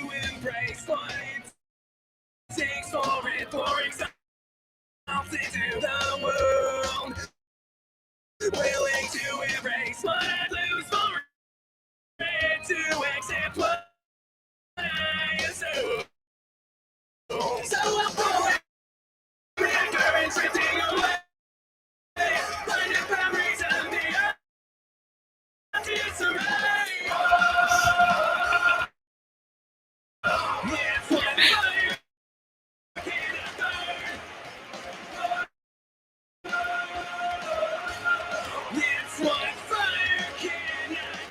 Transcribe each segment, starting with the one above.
embrace what it takes for it, for example, into the world. Willing to embrace what I lose for it, to accept what I assume. So I'm pulling currents drifting away. Find a memories of the disarray. It's one fire cannot burn. It's one fire cannot.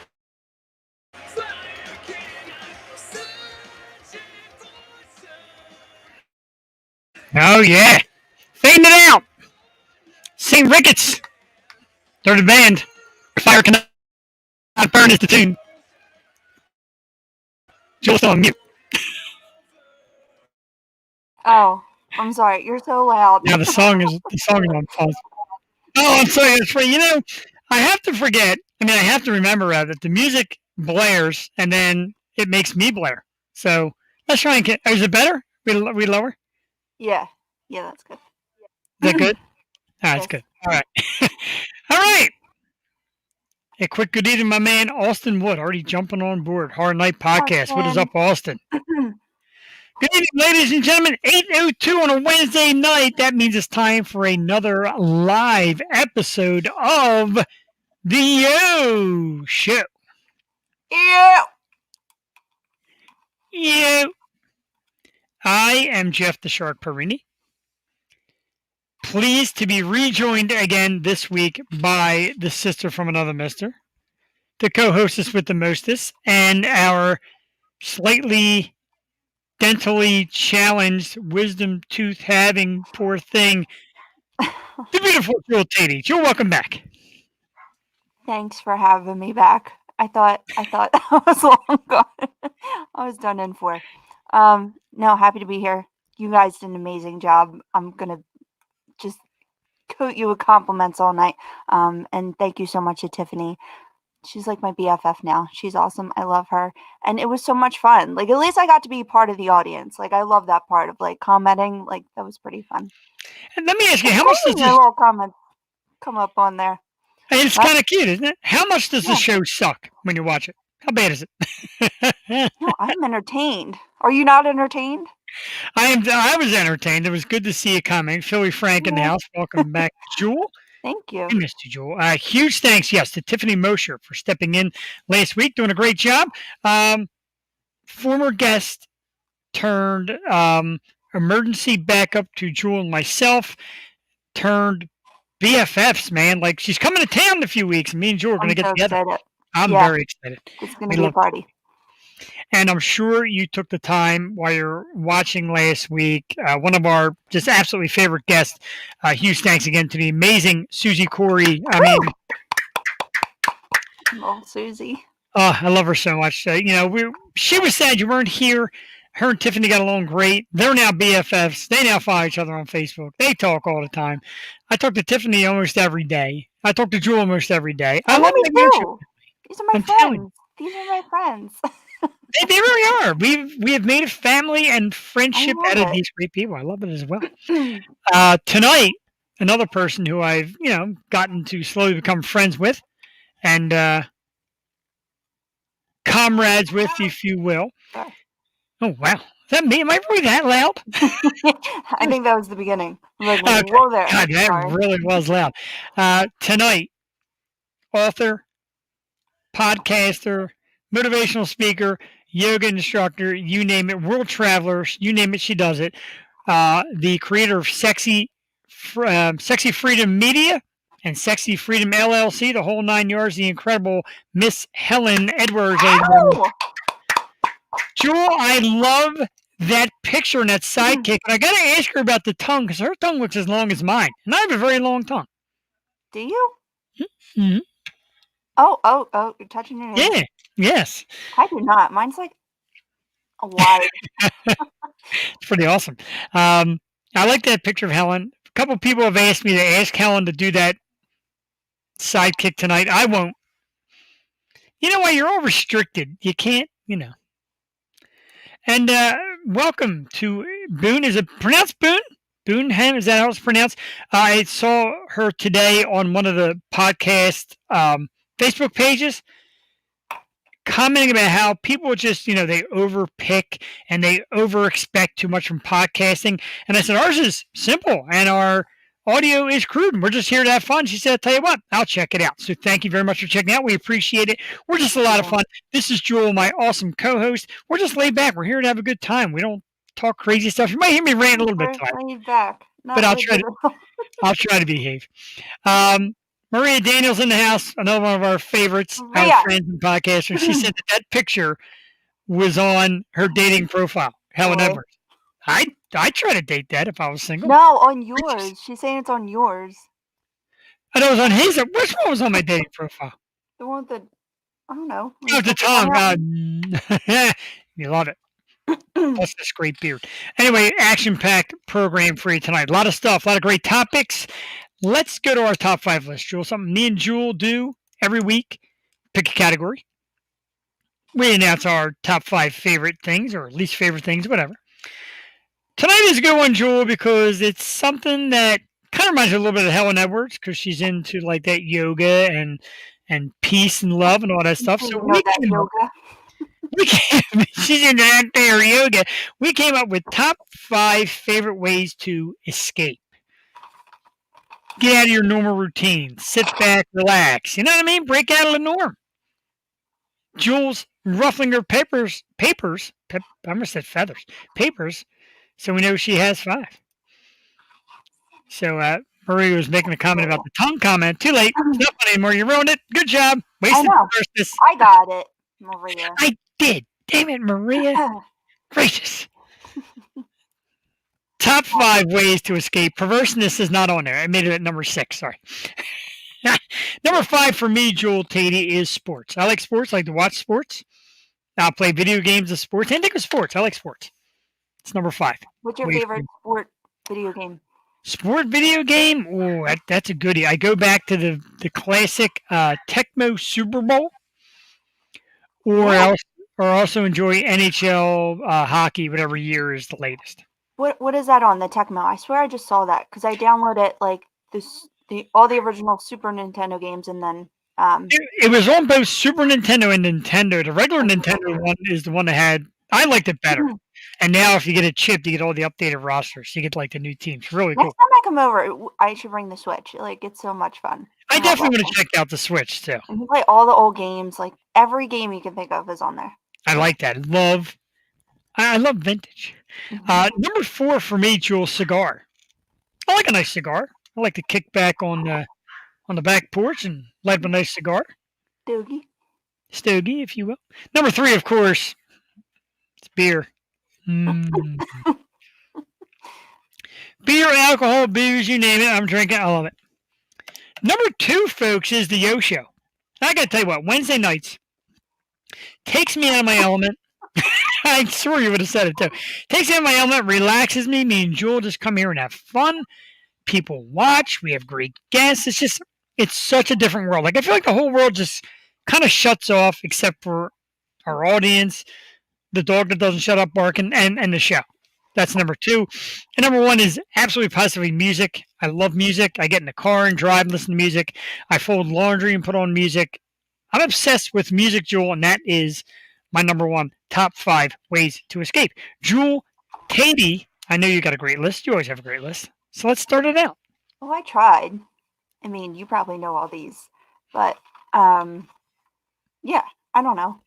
Fire cannot. Searching for sun. Oh, yeah. Fading it out. St. Ricketts. They're the band. Fire cannot burn is the tune. Joel's still on mute. Oh, I'm sorry. You're so loud. Yeah, the song is on pause. Oh, I'm sorry. It's free. I have to forget. I have to remember that the music blares and then it makes me blare. So let's try and get. Is it better? We lower? Yeah, that's good. Is that good? All right, Yes. that's good. All right. All right. A quick good evening, my man, Austin Wood, already jumping on board. Hard Night Podcast. What is up, Austin? Good evening, ladies and gentlemen. 8:02 on a Wednesday night. That means it's time for another live episode of The Yo Show. Yeah. You. I am Jeff the Shark Perini. Pleased to be rejoined again this week by the sister from another mister, the co-hostess with the mostest, and our slightly dentally challenged, wisdom tooth having poor thing, the beautiful Jewel Tatey. Jewel, welcome back. Thanks for having me back. I thought I was long gone. I was done in for. No, happy to be here. You guys did an amazing job. I'm gonna just coat you with compliments all night. And thank you so much to Tiffany. She's like my BFF now. She's awesome. I love her. And it was so much fun. Like, at least I got to be part of the audience. Like, I love that part of, like, commenting. Like, that was pretty fun. And let me ask you, how much does your this... little comments come up on there? It's kind of cute, isn't it? How much does the Yeah. show suck when you watch it? How bad is it? No, I'm entertained. Are you not entertained? I was entertained. It was good to see you coming. Philly Frank in the house. Welcome back, Jewel. Thank you. I missed you, Jewel. Huge thanks, yes, to Tiffany Mosher for stepping in last week, doing a great job. Former guest turned emergency backup to Jewel and myself, turned BFFs, man. Like, she's coming to town in a few weeks. Me and Jewel are going to get together. Excited. I'm very excited. It's going to be a party. And I'm sure you took the time while you're watching last week. One of our just absolutely favorite guests. Huge thanks again to the amazing Susie Corey. Oh, Susie. I love her so much. She was sad you weren't here. Her and Tiffany got along great. They're now BFFs. They now follow each other on Facebook. They talk all the time. I talk to Tiffany almost every day. I talk to Jewel almost every day. I love me too. These are my friends. These are my friends. They really are. We have made a family and friendship out of these great people. I love it as well. Tonight, another person who I've gotten to slowly become friends with and comrades with, if you will. Oh wow, is that me? Am I really that loud? I think that was the beginning. I'm like, whoa there. God, that really was loud. Tonight, author, podcaster, motivational speaker, yoga instructor, you name it, world traveler, you name it, she does it. The creator of Sexy Freedom Media and Sexy Freedom LLC, the whole 9 yards, the incredible Miss Helen Edwards. Jewel, I love that picture and that sidekick. And I got to ask her about the tongue because her tongue looks as long as mine. And I have a very long tongue. Do you? Mm-hmm. Oh, you're touching your nose? Yeah, yes. I do not. Mine's like a wide. It's pretty awesome. I like that picture of Helen. A couple people have asked me to ask Helen to do that sidekick tonight. I won't. You know why? You're all restricted. You can't, And welcome to Boone. Is it pronounced Boone? Boone Ham, is that how it's pronounced? I saw her today on one of the podcast Facebook pages commenting about how people just, they overpick and they over expect too much from podcasting. And I said, ours is simple and our audio is crude and we're just here to have fun. She said, I'll tell you what, I'll check it out. So thank you very much for checking out. We appreciate it. We're just a lot of fun. This is Jewel, my awesome co-host. We're just laid back. We're here to have a good time. We don't talk crazy stuff. You might hear me rant a little bit tonight, Laid back. but I'll try to behave. Maria Daniels in the house, another one of our favorites, Maria. our friends and podcasters. She said that picture was on her dating profile, Helen Really? Edwards. I'd try to date that if I was single. No, on yours. She's saying it's on yours. I know it was on his. Which one was on my dating profile? The one with the, I don't know. Oh, the tongue. You love it. Plus this great beard. Anyway, action-packed program for you tonight. A lot of stuff, a lot of great topics. Let's go to our top 5 list, Jewel. Something me and Jewel do every week. Pick a category. We announce our top 5 favorite things or least favorite things, whatever. Tonight is a good one, Jewel, because it's something that kind of reminds me a little bit of Helen Edwards because she's into like that yoga and peace and love and all that stuff. So she's into that there yoga. We came up with top 5 favorite ways to escape. Get out of your normal routine. Sit back, relax. You know what I mean? Break out of the norm. Jules ruffling her papers. I almost said feathers. Papers. So we know she has 5. So Maria was making a comment about the tongue comment. Too late. It's not funny anymore. You ruined it. Good job. Wasted the firstness. I got it, Maria. I did. Damn it, Maria. Gracious. Top 5 ways to escape. Perverseness is not on there. I made it at number 6. Sorry. Number 5 for me, Jewel Tatey, is sports. I like sports. I like to watch sports. I'll play video games of sports. And think of sports. I like sports. It's number 5. What's your favorite sport video game? Sport video game? Oh, that's a goodie. I go back to the classic Tecmo Super Bowl. Or also enjoy NHL hockey, whatever year is the latest. What is that on the Tecmo? I swear I just saw that because I downloaded like all the original Super Nintendo games and then it was on both Super Nintendo and Nintendo. The regular Nintendo one is the one that had I liked it better. And now if you get a chip, you get all the updated rosters. You get like the new teams. Really cool. Next time I come over, I should bring the Switch. Like it's so much fun. I definitely want to check out the Switch too. And you play all the old games, like every game you can think of is on there. I like that. I love vintage. Number 4 for me, Jewel, cigar. I like a nice cigar. I like to kick back on the back porch and light up a nice cigar. Stogie, if you will. Number 3, of course, it's beer. Beer, alcohol, booze, you name it, I'm drinking. I love it. Number 2, folks, is the Yo Show. I got to tell you what, Wednesday nights takes me out of my element. I swore you would have said it too. Takes me out of my element, relaxes me. Me and Jewel just come here and have fun. People watch. We have great guests. It's such a different world. Like I feel like the whole world just kind of shuts off except for our audience, the dog that doesn't shut up barking, and the show. That's number 2. And number 1 is absolutely positively music. I love music. I get in the car and drive and listen to music. I fold laundry and put on music. I'm obsessed with music, Jewel, and that is my number 1 top 5 ways to escape. Jewel Tatey, I know you got a great list. You always have a great list. So let's start it out. Well, I tried. I mean, you probably know all these. But, yeah, I don't know.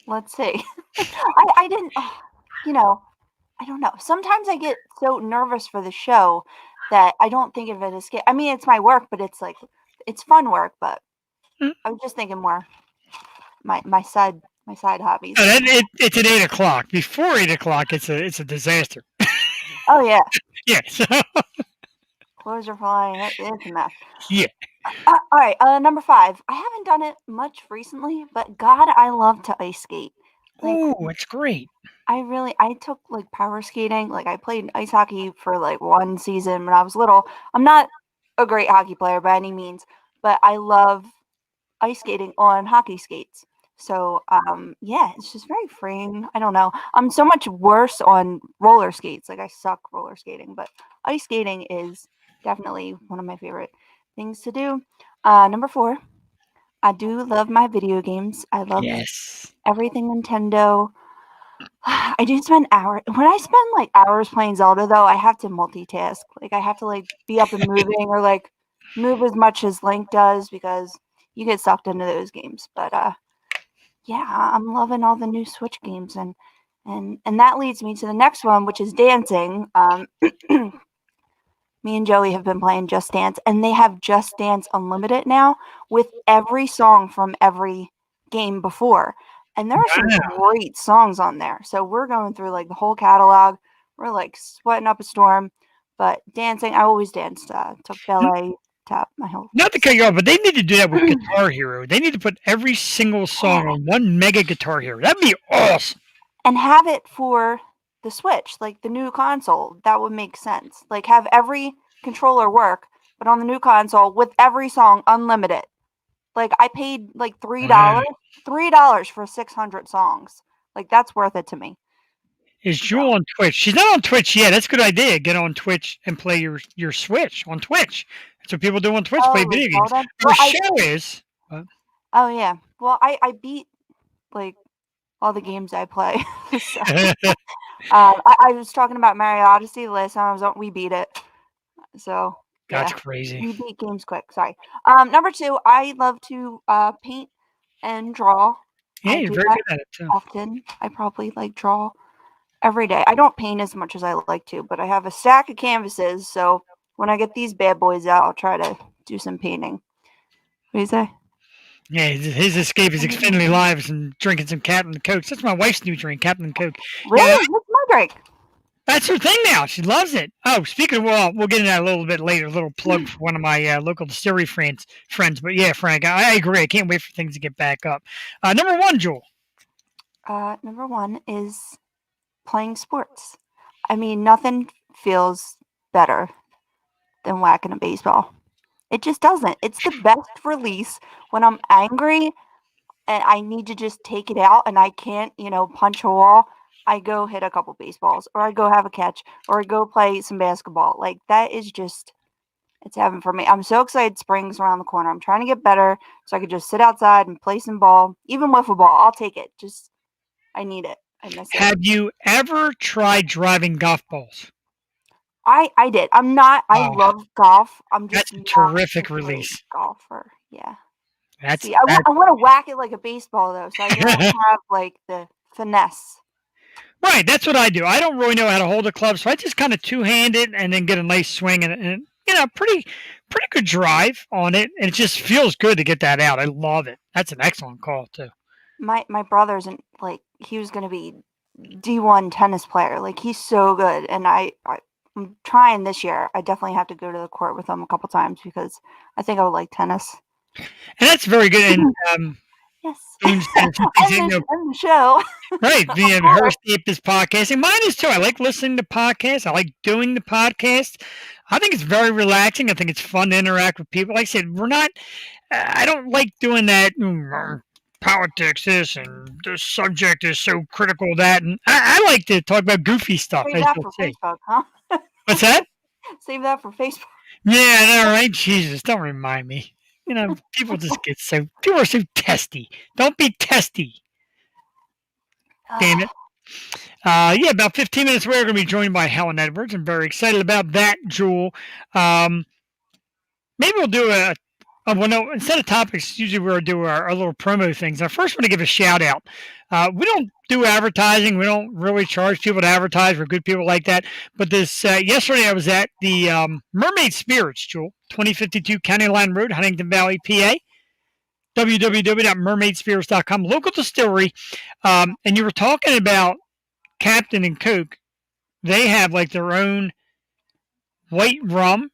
Let's see. I didn't, I don't know. Sometimes I get so nervous for the show that I don't think of it as escape. I mean, it's my work, but it's like, it's fun work, but I was just thinking more my side hobbies. It's at 8 o'clock. Before 8 o'clock, it's a disaster. Oh yeah. Yeah. So. Clothes are flying. It's a mess. Yeah. All right. Number 5. I haven't done it much recently, but God, I love to ice skate. Oh, it's great. I took like power skating. Like I played ice hockey for like 1 season when I was little. I'm not a great hockey player by any means, but I love ice skating on hockey skates. So yeah, it's just very freeing. I don't know. I'm so much worse on roller skates. Like I suck roller skating, but ice skating is definitely one of my favorite things to do. Number 4, I do love my video games. I love Yes. everything Nintendo. I do spend hours when I spend like hours playing Zelda though, I have to multitask. Like I have to like be up and moving or like move as much as Link does because you get sucked into those games. But yeah, I'm loving all the new Switch games and that leads me to the next one, which is dancing. Me and Joey have been playing Just Dance, and they have Just Dance Unlimited now with every song from every game before. And there are some Wow. great songs on there. So we're going through like the whole catalog. We're like sweating up a storm. But dancing, I always danced, took ballet, tap my whole. Not to cut you off, but they need to do that with Guitar Hero. They need to put every single song on one mega Guitar Hero. That'd be awesome. And have it for the Switch, like the new console. That would make sense. Like have every controller work, but on the new console with every song unlimited. Like I paid like $3 for 600 songs. Like that's worth it to me. Is Jewel on Twitch? She's not on Twitch yet. That's a good idea. Get on Twitch and play your Switch on Twitch. That's what people do on Twitch, play video games. Zelda? Her show is. Oh yeah. Well, I beat like all the games I play. So, I was talking about Mario Odyssey the last time I was on. We beat it. So That's yeah, we crazy. beat games quick. Sorry. Number 2, I love to paint and draw. Yeah, I you're do very that good at it too. often. I probably like draw every day. I don't paint as much as I like to, but I have a stack of canvases. So when I get these bad boys out, I'll try to do some painting. What do you say? Yeah, his escape is Xfinity Lives and drinking some Captain Coke. That's my wife's new drink, Captain Coke. Really? Yeah, What's my drink? that's her thing now. She loves it. Oh, speaking of, well, we'll get into that a little bit later. A little plug for one of my local distillery friends. But yeah, Frank, I agree. I can't wait for things to get back up. Number 1, Jewel. Number 1 is playing sports. I mean, nothing feels better than whacking a baseball. It just doesn't. It's the best release when I'm angry and I need to just take it out and I can't, punch a wall. I go hit a couple baseballs or I go have a catch or I go play some basketball. Like that is just, it's heaven for me. I'm so excited spring's around the corner. I'm trying to get better so I could just sit outside and play some ball, even wiffle ball. I'll take it. Just, I need it. I miss it. Have you ever tried driving golf balls? I did. I'm not. I Oh, love golf. I'm just that's a not terrific a great release. golfer. Yeah. That's See, I want to whack it like a baseball though, so I don't have like the finesse. right. That's what I do. I don't really know how to hold a club, so I just kind of two-hand it and then get a nice swing and pretty good drive on it, and it just feels good to get that out. I love it. That's an excellent call too. My brother's like he was gonna be D1 tennis player. Like he's so good, and I'm trying this year. I definitely have to go to the court with him a couple times because I think I would like tennis. And that's very good. And Yes. and And the show. right, her escape is podcasting. Mine is too. I like listening to podcasts. I like doing the podcast. I think it's very relaxing. I think it's fun to interact with people. Like I said, we're not. I don't like doing that. Politics, this and this subject is so critical that, and I like to talk about goofy stuff. Save As that you'll for see. Facebook, huh? What's that? Save that for Facebook. Yeah, I know, right? Jesus, don't remind me. People are so testy. Don't be testy. Damn it. Yeah, about 15 minutes away, we're going to be joined by Helen Edwards. I'm very excited about that, Jewel. Maybe we'll do instead of topics, usually we'll do our little promo things. I first want to give a shout out. We don't do advertising. We don't really charge people to advertise. We're good people like that. But this yesterday I was at the Mermaid Spirits, Jewel, 2052 County Line Road, Huntington Valley, PA. www.mermaidspirits.com, local distillery. And you were talking about Captain and Coke. They have like their own white rum.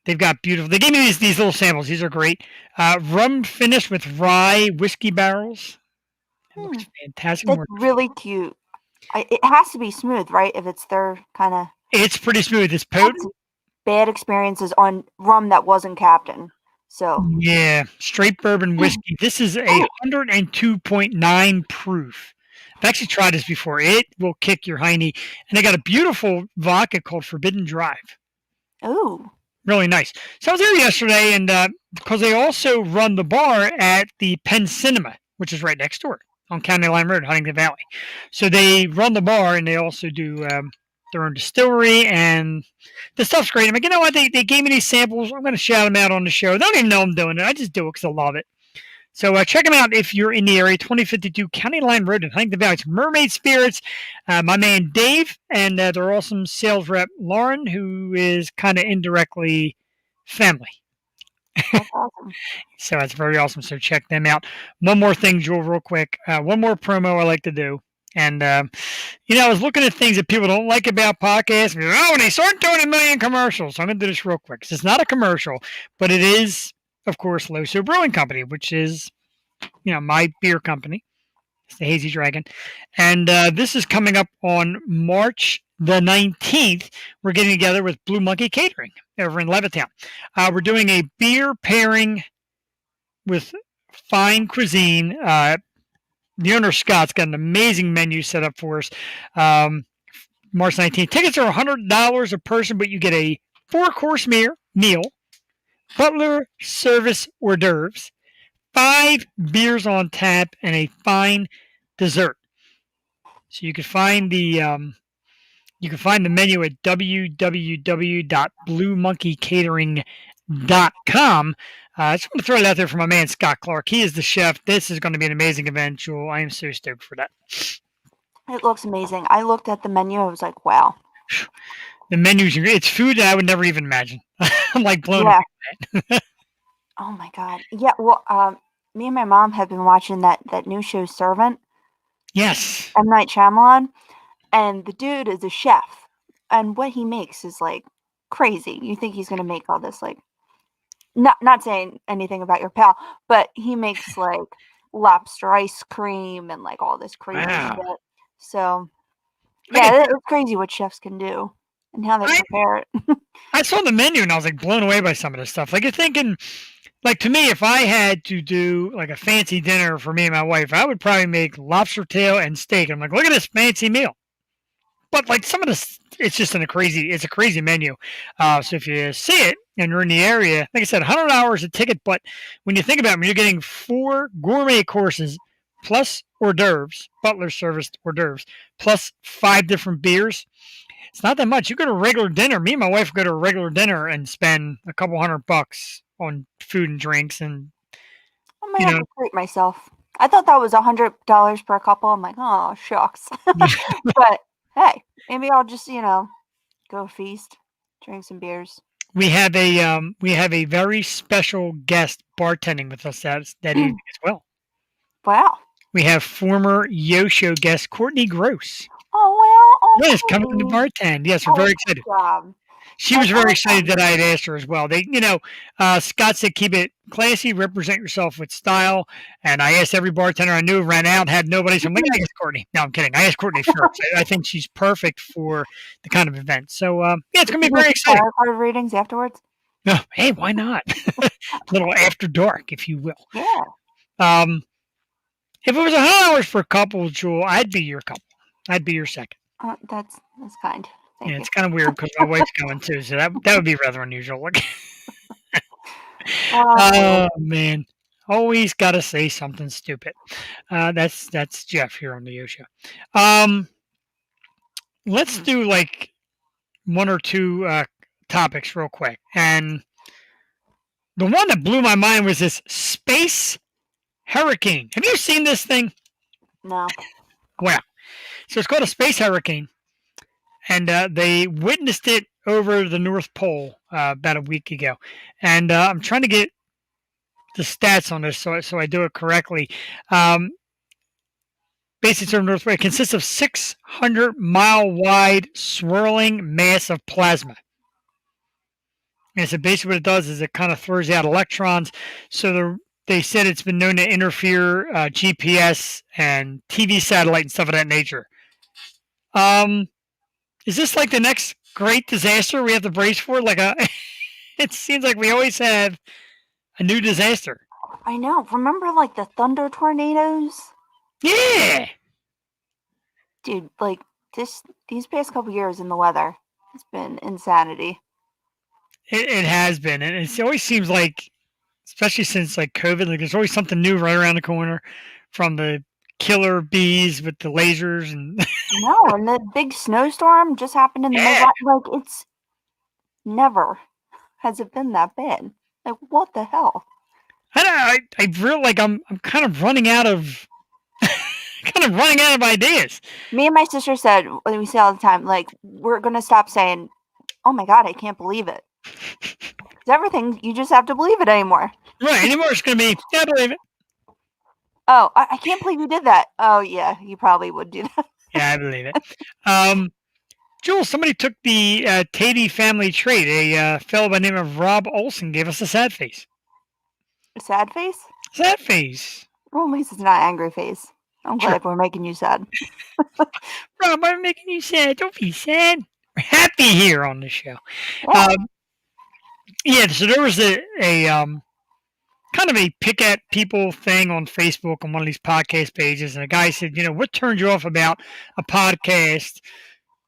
They've got beautiful. They gave me these little samples. These are great. Rum finished with rye whiskey barrels. It looks fantastic. That's really cute. It has to be smooth, right? If it's their kind of. It's pretty smooth. It's potent. Bad experiences on rum that wasn't Captain. So Yeah, straight bourbon whiskey. This is a 102.9 proof. I've actually tried this before. It will kick your hiney. And they got a beautiful vodka called Forbidden Drive. ooh, Really nice. So I was there yesterday, and because they also run the bar at the Penn Cinema, which is right next door on County Line Road, Huntington Valley. So they run the bar, and they also do their own distillery, and the stuff's great. I'm like, you know what? They gave me these samples. I'm going to shout them out on the show. They don't even know I'm doing it. I just do it because I love it. So check them out if you're in the area, 2052 County Line Road in Huntington Valley. It's Mermaid Spirits. My man Dave and their awesome sales rep Lauren, who is kind of indirectly family. that's awesome. So that's very awesome. So check them out. One more thing, Jewel, real quick. One more promo I like to do. And, I was looking at things that people don't like about podcasts. Oh, they start doing a million commercials. So I'm going to do this real quick. It's not a commercial, but it is, of course, Loso Brewing Company, which is, my beer company. It's the Hazy Dragon. And this is coming up on March the 19th. We're getting together with Blue Monkey Catering over in Levittown. We're doing a beer pairing with fine cuisine. The owner, Scott's got an amazing menu set up for us. March 19th. Tickets are $100 a person, but you get a 4-course meal, butler service hors d'oeuvres, 5 beers on tap, and a fine dessert. So you can find the menu at www.bluemonkeycatering.com. I just want to throw it out there for my man Scott Clark. He is the chef. This is going to be an amazing event, Jewel. I am so stoked for that. It looks amazing. I looked at the menu. I was like, wow. The menu's it's food that I would never even imagine. I'm like blown Yeah. away. Oh my god. Yeah. Well, me and my mom have been watching that new show, Servant, Yes. M. Night Shyamalan, and the dude is a chef, and what he makes is like crazy. You think he's gonna make all this like, not saying anything about your pal, but he makes like lobster ice cream and like all this crazy Wow. shit. So I get yeah, it's crazy what chefs can do and how they prepare it. I saw the menu and I was like blown away by some of this stuff. Like you're thinking, like to me, if I had to do like a fancy dinner for me and my wife, I would probably make lobster tail and steak. I'm like, look at this fancy meal. But like some of this, it's just a crazy menu. So if you see it and you're in the area, like I said, $100 a ticket. But when you think about it, you're getting 4 gourmet courses plus hors d'oeuvres, butler serviced hors d'oeuvres, plus 5 different beers. It's not that much. You go to a regular dinner. Me and my wife go to a regular dinner and spend a couple $100 on food and drinks. And I might have to treat myself. I thought that was $100 per couple. I'm like, oh shucks. But hey, maybe I'll just go feast, drink some beers. we have a very special guest bartending with us that evening as well. Wow. We have former Yo Show guest Courtney Gross. Oh well. Oh, Yes, coming to bartend. Yes, we're very excited. good job. She was That's very awesome. excited that I had asked her as well. Scott said keep it classy, represent yourself with style. And I asked every bartender I knew, ran out, had nobody. So I'm like, I asked Courtney. No, I'm kidding. I asked Courtney first. I think she's perfect for the kind of event. So it's going to be very exciting. Tarot card readings afterwards. No, hey, why not? A little after dark, if you will. Yeah. If it was $100 for a couple, Jewel, I'd be your couple. I'd be your second. That's kind. Thank Yeah, you. it's kind of weird because my wife's going too, so that would be rather unusual. Oh man, always got to say something stupid. That's Jeff here on the Yo Show. Let's do like 1 or 2 topics real quick, and the one that blew my mind was this space hurricane. Have you seen this thing? No. Wow. So it's called a space hurricane, and they witnessed it over the North Pole about a week ago. And I'm trying to get the stats on this so I do it correctly. Basically, it's over North Pole. It consists of 600-mile wide swirling mass of plasma. And so basically what it does is it kind of throws out electrons. So they said it's been known to interfere GPS and TV satellite and stuff of that nature. Is this like the next great disaster we have to brace for? It seems like we always have A new disaster. I know. Remember, like, the thunder tornadoes? Yeah. Dude, like, these past couple years in the weather, it's been insanity. It has been. And it always seems like, especially since like COVID, like there's always something new right around the corner, from the killer bees with the lasers and No, and the big snowstorm just happened in the yeah. Midwest. Like, it's never has it been that bad. Like, what the hell? I don't know, I feel like I'm kind of running out of ideas. Me and my sister said, we say all the time, like, we're going to stop saying, oh my God, I can't believe it. It's everything, you just have to believe it anymore. Right, anymore it's going to be, yeah, I believe it. Oh, I can't believe you did that. Oh, yeah, you probably would do that. Yeah, I believe it. Jules, somebody took the Tatey family trait. A fellow by the name of Rob Olson gave us a sad face. A sad face? Sad face. Well, at least it's not angry face. I'm glad we're making you sad. Rob, I'm making you sad. Don't be sad. We're happy here on the show. Yeah. Yeah, so there was a kind of a pick at people thing on Facebook on one of these podcast pages, and a guy said, what turned you off about a podcast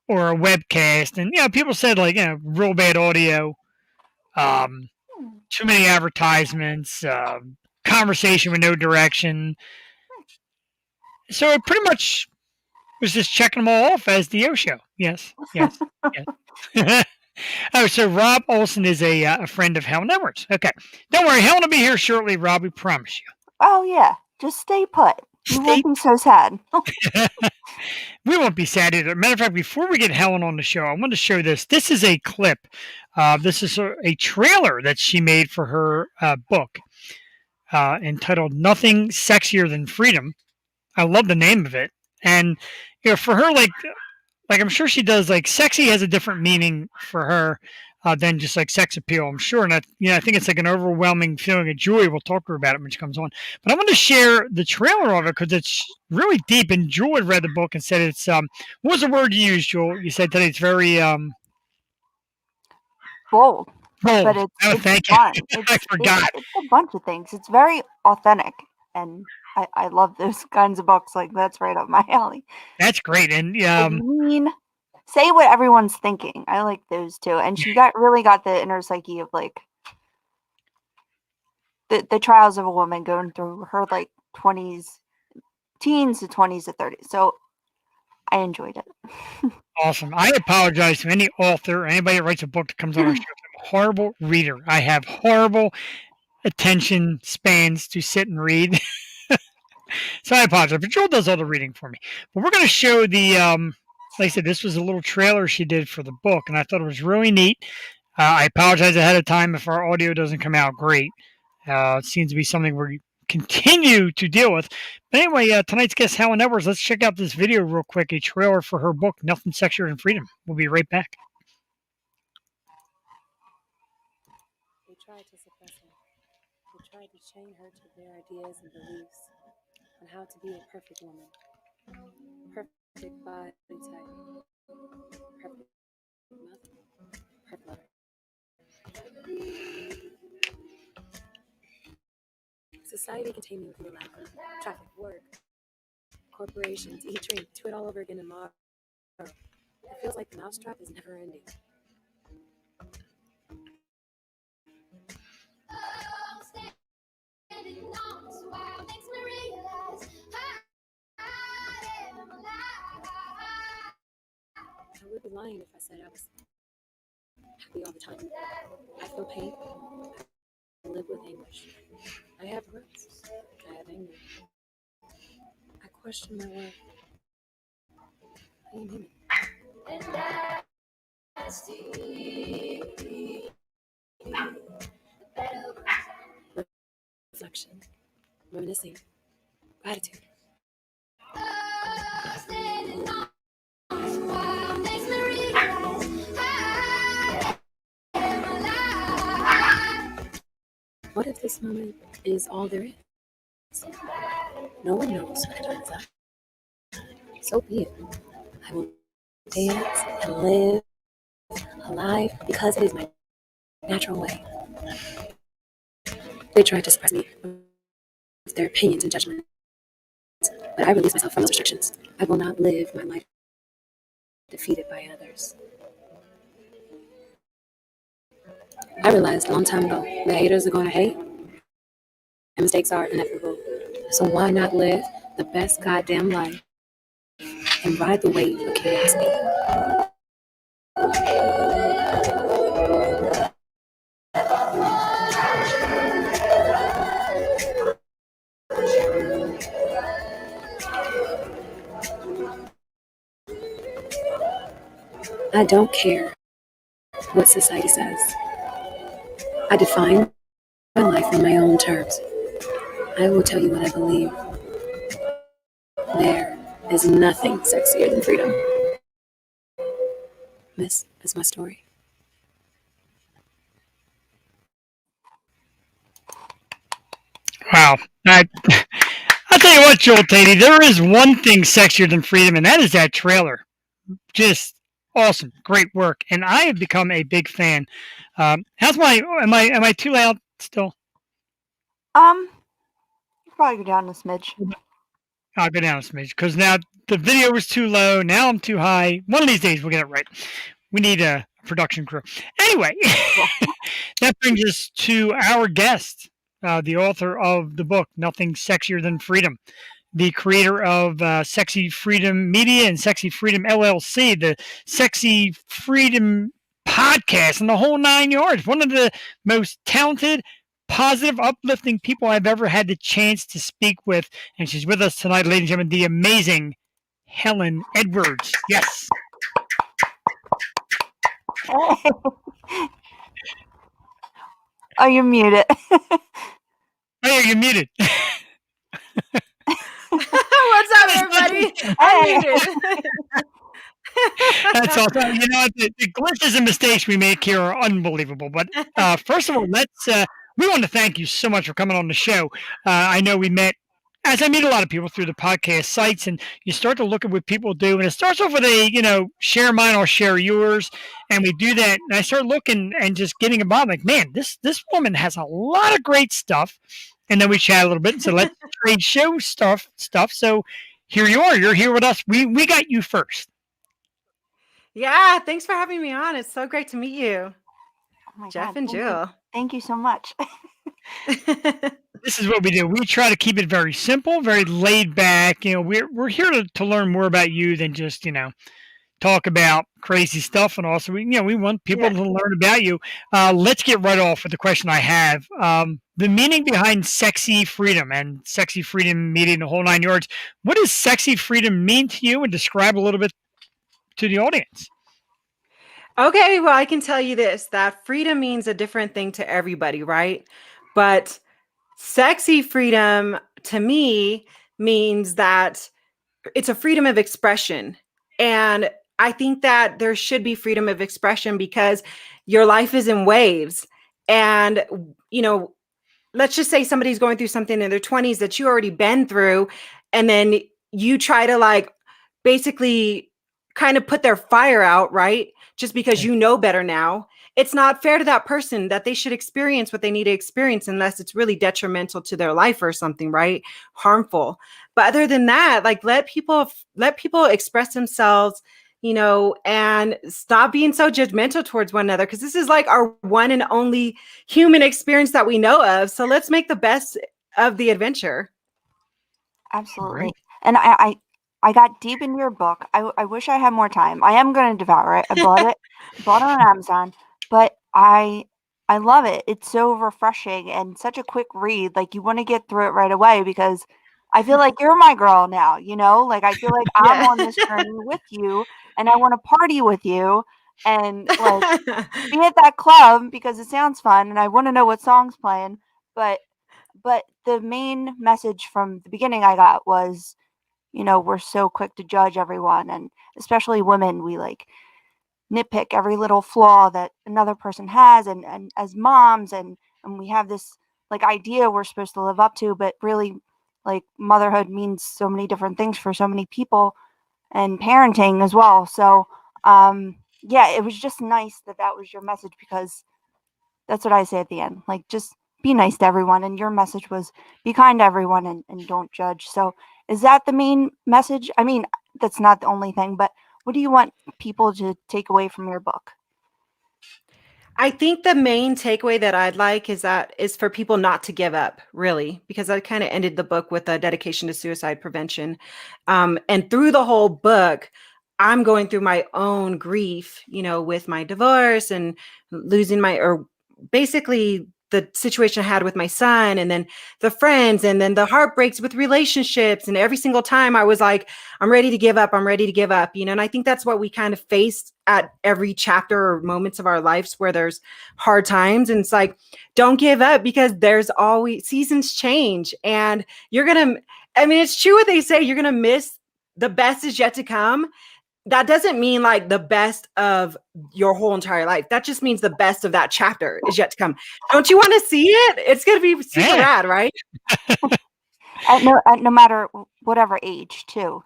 or a webcast? And people said like, real bad audio, too many advertisements, conversation with no direction. So it pretty much was just checking them all off as the O show. Yes. Oh, so Rob Olson is a friend of Helen Edwards. Okay. Don't worry, Helen will be here shortly, Rob, we promise you. Oh, yeah. Just stay put. You won't be so sad. We won't be sad either. Matter of fact, before we get Helen on the show, I want to show this. This is a clip. This is a trailer that she made for her book entitled Nothing Sexier Than Freedom. I love the name of it. And, for her, like I'm sure she does, like, sexy has a different meaning for her than just like sex appeal, I'm sure. And I think it's like an overwhelming feeling of joy. We'll talk to her about it when she comes on. But I want to share the trailer of it because it's really deep. And Jewel had read the book and said it's what was the word you used, Jewel? You said today it's very bold. bold. But it's thank fun. you. I forgot. It's a bunch of things. It's very authentic, and I love those kinds of books. Like, that's right up my alley. That's great. And say what everyone's thinking. I like those too. And she really got the inner psyche of like the trials of a woman going through her like teens to 20s to 30s. So I enjoyed it. Awesome. I apologize to any author or anybody that writes a book that comes on our show. I'm a horrible reader. I have horrible attention spans to sit and read. So I apologize. But Joel does all the reading for me. But we're going to show the, like I said, this was a little trailer she did for the book, and I thought it was really neat. I apologize ahead of time if our audio doesn't come out great. It seems to be something we continue to deal with. But anyway, tonight's guest, Helen Edwards, let's check out this video real quick, a trailer for her book, Nothing Sexier Than Freedom. We'll be right back. They tried to suppress her. They tried to chain her to their ideas and beliefs on how to be a perfect woman. Perfect body type. Perfect mother. Perfect lover. Society can tame you with your life. Traffic, work, corporations, eat, drink, do it all over again tomorrow. It feels like the mousetrap is never ending. I would be lying if I said I was happy all the time. I feel pain. I live with anguish. I have hurts. I have anger. I question my worth. I am human. Reflection. Reminiscing. Gratitude. What if this moment is all there is? No one knows when it turns out. So be it. I will dance and live alive because it is my natural way. They try to suppress me with their opinions and judgments, but I release myself from those restrictions. I will not live my life defeated by others. I realized a long time ago that haters are going to hate and mistakes are inevitable. So why not live the best goddamn life and ride the wave of curiosity? I don't care what society says. I define my life on my own terms. I will tell you what I believe. There is nothing sexier than freedom. This is my story. Wow. I'll tell you what, Joel Tatey, there is one thing sexier than freedom, and that is that trailer. Just awesome, great work, and I have become a big fan. How's my? Am I too loud still? You probably go down a smidge. I'll go down a smidge because now the video was too low. Now I'm too high. One of these days we'll get it right. We need a production crew. Anyway, that brings us to our guest, the author of the book "Nothing Sexier Than Freedom," the creator of Sexy Freedom Media and Sexy Freedom LLC, the Sexy Freedom podcast, and the whole 9 yards. One of the most talented, positive, uplifting people I've ever had the chance to speak with. And she's with us tonight, ladies and gentlemen, the amazing Helen Edwards. Yes. Oh, you're muted. Oh, yeah, you're muted. What's up, everybody? I'm muted. That's awesome. You know, the glitches and mistakes we make here are unbelievable. But first of all, we want to thank you so much for coming on the show. I know we met, as I meet a lot of people through the podcast sites, and you start to look at what people do, and it starts off with a, share mine, I'll share yours, and we do that. And I start looking and just getting involved. Like, man, this woman has a lot of great stuff. And then we chat a little bit and said, let's trade show stuff. So here you are. You're here with us. We got you first. Yeah, thanks for having me on. It's so great to meet you, Oh my Jeff God, and thank you. Jill. Thank you so much. This is what we do. We try to keep it very simple, very laid back. We're here to learn more about you than just, talk about crazy stuff. And also, we want people to learn about you. Let's get right off with the question I have. The meaning behind Sexy Freedom and Sexy Freedom Media and the whole 9 yards. What does Sexy Freedom mean to you? And describe a little bit to the audience. Okay, well, I can tell you this, that freedom means a different thing to everybody, right? But sexy freedom to me means that it's a freedom of expression. And I think that there should be freedom of expression because your life is in waves. And, let's just say somebody's going through something in their 20s that you already been through, and then you try to basically kind of put their fire out, right? Just because you know better now. It's not fair to that person that they should experience what they need to experience unless it's really detrimental to their life or something, right? Harmful. But other than that, let people express themselves, and stop being so judgmental towards one another, because this is our one and only human experience that we know of. So let's make the best of the adventure. Absolutely. Great. And I got deep into your book. I wish I had more time. I am going to devour it. I bought it on Amazon, but I love it. It's so refreshing and such a quick read. You want to get through it right away because I feel like you're my girl now, I feel like I'm on this journey with you and I want to party with you and be at that club because it sounds fun and I want to know what song's playing. But the main message from the beginning I got was, we're so quick to judge everyone, and especially women, we nitpick every little flaw that another person has, and as moms, and we have this idea we're supposed to live up to, but really motherhood means so many different things for so many people, and parenting as well. So yeah, it was just nice that was your message, because that's what I say at the end, just be nice to everyone, and your message was be kind to everyone and don't judge. So is that the main message? I mean, that's not the only thing, but what do you want people to take away from your book? I think the main takeaway that I'd like is for people not to give up, really, because I kind of ended the book with a dedication to suicide prevention. And through the whole book, I'm going through my own grief, with my divorce and losing or basically the situation I had with my son, and then the friends, and then the heartbreaks with relationships. And every single time I was like, I'm ready to give up. I'm ready to give up, and I think that's what we kind of face at every chapter or moments of our lives where there's hard times. And it's like, don't give up, because there's always seasons change, and it's true what they say, you're going to miss the best is yet to come. That doesn't mean like the best of your whole entire life. That just means the best of that chapter is yet to come. Don't you want to see it? It's going to be super rad, right? No matter whatever age, too.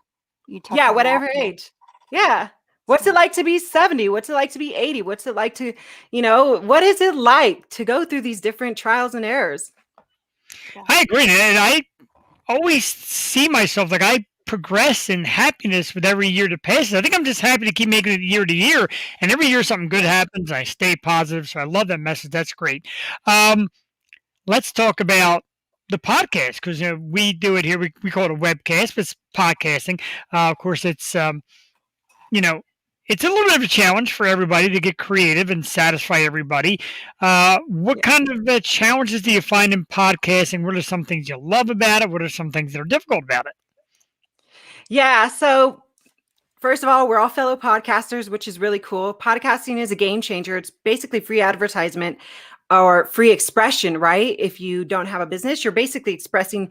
Yeah, whatever age. Yeah. What's it like to be 70? What's it like to be 80? What's it like to, what is it like to go through these different trials and errors? I agree. And I always see myself like I progress in happiness with every year that passes. I think I'm just happy to keep making it year to year. And every year something good happens. I stay positive. So I love that message. That's great. Let's talk about the podcast, because we do it here. We call it a webcast, but it's podcasting. Of course, it's it's a little bit of a challenge for everybody to get creative and satisfy everybody. What kind of challenges do you find in podcasting? What are some things you love about it? What are some things that are difficult about it? Yeah. So first of all, we're all fellow podcasters, which is really cool. Podcasting is a game changer. It's basically free advertisement or free expression, right? If you don't have a business, you're basically expressing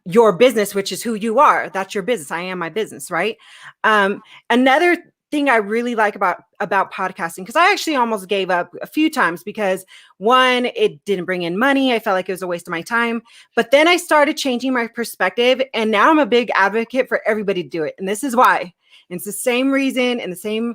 your business, which is who you are. That's your business. I am my business, right? Another thing I really like about podcasting, because I actually almost gave up a few times because one, it didn't bring in money. I felt like it was a waste of my time. But then I started changing my perspective, and now I'm a big advocate for everybody to do it. And this is why. And it's the same reason and the same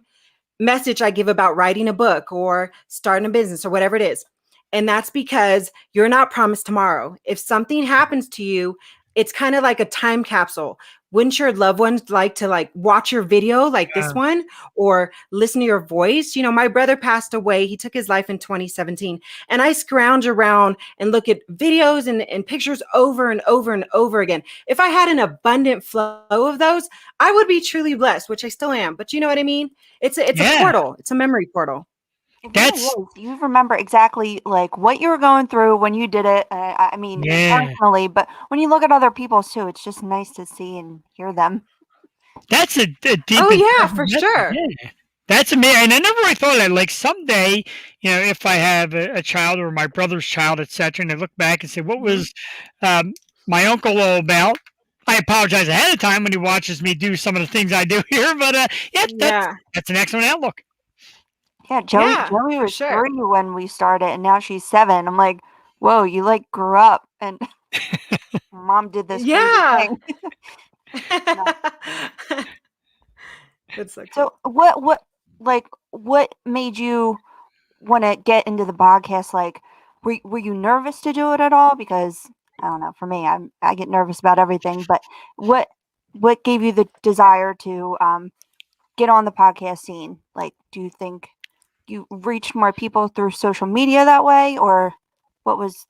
message I give about writing a book or starting a business or whatever it is. And that's because you're not promised tomorrow. If something happens to you, it's kind of like a time capsule. Wouldn't your loved ones like to watch your video like this one, or listen to your voice? My brother passed away. He took his life in 2017. And I scrounge around and look at videos and pictures over and over and over again. If I had an abundant flow of those, I would be truly blessed, which I still am. But you know what I mean? It's a portal. It's a memory portal. You remember exactly what you were going through when you did it. I mean, personally, but when you look at other people's too, it's just nice to see and hear them. That's a deep. Oh yeah, for sure. Yeah. That's amazing. And I never really thought of that. Someday, if I have a child or my brother's child, etc., and I look back and say, what was my uncle all about? I apologize ahead of time when he watches me do some of the things I do here, but that's an excellent outlook. Yeah, Joey was 3 when we started, and now she's 7. I'm like, whoa, you grew up, and mom did this crazy thing. That's so cool. So what made you want to get into the podcast? Were you nervous to do it at all? Because I don't know, for me, I get nervous about everything. But what gave you the desire to get on the podcast scene? Do you think you reached more people through social media that way, or what was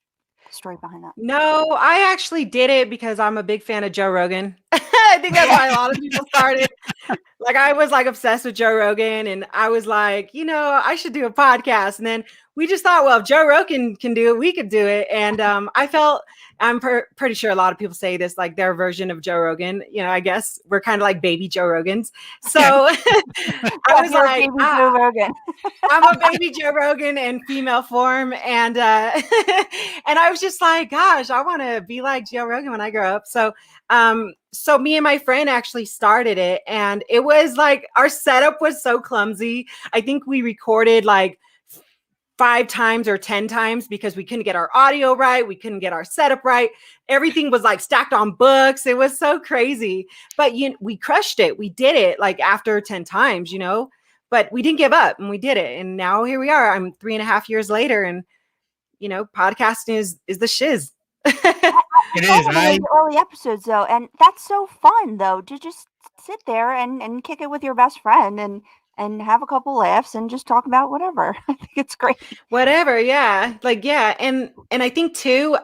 the story behind that? No, I actually did it because I'm a big fan of Joe Rogan. I think that's why a lot of people started. I was obsessed with Joe Rogan, and I was like, I should do a podcast. And then we just thought, well, if Joe Rogan can do it, we could do it. And I felt, I'm pretty sure a lot of people say this, their version of Joe Rogan. I guess we're kind of like baby Joe Rogans. So I was like, baby Joe Rogan. I'm a baby Joe Rogan in female form. And and I was just like, gosh, I want to be like Joe Rogan when I grow up. So so me and my friend actually started it, and it was our setup was so clumsy. I think we recorded 5 times or 10 times because we couldn't get our audio right. We couldn't get our setup right. Everything was stacked on books. It was so crazy, but we crushed it. We did it after 10 times, but we didn't give up, and we did it. And now here we are. I'm 3.5 years later, and podcasting is the shiz. It saw is. one of those early episodes though, and that's so fun though to just sit there and kick it with your best friend and have a couple laughs and just talk about whatever. I think it's great. Whatever, yeah. And I think too,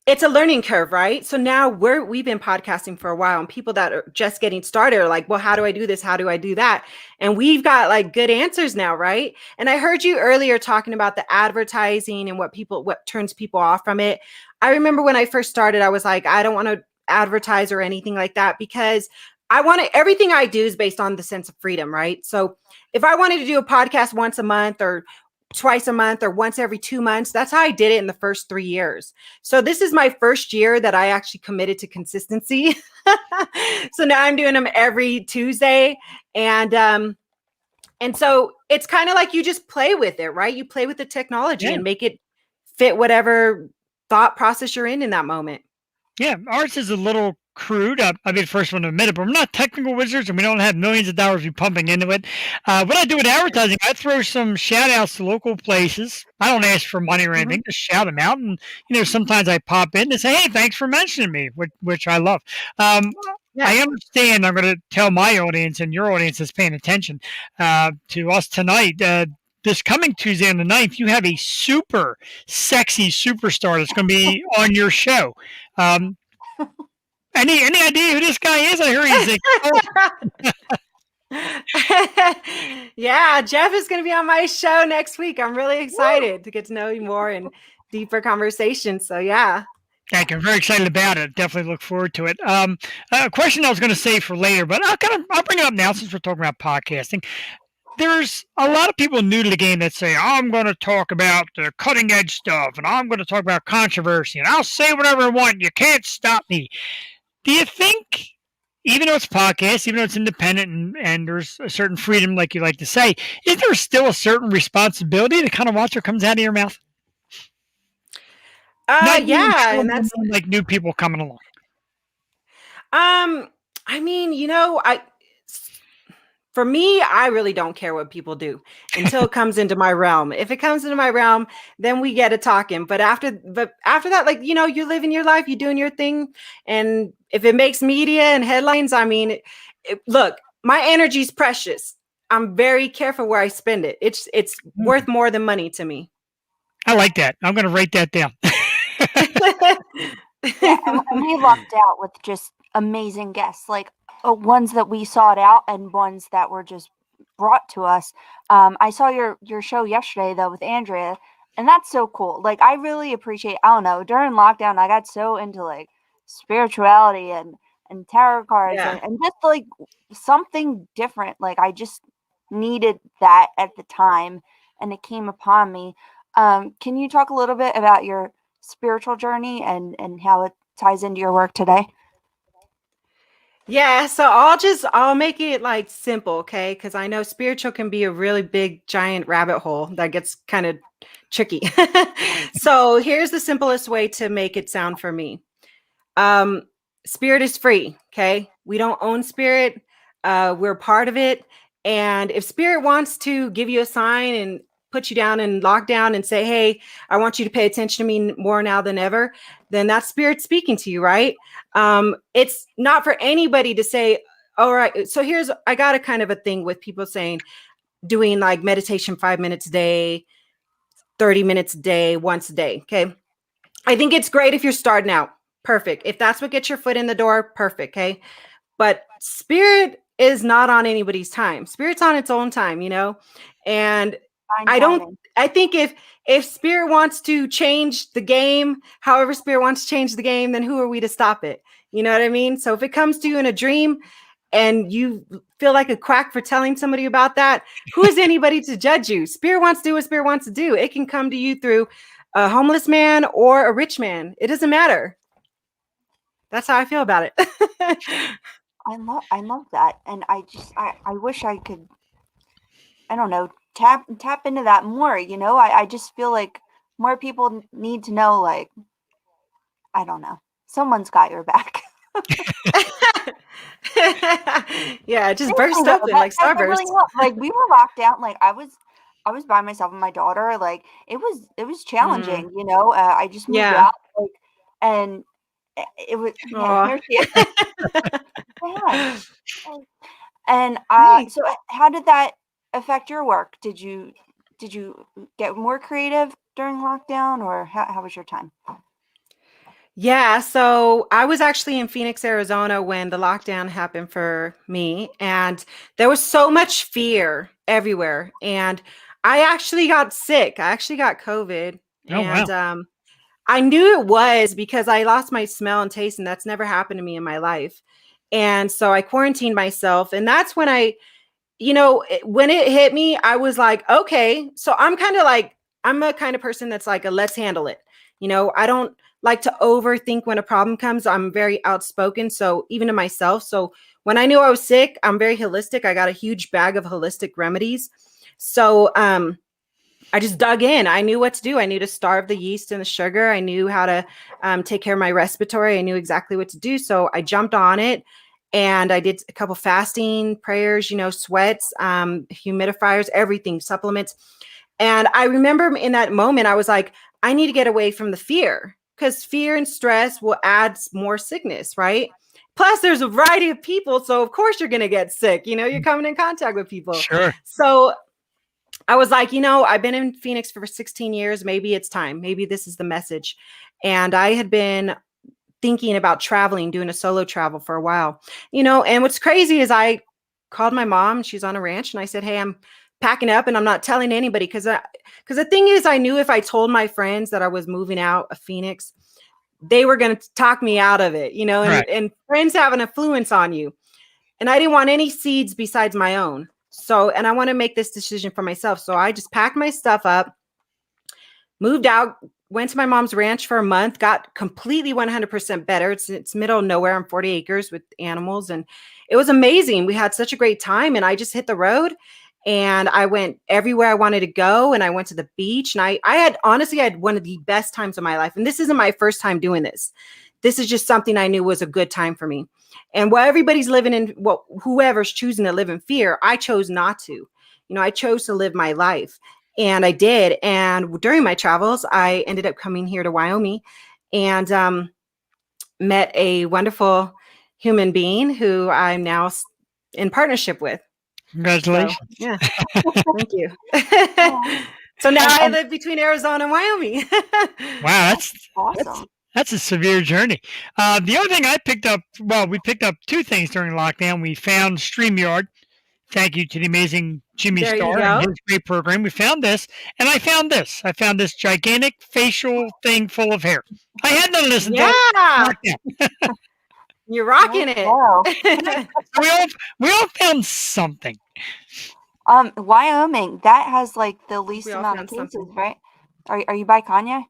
it's a learning curve, right? So now we've been podcasting for a while, and people that are just getting started are like, well, how do I do this? How do I do that? And we've got like good answers now, right? And I heard you earlier talking about the advertising and what turns people off from it. I remember when I first started, I was like, I don't want to advertise or anything like that, because everything I do is based on the sense of freedom, right? So if I wanted to do a podcast once a month or twice a month or once every 2 months, that's how I did it in the first 3 years. So this is my first year that I actually committed to consistency. So now I'm doing them every Tuesday. And so it's kind of like you just play with it, right? You play with the technology and make it fit whatever thought process you're in that moment. Yeah, ours is a little crude. I'll be the first one to admit it, but we're not technical wizards and we don't have millions of dollars we pumping into it. What I do with advertising, I throw some shout outs to local places. I don't ask for money or anything, just shout them out. And, sometimes I pop in and say, hey, thanks for mentioning me, which I love. I understand. I'm going to tell my audience and your audience is paying attention to us tonight. This coming Tuesday on the 9th, you have a super sexy superstar that's going to be on your show. Any idea who this guy is? I heard he's Yeah, Jeff is going to be on my show next week. I'm really excited to get to know you more and deeper conversations. So yeah. Thank you. I'm very excited about it. Definitely look forward to it. A question I was going to save for later, but I'll bring it up now since we're talking about podcasting. There's a lot of people new to the game that say, I'm going to talk about the cutting edge stuff and I'm going to talk about controversy and I'll say whatever I want. You can't stop me. Do you think, even though it's podcast, even though it's independent and there's a certain freedom, like you like to say, is there still a certain responsibility to kind of watch what comes out of your mouth? Yeah. And that's like new people coming along. I mean, for me, I really don't care what people do until it comes into my realm. If it comes into my realm, then we get it talking. But after that, like, you're living your life, you're doing your thing. And if it makes media and headlines, I mean, look, my energy is precious. I'm very careful where I spend it. It's worth more than money to me. I like that. I'm going to write that down. Yeah, and we lucked out with just amazing guests, like ones that we sought out and ones that were just brought to us. I saw your show yesterday though with Andrea, and that's so cool. Like I really appreciate. I don't know. During lockdown, I got so into like spirituality and tarot cards and just like something different. Like I just needed that at the time, and it came upon me. Can you talk a little bit about your spiritual journey and how it ties into your work today? Yeah, so I'll make it like simple, okay? Because I know spiritual can be a really big, giant rabbit hole that gets kind of tricky. So here's the simplest way to make it sound for me. Spirit is free, okay? We don't own spirit. We're part of it. And if spirit wants to give you a sign and put you down in lockdown and say, hey, I want you to pay attention to me more now than ever, then that's spirit speaking to you, right? It's not for anybody to say, all right, so I got a kind of a thing with people saying, doing like meditation 5 minutes a day, 30 minutes a day, once a day, okay? I think it's great if you're starting out. Perfect. If that's what gets your foot in the door, perfect, okay? But spirit is not on anybody's time. Spirit's on its own time, and I think if spirit wants to change the game, however spirit wants to change the game, then who are we to stop it? You know what I mean? So if it comes to you in a dream and you feel like a quack for telling somebody about that, who is anybody to judge you? Spirit wants to do what spirit wants to do. It can come to you through a homeless man or a rich man. It doesn't matter. That's how I feel about it. I love that. And I wish I could, I don't know, tap into that more, I just feel like more people need to know, like, I don't know, someone's got your back. Yeah, just burst open like Starburst. Really like we were locked down. Like I was I was by myself and my daughter. Like it was challenging, I just moved Yeah. out, like, and it was, Aw. here she is. Yeah. And Thanks. so how did that affect your work? Did you get more creative during lockdown, or how was your time? Yeah, so I was actually in Phoenix, Arizona when the lockdown happened for me, and there was so much fear everywhere. And I actually got sick. I actually got COVID, Oh, wow. and I knew it was because I lost my smell and taste, and that's never happened to me in my life. And so I quarantined myself, and that's when when it hit me, I was like, okay, so I'm a kind of person that's like, let's handle it. I don't like to overthink when a problem comes. I'm very outspoken. So even to myself. So when I knew I was sick, I'm very holistic. I got a huge bag of holistic remedies. So, I just dug in. I knew what to do. I knew to starve the yeast and the sugar. I knew how to take care of my respiratory. I knew exactly what to do. So I jumped on it and I did a couple fasting prayers, sweats, humidifiers, everything, supplements. And I remember in that moment, I was like, I need to get away from the fear because fear and stress will add more sickness, right? Plus, there's a variety of people. So, of course, you're going to get sick. You're coming in contact with people. Sure. So I was like, I've been in Phoenix for 16 years. Maybe it's time. Maybe this is the message. And I had been thinking about traveling, doing a solo travel for a while, and what's crazy is I called my mom. She's on a ranch. And I said, hey, I'm packing up and I'm not telling anybody. Because the thing is, I knew if I told my friends that I was moving out of Phoenix, they were going to talk me out of it, Right. and friends have an influence on you. And I didn't want any seeds besides my own. So, and I want to make this decision for myself. So I just packed my stuff up, moved out, went to my mom's ranch for a month, got completely 100% better. It's middle of nowhere on 40 acres with animals. And it was amazing. We had such a great time. And I just hit the road and I went everywhere I wanted to go. And I went to the beach. And I had one of the best times of my life. And this isn't my first time doing this. This is just something I knew was a good time for me. And while everybody's living in, whoever's choosing to live in fear, I chose not to. I chose to live my life. And I did. And during my travels, I ended up coming here to Wyoming and met a wonderful human being who I'm now in partnership with. Congratulations. So, yeah. Thank you. So now I live between Arizona and Wyoming. Wow, that's Awesome. That's a severe journey. The other thing I picked up, we picked up two things during lockdown. We found StreamYard. Thank you to the amazing Jimmy There you Starr go. and his great program. We found this, and I found this. I found this gigantic facial thing full of hair. I had to listen to Yeah. it. You're rocking Wow. it. We all found something. Wyoming, that has like the least We all amount of found cases, something. right? Are you by Kanye?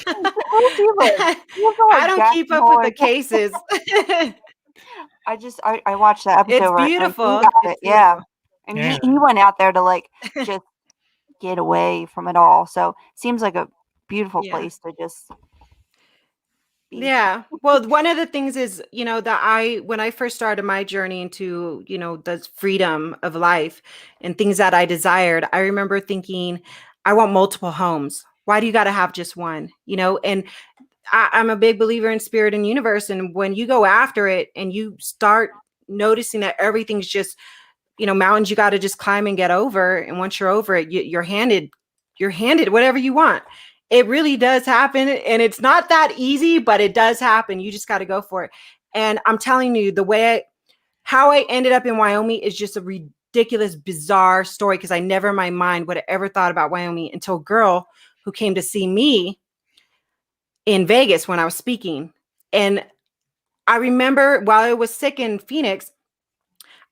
Where do you live? You live in, like, I don't keep up with the Jacksonville. cases. I watched that episode. It's where, beautiful. he got It's it, yeah. beautiful. And Yeah. he went out there to like just get away from it all. So seems like a beautiful Yeah. place to just be. Yeah. Well, one of the things is, that when I first started my journey into, the freedom of life and things that I desired, I remember thinking, I want multiple homes. Why do you got to have just one? And I'm a big believer in spirit and universe. And when you go after it and you start noticing that everything's just, mountains you got to just climb and get over. And once you're over it, you're handed whatever you want. It really does happen. And it's not that easy, but it does happen. You just got to go for it. And I'm telling you, how I ended up in Wyoming is just a ridiculous, bizarre story, because I never in my mind would have ever thought about Wyoming until a girl who came to see me in Vegas when I was speaking. And I remember while I was sick in Phoenix,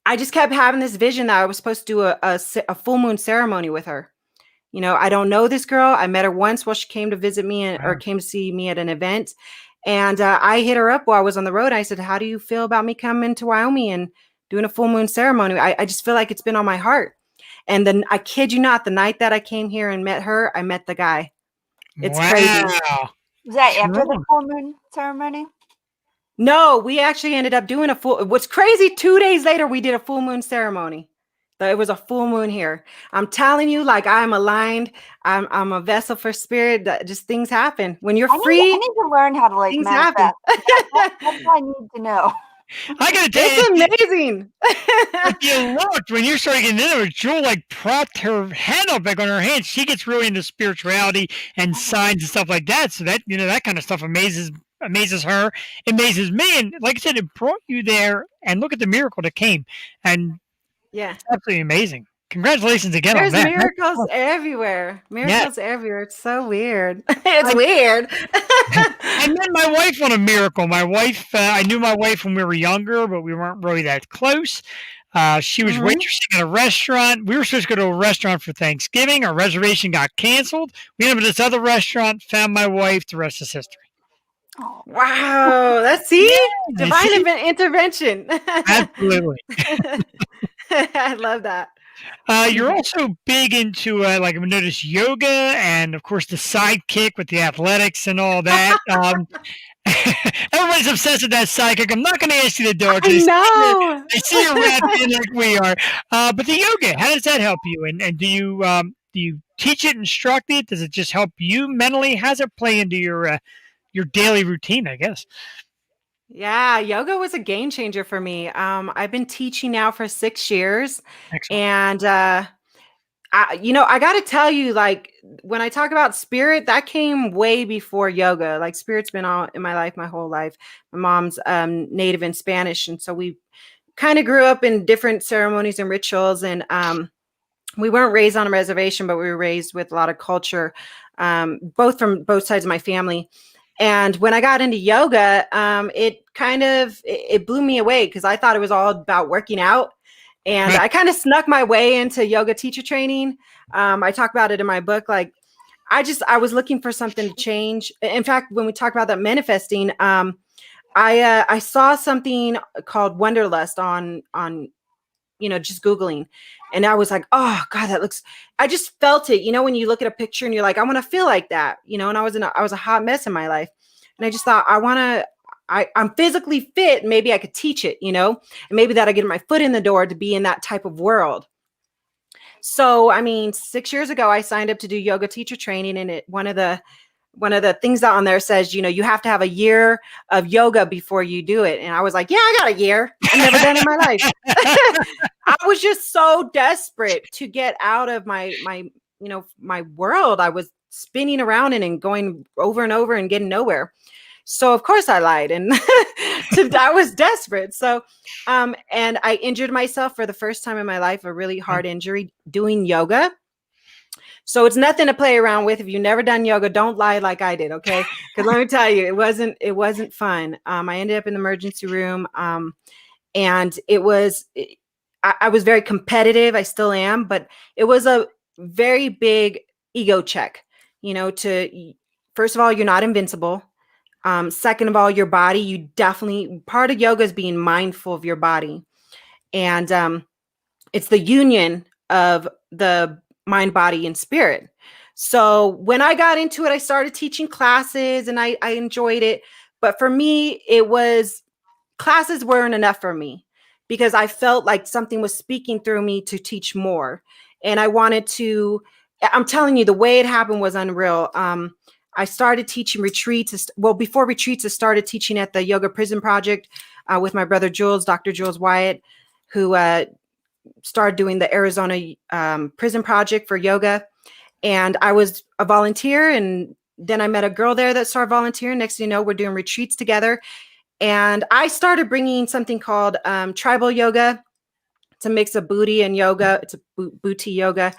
I just kept having this vision that I was supposed to do a full moon ceremony with her. I don't know this girl. I met her once while she came to visit me or came to see me at an event. And I hit her up while I was on the road. I said, how do you feel about me coming to Wyoming and doing a full moon ceremony? I just feel like it's been on my heart. And then I kid you not, the night that I came here and met her, I met the guy. It's crazy. Was that after the Sure. full moon ceremony? No, we actually ended up doing what's crazy, 2 days later, we did a full moon ceremony. It was a full moon here. I'm telling you, like, I'm aligned. I'm a vessel for spirit. That just things happen when you're I free. need to learn how to like Things manifest. happen. That's what I need to know. I gotta tell you, It's amazing. if you looked when you started getting into it, Jewel like propped her head up like on her hand. She gets really into spirituality and signs and stuff like that. So that that kind of stuff amazes her, amazes me. And like I said, it brought you there. And look at the miracle that came, and Yeah. it's absolutely amazing. Congratulations again There's on that. miracles everywhere. Miracles everywhere. It's so weird. It's I- weird. I met my wife on a miracle. My wife, I knew my wife when we were younger, but we weren't really that close. She was waitressing at a restaurant. We were supposed to go to a restaurant for Thanksgiving. Our reservation got canceled. We went to this other restaurant, found my wife. The rest is history. Oh, Wow. Let's see. Divine intervention. Absolutely. I love that. You're also big into, like I've noticed, yoga and, of course, the sidekick with the athletics and all that. Everybody's obsessed with that sidekick. I'm not going to ask you to do it. I know. I see you're wrapped in like we are. But the yoga, how does that help you? And do you teach it, instruct it? Does it just help you mentally? How's it play into your daily routine, I guess? Yeah, yoga was a game changer for me. I've been teaching now for 6 years. Excellent. And I got to tell you, like, when I talk about spirit, that came way before yoga. Like, spirit's been all in my life, my whole life. My mom's native in Spanish, and so we kind of grew up in different ceremonies and rituals. And we weren't raised on a reservation, but we were raised with a lot of culture, both from both sides of my family. And when I got into yoga, it blew me away because I thought it was all about working out. And I kind of snuck my way into yoga teacher training. I talk about it in my book. Like, I was looking for something to change. In fact, when we talk about that manifesting, I saw something called Wanderlust on just Googling. And I was like, oh God, I just felt it. When you look at a picture and you're like, I want to feel like that, and I was a hot mess in my life. And I just thought, I'm physically fit. Maybe I could teach it, and maybe that I get my foot in the door to be in that type of world. So, 6 years ago, I signed up to do yoga teacher training. And one of the things that on there says, you have to have a year of yoga before you do it. And I was like, yeah, I got a year. I've never done it in my life. I was just so desperate to get out of my world. I was spinning around and going over and over and getting nowhere. So of course I lied, and I was desperate. So, and I injured myself for the first time in my life, a really hard injury doing yoga. So it's nothing to play around with. If you've never done yoga, don't lie like I did. Okay. Cause let me tell you, it wasn't fun. I ended up in the emergency room. And I was very competitive. I still am, but it was a very big ego check, first of all, you're not invincible. Second of all, your body, part of yoga is being mindful of your body. And it's the union of the mind, body, and spirit. So when I got into it, I started teaching classes and I enjoyed it. But for me, classes weren't enough for me because I felt like something was speaking through me to teach more. And I'm telling you, the way it happened was unreal. I started teaching retreats. Well, before retreats, I started teaching at the Yoga Prison Project with my brother Jules, Dr. Jules Wyatt, who started doing the Arizona Prison Project for yoga. And I was a volunteer. And then I met a girl there that started volunteering. Next thing you know, we're doing retreats together. And I started bringing something called tribal yoga. It's a mix of booty and yoga. It's a booty yoga.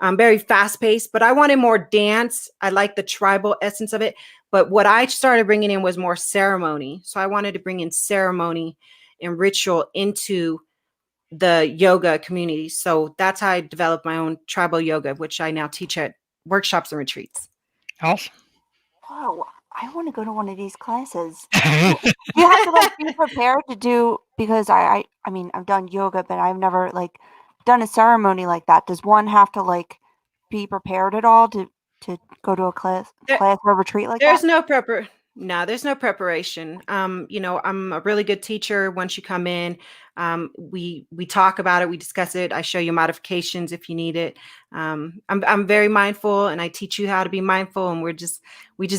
Very fast paced, but I wanted more dance. I like the tribal essence of it. But what I started bringing in was more ceremony. So I wanted to bring in ceremony and ritual into the yoga community. So that's how I developed my own tribal yoga, which I now teach at workshops and retreats. Awesome. Wow, I want to go to one of these classes. You have to be prepared to do, because I mean, I've done yoga, but I've never done a ceremony like that. Does one have to be prepared at all to go to a class or a retreat like There's that? No, there's no preparation. I'm a really good teacher. Once you come in, we talk about it, we discuss it. I show you modifications if you need it. I'm very mindful, and I teach you how to be mindful. And we just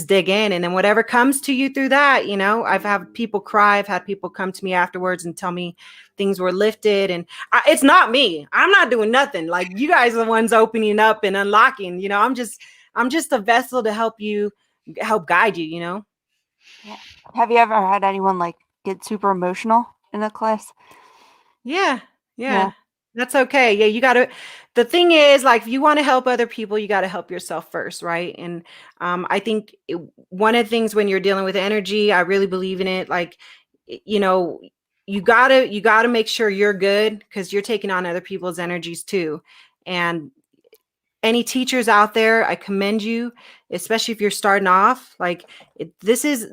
dig in, and then whatever comes to you through that, I've had people cry. I've had people come to me afterwards and tell me things were lifted, and it's not me. I'm not doing nothing. Like, you guys are the ones opening up and unlocking. I'm just a vessel to help guide you. Yeah. Have you ever had anyone like get super emotional in a class? Yeah. Yeah. That's okay. Yeah, the thing is, like, if you want to help other people, you got to help yourself first, right? And I think one of the things when you're dealing with energy, I really believe in it. Like, you gotta make sure you're good, because you're taking on other people's energies too. And any teachers out there, I commend you, especially if you're starting off. Like, this is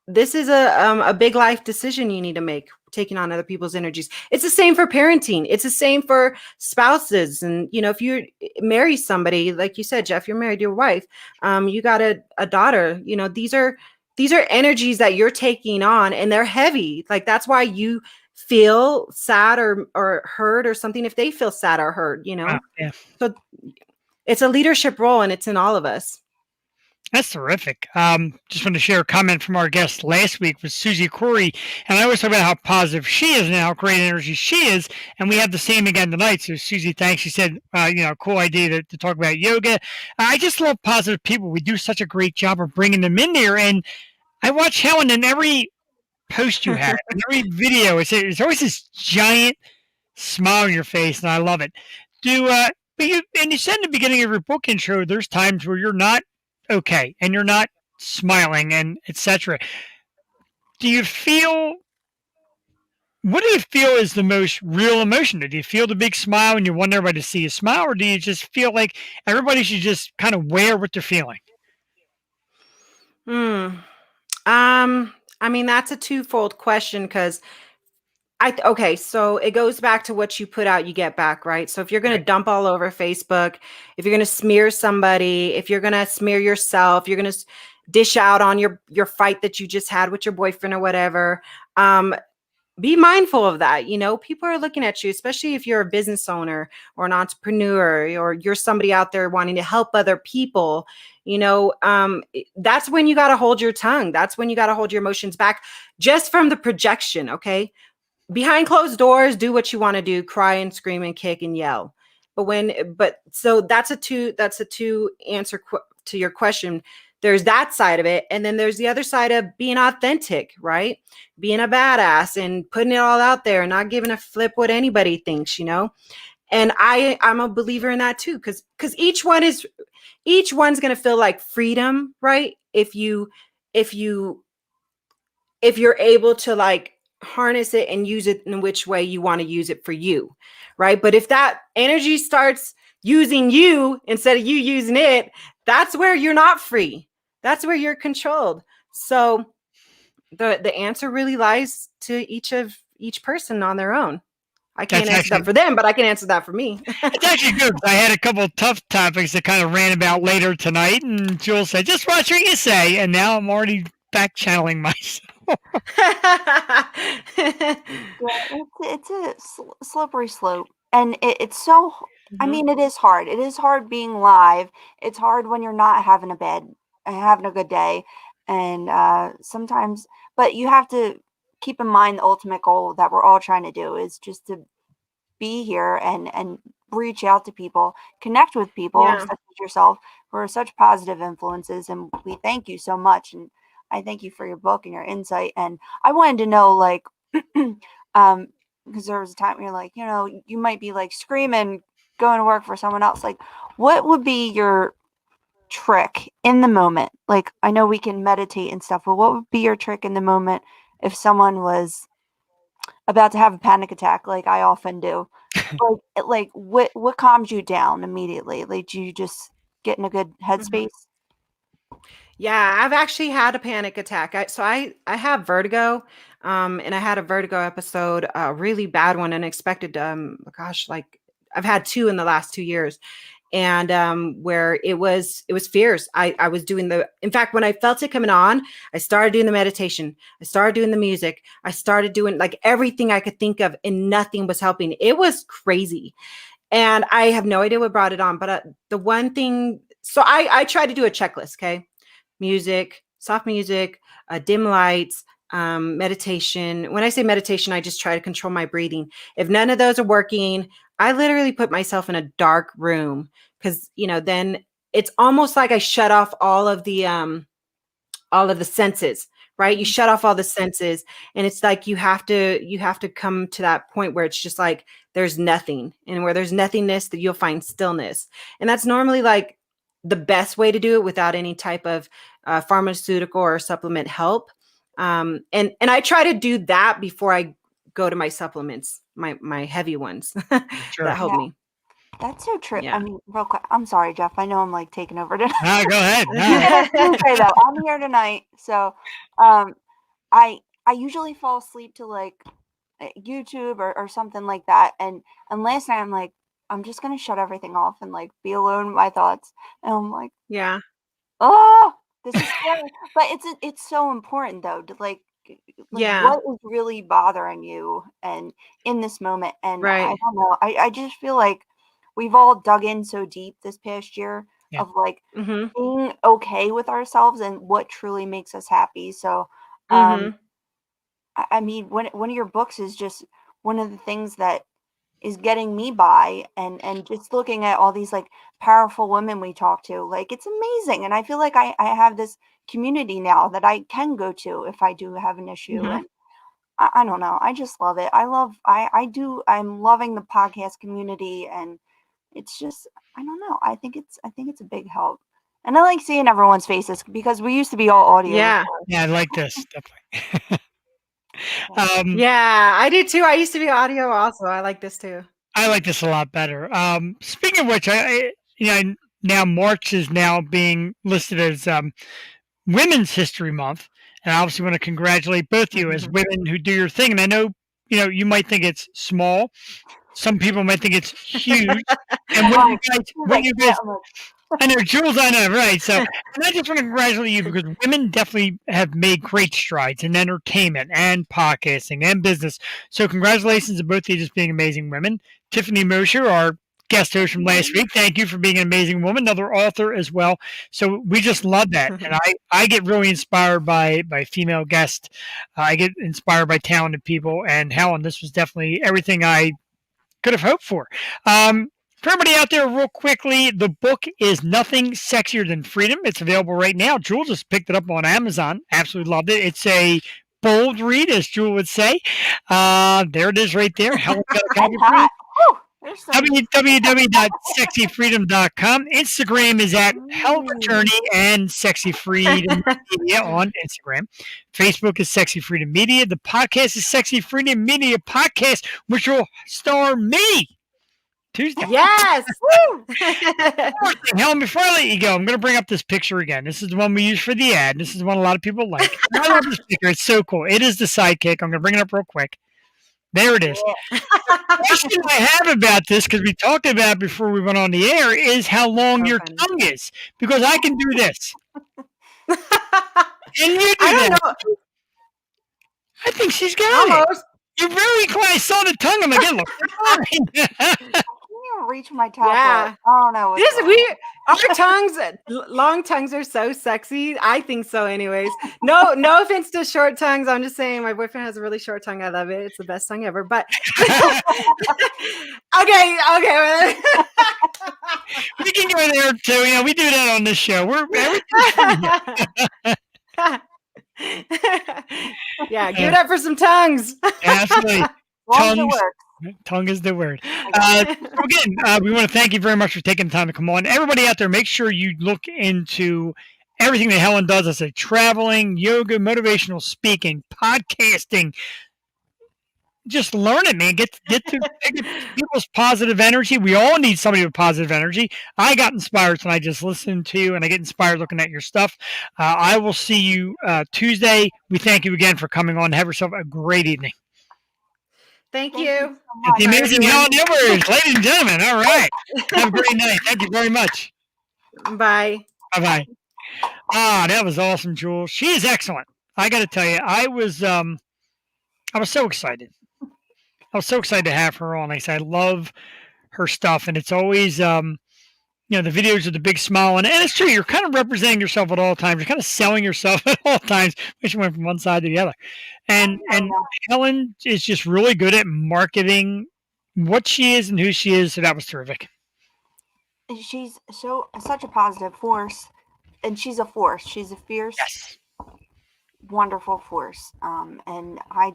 a big life decision you need to make, taking on other people's energies. It's the same for parenting. It's the same for spouses. And, if you marry somebody, like you said, Jeff, you're married to your wife, you got a daughter, these are energies that you're taking on, and they're heavy. Like, that's why you feel sad or hurt or something if they feel sad or hurt, Wow, yeah. So it's a leadership role, and it's in all of us. That's terrific. Just want to share a comment from our guest last week with Susie Corey, and I always talk about how positive she is and how great energy she is, and we have the same again tonight. So Susie, thanks. She said, cool idea to talk about yoga. I just love positive people. We do such a great job of bringing them in there, and I watch Helen in every post you have, in every video. It's always this giant smile on your face, and I love it. And you said in the beginning of your book intro, there's times where you're not okay and you're not smiling and etc. What do you feel is the most real emotion? Do you feel the big smile and you want everybody to see you smile, or do you just feel like everybody should just kind of wear what they're feeling? I mean, that's a twofold question, because okay, so it goes back to what you put out, you get back, right? So if you're going to dump all over Facebook, if you're going to smear somebody, if you're going to smear yourself, you're going to dish out on your fight that you just had with your boyfriend or whatever, be mindful of that. People are looking at you, especially if you're a business owner or an entrepreneur, or you're somebody out there wanting to help other people. That's when you got to hold your tongue. That's when you got to hold your emotions back, just from the projection. Okay. Behind closed doors, do what you want to do, cry and scream and kick and yell. So that's a two answer to your question. There's that side of it. And then there's the other side of being authentic, right? Being a badass and putting it all out there and not giving a flip what anybody thinks, And I'm a believer in that too, because each one's going to feel like freedom, right? If you're able to, like, harness it and use it in which way you want to use it for you, right? But if that energy starts using you instead of you using it, that's where you're not free. That's where you're controlled. So the answer really lies to each person on their own. I can't answer that for them, but I can answer that for me. It's actually good. I had a couple of tough topics that kind of ran about later tonight, and Jules said, just watch what you say. And now I'm already back channeling myself. It's a slippery slope, and it's so. I mean, it is hard. It is hard being live. It's hard when you're not having a good day, and sometimes. But you have to keep in mind the ultimate goal that we're all trying to do is just to be here and reach out to people, connect with people such as yourself, who are such positive influences, and we thank you so much. And I thank you for your book and your insight. And I wanted to know, like, because there was a time where you're like, you might be like screaming, going to work for someone else. Like, what would be your trick in the moment? Like, I know we can meditate and stuff, but what would be your trick in the moment if someone was about to have a panic attack, like I often do? like what calms you down immediately? Like, do you just get in a good headspace? Yeah, I've actually had a panic attack. I have vertigo, and I had a vertigo episode, a really bad one, unexpected. Gosh, like I've had two in the last 2 years, and where it was fierce. I was doing in fact, when I felt it coming on, I started doing the meditation, I started doing the music, I started doing like everything I could think of, and nothing was helping. It was crazy. And I have no idea what brought it on, but the one thing, so I try to do a checklist. Okay. Music, soft music, dim lights, meditation. When I say meditation, I just try to control my breathing. If none of those are working, I literally put myself in a dark room, because, then it's almost like I shut off all of the senses, right? You shut off all the senses, and it's like you have to come to that point where it's just like there's nothing, and where there's nothingness, that you'll find stillness. And that's normally like the best way to do it without any type of pharmaceutical or supplement help. And I try to do that before I go to my supplements, my heavy ones Sure. that help Yeah. me. That's so true. Yeah. I mean, real quick. I'm sorry, Jeff. I know I'm like taking over tonight. No, go ahead. No. It's Tuesday, though. I'm here tonight, so I usually fall asleep to like YouTube or something like that. And last night I'm like, I'm just gonna shut everything off and like be alone with my thoughts. And I'm like, Yeah. oh, this is scary. But it's so important though to like Yeah. what is really bothering you and in this moment. And I Right. don't know. I just feel like we've all dug in so deep this past year Yeah. of like Mm-hmm. being okay with ourselves and what truly makes us happy. So Mm-hmm. I mean, one of your books is just one of the things that is getting me by, and just looking at all these like powerful women we talk to, like it's amazing. And I feel like I have this community now that I can go to if I do have an issue. Mhm. And I don't know, I just love it. I'm loving the podcast community, and it's just, I don't know, I think it's a big help. And I like seeing everyone's faces because we used to be all audio Yeah. before. Yeah, I like this. Definitely. Yeah, I do too. I used to be audio also. I like this too. I like this a lot better. Speaking of which, now March is now being listed as Women's History Month, and I obviously want to congratulate both of you as Mhm. women who do your thing. And I know, you might think it's small. Some people might think it's huge. And what you guys, I know, Jules, I know, right? So, and I just want to congratulate you because women definitely have made great strides in entertainment and podcasting and business. So, congratulations to both of you just being amazing women. Tiffany Mosher, our guest host from last week, thank you for being an amazing woman, another author as well. So, we just love that. And I get really inspired by female guests. I get inspired by talented people. And Helen, this was definitely everything I could have hoped for. For everybody out there, real quickly, the book is Nothing Sexier Than Freedom. It's available right now. Jewel just picked it up on Amazon. Absolutely loved it. It's a bold read, as Jewel would say. There it is right there. Helen's got a copy for you. www.sexyfreedom.com. Instagram is at Hell Attorney and Sexy Freedom Media on Instagram. Facebook is Sexy Freedom Media. The podcast is Sexy Freedom Media Podcast, which will star me Tuesday. Yes. Helen, before I let you go, I'm going to bring up this picture again. This is the one we use for the ad. This is the one a lot of people like. I love this picture. It's so cool. It is the sidekick. I'm going to bring it up real quick. There it is. The question I have about this, because we talked about it before we went on the air, is how long your funny. tongue is. Because I can do this. And you do I don't that. know. I think she's got it. Almost. You're very close. I saw the tongue. I'm like, it looks fine. I can't even reach my tablet. Yeah. I don't know. what's This going on. our tongues, long tongues are so sexy. I think so, anyways. No offense to short tongues. I'm just saying my boyfriend has a really short tongue. I love it. It's the best tongue ever. But okay. We can go there too. We do that on this show. Yeah, give it up for some tongues. Absolutely. Long to Tongues. work. Tongue is the word. I got So again, we want to thank you very much for taking the time to come on. Everybody out there, make sure you look into everything that Helen does. I said traveling, yoga, motivational speaking, podcasting. Just learn it, man. Get to people's positive energy. We all need somebody with positive energy. I got inspired tonight just listening to you, and I get inspired looking at your stuff. I will see you Tuesday. We thank you again for coming on. Have yourself a great evening. Thank Thank you. so At much. the amazing Helen Edwards, ladies and gentlemen. All right. Have a great night. Thank you very much. Bye. Bye-bye. Ah, that was awesome, Jewel. She is excellent. I got to tell you, I was so excited. I was so excited to have her on. Like I said, I love her stuff, and it's always the videos with the big smile, and it's true. You're kind of representing yourself at all times. You're kind of selling yourself at all times, which went from one side to the other. And Helen is just really good at marketing what she is and who she is. So that was terrific. She's such a positive force, and she's a force. She's a fierce, Yes. wonderful force. And I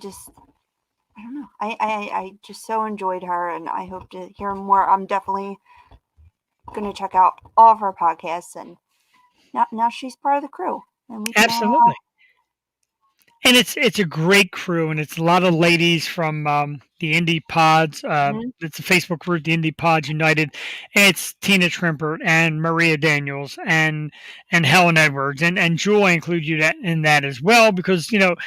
don't know. I just so enjoyed her, and I hope to hear more. I'm definitely going to check out all of her podcasts, and now she's part of the crew. And we can Absolutely. And it's a great crew, and it's a lot of ladies from the Indie Pods. It's a Facebook group, the Indie Pods United. And it's Tina Trimpert and Maria Daniels and Helen Edwards and Jewel. I include you in that as well because the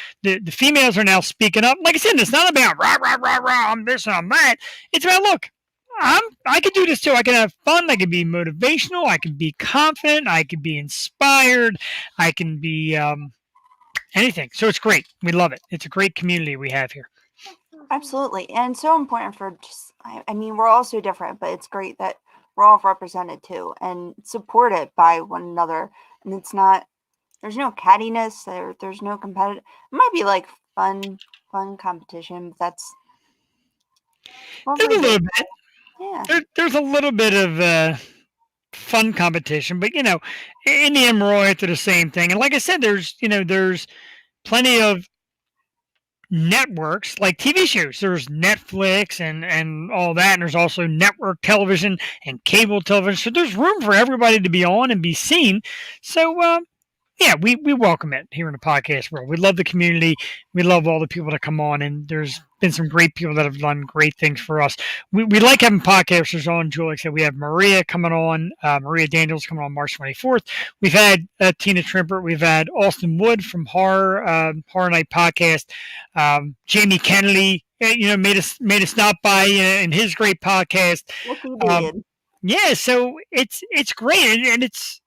females are now speaking up. Like I said, it's not about rah rah rah rah. I'm this and I'm that. It's about look. I can do this too. I can have fun. I can be motivational. I can be confident. I can be inspired. I can be anything. So it's great. We love it. It's a great community we have here. Absolutely. And so important for just, I mean, we're all so different, but it's great that we're all represented too and supported by one another. And it's not, there's no cattiness, there's no competitive, it might be like fun competition, but that's. There's a little bit. Yeah. There's a little bit of fun competition, but in the end, we're all after the same thing. And like I said, there's plenty of networks like TV shows. There's Netflix and all that, and there's also network television and cable television. So there's room for everybody to be on and be seen. So yeah, we welcome it here in the podcast world. We love the community. We love all the people that come on, and there's been some great people that have done great things for us. We like having podcasters on. Julie, like I said, we have Maria coming on, Maria Daniels coming on March 24th. We've had Tina Trimpert. We've had Austin Wood from Horror Night Podcast. Jamie Kennedy, made a stop by in his great podcast. Yes, he did. Yeah, so it's great, and it's.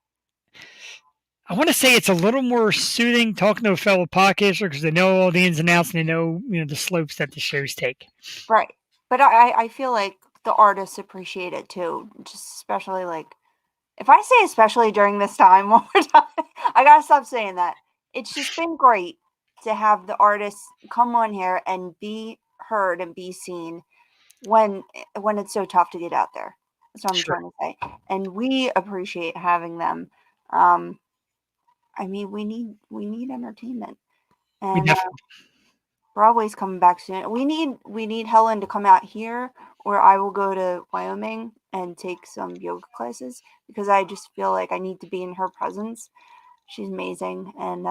I want to say it's a little more soothing talking to a fellow podcaster because they know all the ins and outs and they know the slopes that the shows take. Right, but I feel like the artists appreciate it too, just especially like if I say especially during this time one more time, I gotta stop saying that. It's just been great to have the artists come on here and be heard and be seen when it's so tough to get out there. That's what I'm trying to say, and we appreciate having them. I mean, we need entertainment, and we're always coming back soon. We need Helen to come out here, or I will go to Wyoming and take some yoga classes because I just feel like I need to be in her presence. She's amazing, and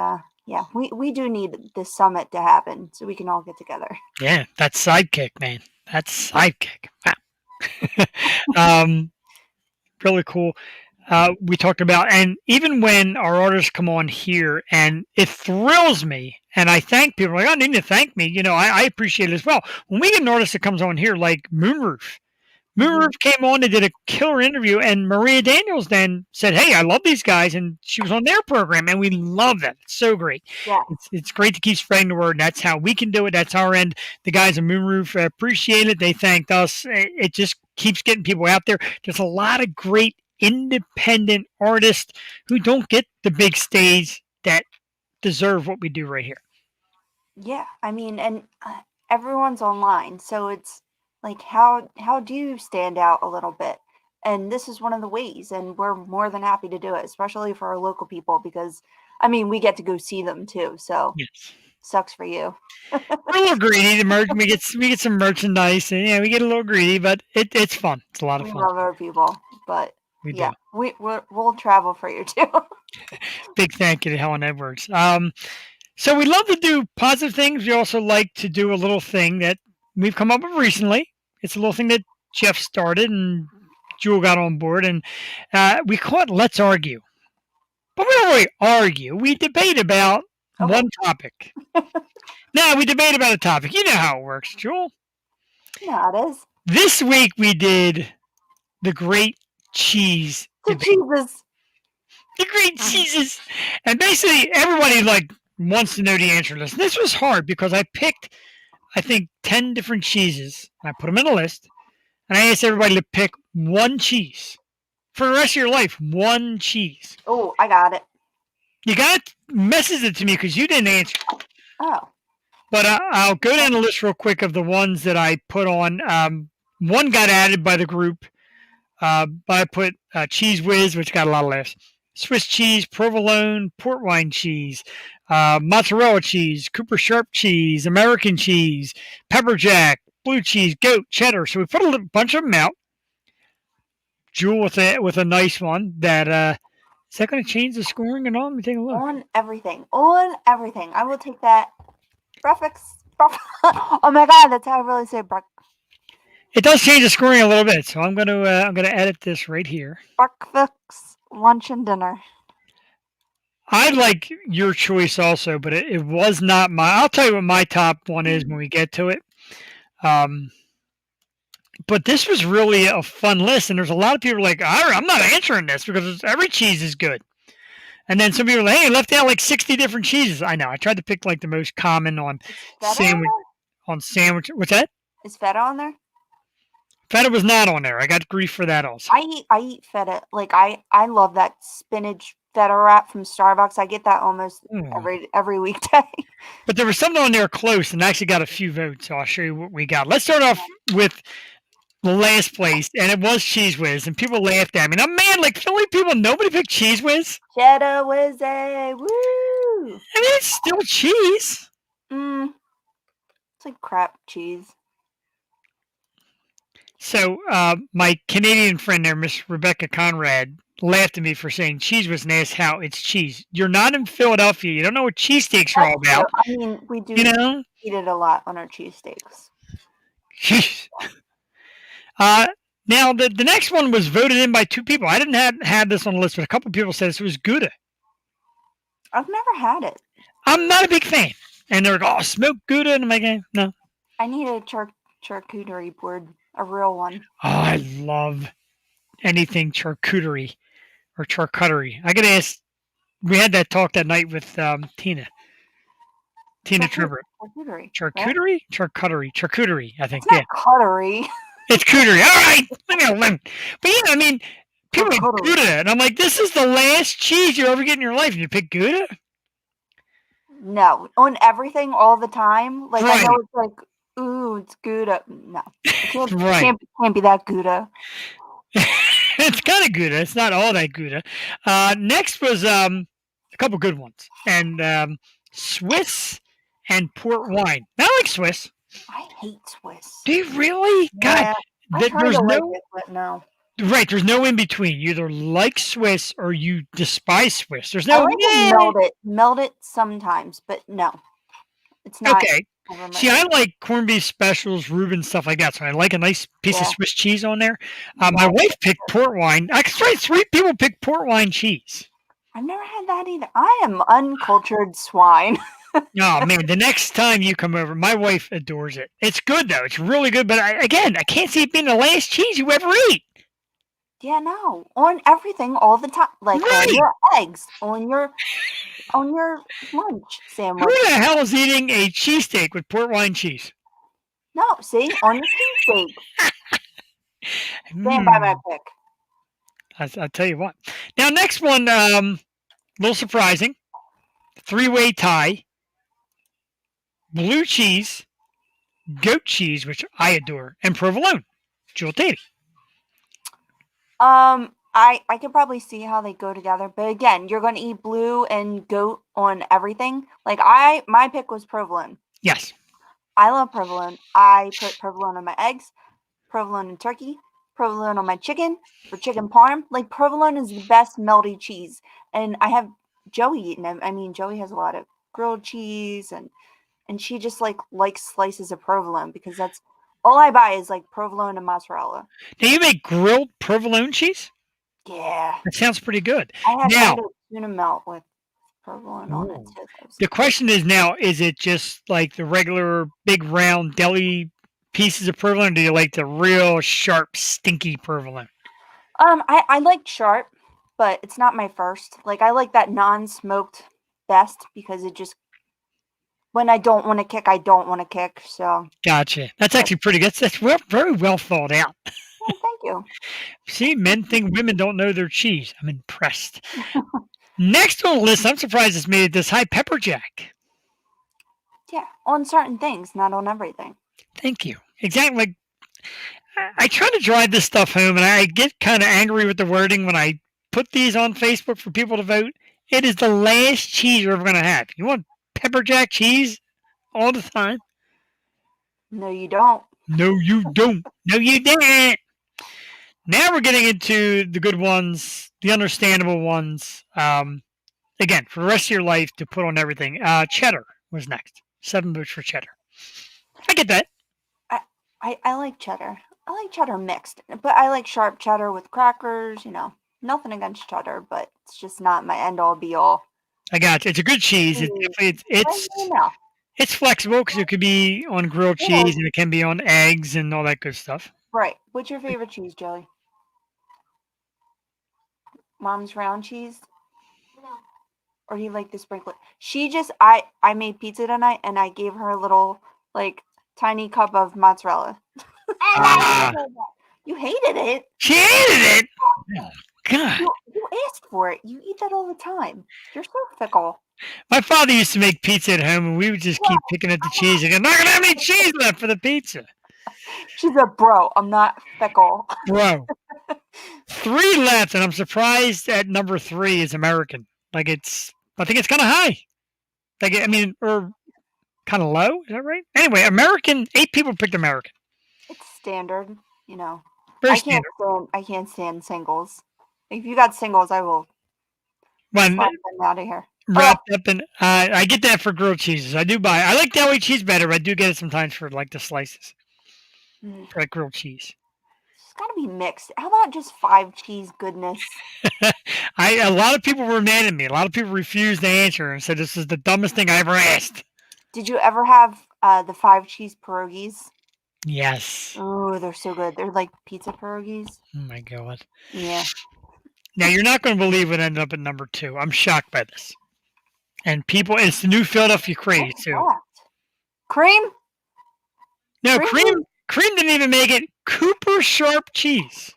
yeah, we do need this summit to happen so we can all get together. Yeah, that's sidekick, man. That's sidekick. Wow. Really cool. We talked about, and even when our artists come on here, and it thrills me, and I thank people, like, I don't need to thank me, I appreciate it as well. When we get an artist that comes on here, like Moonroof came on and did a killer interview, and Maria Daniels then said, hey, I love these guys, and she was on their program, and we love that. It's so great. Yeah. It's great to keep spreading the word, and that's how we can do it. That's our end. The guys at Moonroof appreciate it. They thanked us. It just keeps getting people out there. There's a lot of great independent artists who don't get the big stage that deserve what we do right here. Yeah, I mean, and everyone's online, so it's like how do you stand out a little bit? And this is one of the ways, and we're more than happy to do it, especially for our local people because I mean we get to go see them too. So yes. Sucks for you. We're a little greedy. We get some merchandise, and we get a little greedy, but it's fun. It's a lot of fun. We love our people, but we yeah, do. We'll travel for you too. Big thank you to Helen Edwards. So we love to do positive things. We also like to do a little thing that we've come up with recently. It's a little thing that Jeff started and Jewel got on board, and we call it Let's Argue. But we don't really argue. We debate about one topic. Now we debate about a topic. You know how it works, Jewel. Yeah, it is. This week we did the great cheese So debate. Jesus. The great cheeses. And basically everybody like wants to know the answer to this. And this was hard because I picked, I think, 10 different cheeses. I put them in a list. And I asked everybody to pick one cheese. For the rest of your life, one cheese. Oh, I got it. You got message it to me because you didn't answer. Oh. But I'll go down the list real quick of the ones that I put on. One got added by the group. But I put Cheese Whiz, which got a lot of laughs. Swiss cheese, provolone, port wine cheese, mozzarella cheese, Cooper Sharp cheese, American cheese, pepper jack, blue cheese, goat, cheddar. So we put a bunch of them out. Jewel with a nice one that is that going to change the scoring and all? Let me take a look. On everything. On everything. I will take that. Breakfast. Oh my God, that's how I really say breakfast. It does change the scoring a little bit, so I'm gonna edit this right here. Breakfast, lunch, and dinner. I like your choice also, but it was not my. I'll tell you what my top one is when we get to it. But this was really a fun list, and there's a lot of people like, I'm not answering this because every cheese is good. And then some people are like, hey, you left out like 60 different cheeses. I know. I tried to pick like the most common on sandwich. On sandwich. What's that? Is feta on there? Feta was not on there. I got grief for that also. I eat feta. Like I love that spinach feta wrap from Starbucks. I get that almost every weekday. But there was something on there close and actually got a few votes, so I'll show you what we got. Let's start off with the last place, and it was Cheese Whiz, and people laughed at me. Now, man, like Philly people, nobody picked Cheese Whiz. Cheddar Whiz, woo! I mean, it's still cheese. It's like crap cheese. So my Canadian friend there, Miss Rebecca Conrad, laughed at me for saying Cheese Whiz and asked how it's cheese. You're not in Philadelphia. You don't know what cheesesteaks are all about. I mean, we do eat it a lot on our cheesesteaks. Now, the next one was voted in by two people. I didn't have this on the list, but a couple people said this was Gouda. I've never had it. I'm not a big fan. And they're like, oh, smoked Gouda. And I'm like, no. I need a charcuterie board, a real one. Oh, I love anything charcuterie or charcuterie. I got to ask, we had that talk that night with Tina Tribert. Charcuterie? Right? Charcuterie, I think. It's not cuttery. It's cootery. All right. Leave me alone. But yeah, I mean, people like Gouda. And I'm like, this is the last cheese you ever get in your life. And you pick Gouda? No. On everything all the time. Like, right. I know it's like, ooh, it's Gouda. No. It can't be that Gouda. It's kind of Gouda. It's not all that Gouda. Next was a couple good ones. And Swiss and port wine. I like Swiss. I hate Swiss. Do you really? Yeah, God, there's no. But no. Right, there's no in between. You either like Swiss or you despise Swiss. There's no. I like to melt it sometimes, but no, it's not. Okay. See, I like corned beef specials, Reuben, stuff like that. So I like a nice piece of Swiss cheese on there. My wife picked port wine. I could say 3 people picked port wine cheese. I've never had that either. I am uncultured swine. Oh, man, the next time you come over, my wife adores it. It's good, though. It's really good. But, I can't see it being the last cheese you ever eat. Yeah, no. On everything all the time. Like, on your eggs, on your lunch sandwich. Who the hell is eating a cheesesteak with port wine cheese? No, see? On your cheesesteak. Stand by my pick. I'll tell you what. Now, next one, a little surprising. 3-way tie. Blue cheese, goat cheese, which I adore, and provolone. Jewel Tatey. I could probably see how they go together, but again, you're going to eat blue and goat on everything. Like my pick was provolone. Yes. I love provolone. I put provolone on my eggs, provolone in turkey, provolone on my chicken for chicken parm. Like provolone is the best melty cheese, and I have Joey eating it. I mean, Joey has a lot of grilled cheese and she just likes slices of provolone because that's all I buy is like provolone and mozzarella. Now you make grilled provolone cheese? Yeah. That sounds pretty good. I have tuna melt with provolone on it too. The question is now, is it just like the regular big round deli pieces of provolone, or do you like the real sharp, stinky provolone? I like sharp, but it's not my first. Like I like that non-smoked best because it just when I don't want to kick, I don't want to kick. So Gotcha. That's actually pretty good. That's very well thought out. thank you. See, men think women don't know their cheese. I'm impressed. Next on the list, I'm surprised it's made it this high, pepper jack. Yeah, on certain things, not on everything. Thank you. Exactly. Like, I try to drive this stuff home, and I get kind of angry with the wording when I put these on Facebook for people to vote. It is the last cheese you're ever going to have. You want pepper jack cheese all the time? No, you don't. No, you don't. No, you didn't. Now we're getting into the good ones, the understandable ones. Again, for the rest of your life to put on everything. Cheddar was next. 7 votes for cheddar. I get that. I like cheddar. I like cheddar mixed, but I like sharp cheddar with crackers. You know, nothing against cheddar, but it's just not my end all be all. I got you. It's a good cheese. It's flexible because it could be on grilled cheese and it can be on eggs and all that good stuff. Right. What's your favorite cheese, Joey? Mom's round cheese? No. Or do you like the sprinkler? I made pizza tonight and I gave her a little like tiny cup of mozzarella. You hated it. She hated it. Oh, God. You asked for it. You eat that all the time. You're so fickle. My father used to make pizza at home, and we would just keep picking at the cheese. And I'm not gonna have any cheese left for the pizza. She's a bro. I'm not fickle. Bro. 3 left, and I'm surprised that number 3 is American. I think it's kind of high. Or kind of low. Is that right? Anyway, American. 8 people picked American. It's standard, you know. Very standard. I can't stand singles. If you got singles, I will slap them out of here. Wrapped up in. I get that for grilled cheeses. I do buy. I like deli cheese better, but I do get it sometimes for like the slices. For like grilled cheese. It's got to be mixed. How about just 5 cheese goodness? A lot of people were mad at me. A lot of people refused to answer and said this is the dumbest thing I ever asked. Did you ever have the 5 cheese pierogies? Yes. Oh, they're so good. They're like pizza pierogies. Oh my God. Yeah. Now you're not going to believe what ended up at number 2. I'm shocked by this. And it's the new Philadelphia craze too. Cream? No, cream didn't even make it. Cooper sharp cheese.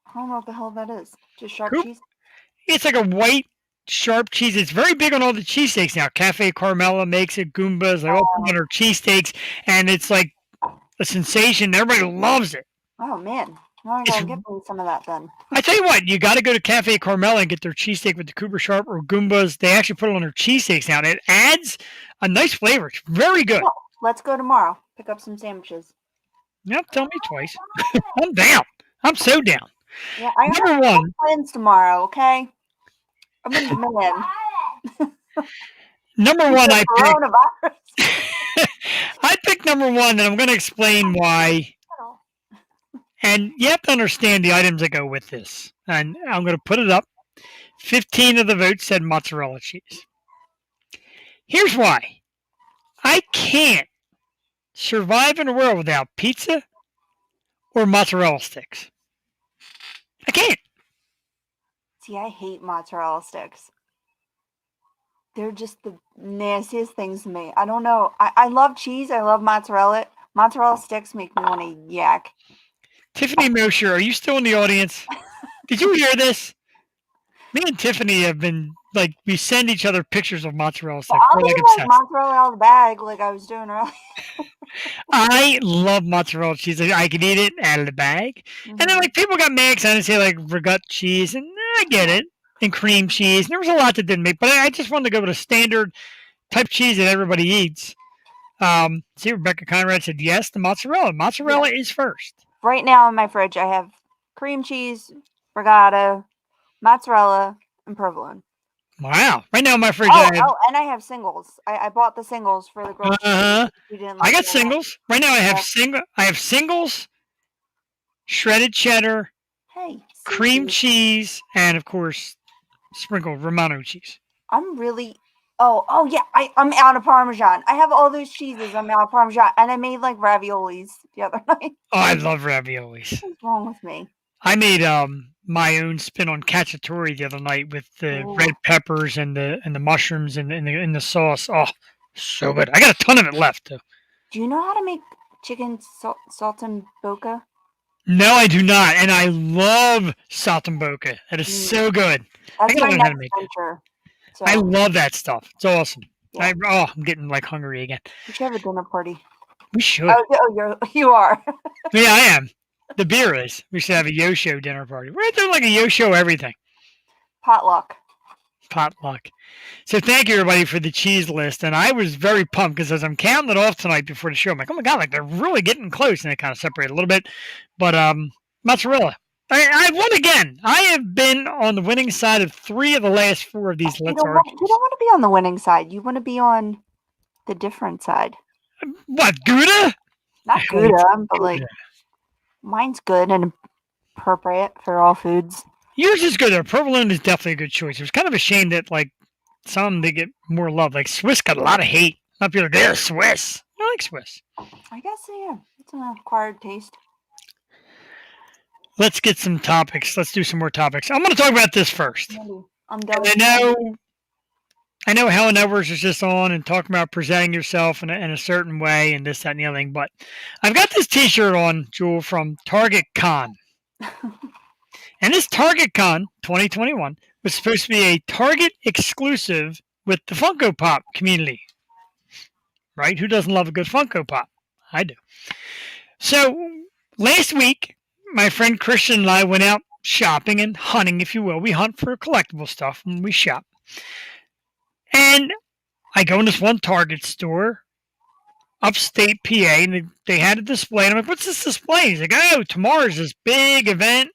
I don't know what the hell that is. Just sharp cheese? It's like a white sharp cheese. It's very big on all the cheesesteaks now. Cafe Carmela makes it. Goombas, they all put on their cheesesteaks, and it's like a sensation. Everybody loves it. Oh man. Now I gotta get me some of that then. I tell you what, you got to go to Cafe Carmela and get their cheesesteak with the Cooper Sharp or Goombas. They actually put it on their cheesesteaks now, and it adds a nice flavor. It's very good. Well, let's go tomorrow. Pick up some sandwiches. Yep, tell me twice. I'm down. I'm so down. Yeah, I have plans tomorrow, okay? I'm in demand. Number 1, I picked. I picked number 1, and I'm going to explain why. And you have to understand the items that go with this. And I'm going to put it up. 15 of the votes said mozzarella cheese. Here's why. I can't survive in a world without pizza or mozzarella sticks. I can't. See, I hate mozzarella sticks. They're just the nastiest things to me. I don't know. I love cheese. I love mozzarella. Mozzarella sticks make me want to yak. Tiffany Mosher, are you still in the audience? Did you hear this? Me and Tiffany have been, like, we send each other pictures of mozzarella sticks. I'll leave like mozzarella out of the bag like I was doing earlier. I love mozzarella cheese. I can eat it out of the bag. And then, like, people got mad because I didn't say, like, regut cheese. And I get it. And cream cheese. And there was a lot that didn't make. But I just wanted to go with a standard type cheese that everybody eats. See, Rebecca Conrad said, yes, the mozzarella. Mozzarella is first. Right now in my fridge, I have cream cheese, regatta, mozzarella, and provolone. Wow. Right now in my fridge, and I have singles. I bought the singles for the girls. I got singles. Right now I have singles, shredded cheddar, cream cheese, and of course, sprinkled Romano cheese. I'm really Oh yeah. I'm out of Parmesan. I have all those cheeses. I'm out of Parmesan, and I made like raviolis the other night. Oh, I love raviolis. What's wrong with me? I made my own spin on cacciatore the other night with the Ooh. red peppers and the mushrooms and the sauce. Oh, so good. I got a ton of it left too. Do you know how to make chicken saltimbocca? No, I do not, and I love saltimbocca. That is so good. That's gotta my learn how to next make that. venture. So I love that stuff. It's awesome. Yeah. I'm getting like hungry again. we should have a dinner party. We should. You are. Yeah, I am. The beer is. We should have a Yo-Show dinner party. We're doing like a Yo-Show everything. Potluck. Potluck. So thank you everybody for the cheese list. And I was very pumped because as I'm counting it off tonight before the show, I'm like, oh my God, like they're really getting close. And they kind of separate a little bit. But mozzarella. I won again. I have been on the winning side of 3 of the last 4 of these You Let's don't Argue. want to be on the winning side. You want to be on the different side. What, Gouda? Not I hate Gouda, but like Gouda. mine's good and appropriate for all foods. Yours is good. Provolone is definitely a good choice. It was kind of a shame that like some they get more love. Like Swiss got a lot of hate. A lot of people are like, they're Swiss. I like Swiss. I guess yeah, it's an acquired taste. Let's get some topics. Let's do some more topics. I'm going to talk about this first. I'm done. I know Helen Edwards is just on and talking about presenting yourself in a certain way and this, that, and the other thing. But I've got this T-shirt on, Jewel, from Target Con. And this Target Con 2021 was supposed to be a Target exclusive with the Funko Pop community. Right? Who doesn't love a good Funko Pop? I do. So last week, my friend Christian and I went out shopping and hunting, if you will. We hunt for collectible stuff when we shop. And I go in this one Target store, upstate PA, and they had a display. And I'm like, what's this display? He's like, oh, tomorrow's this big event.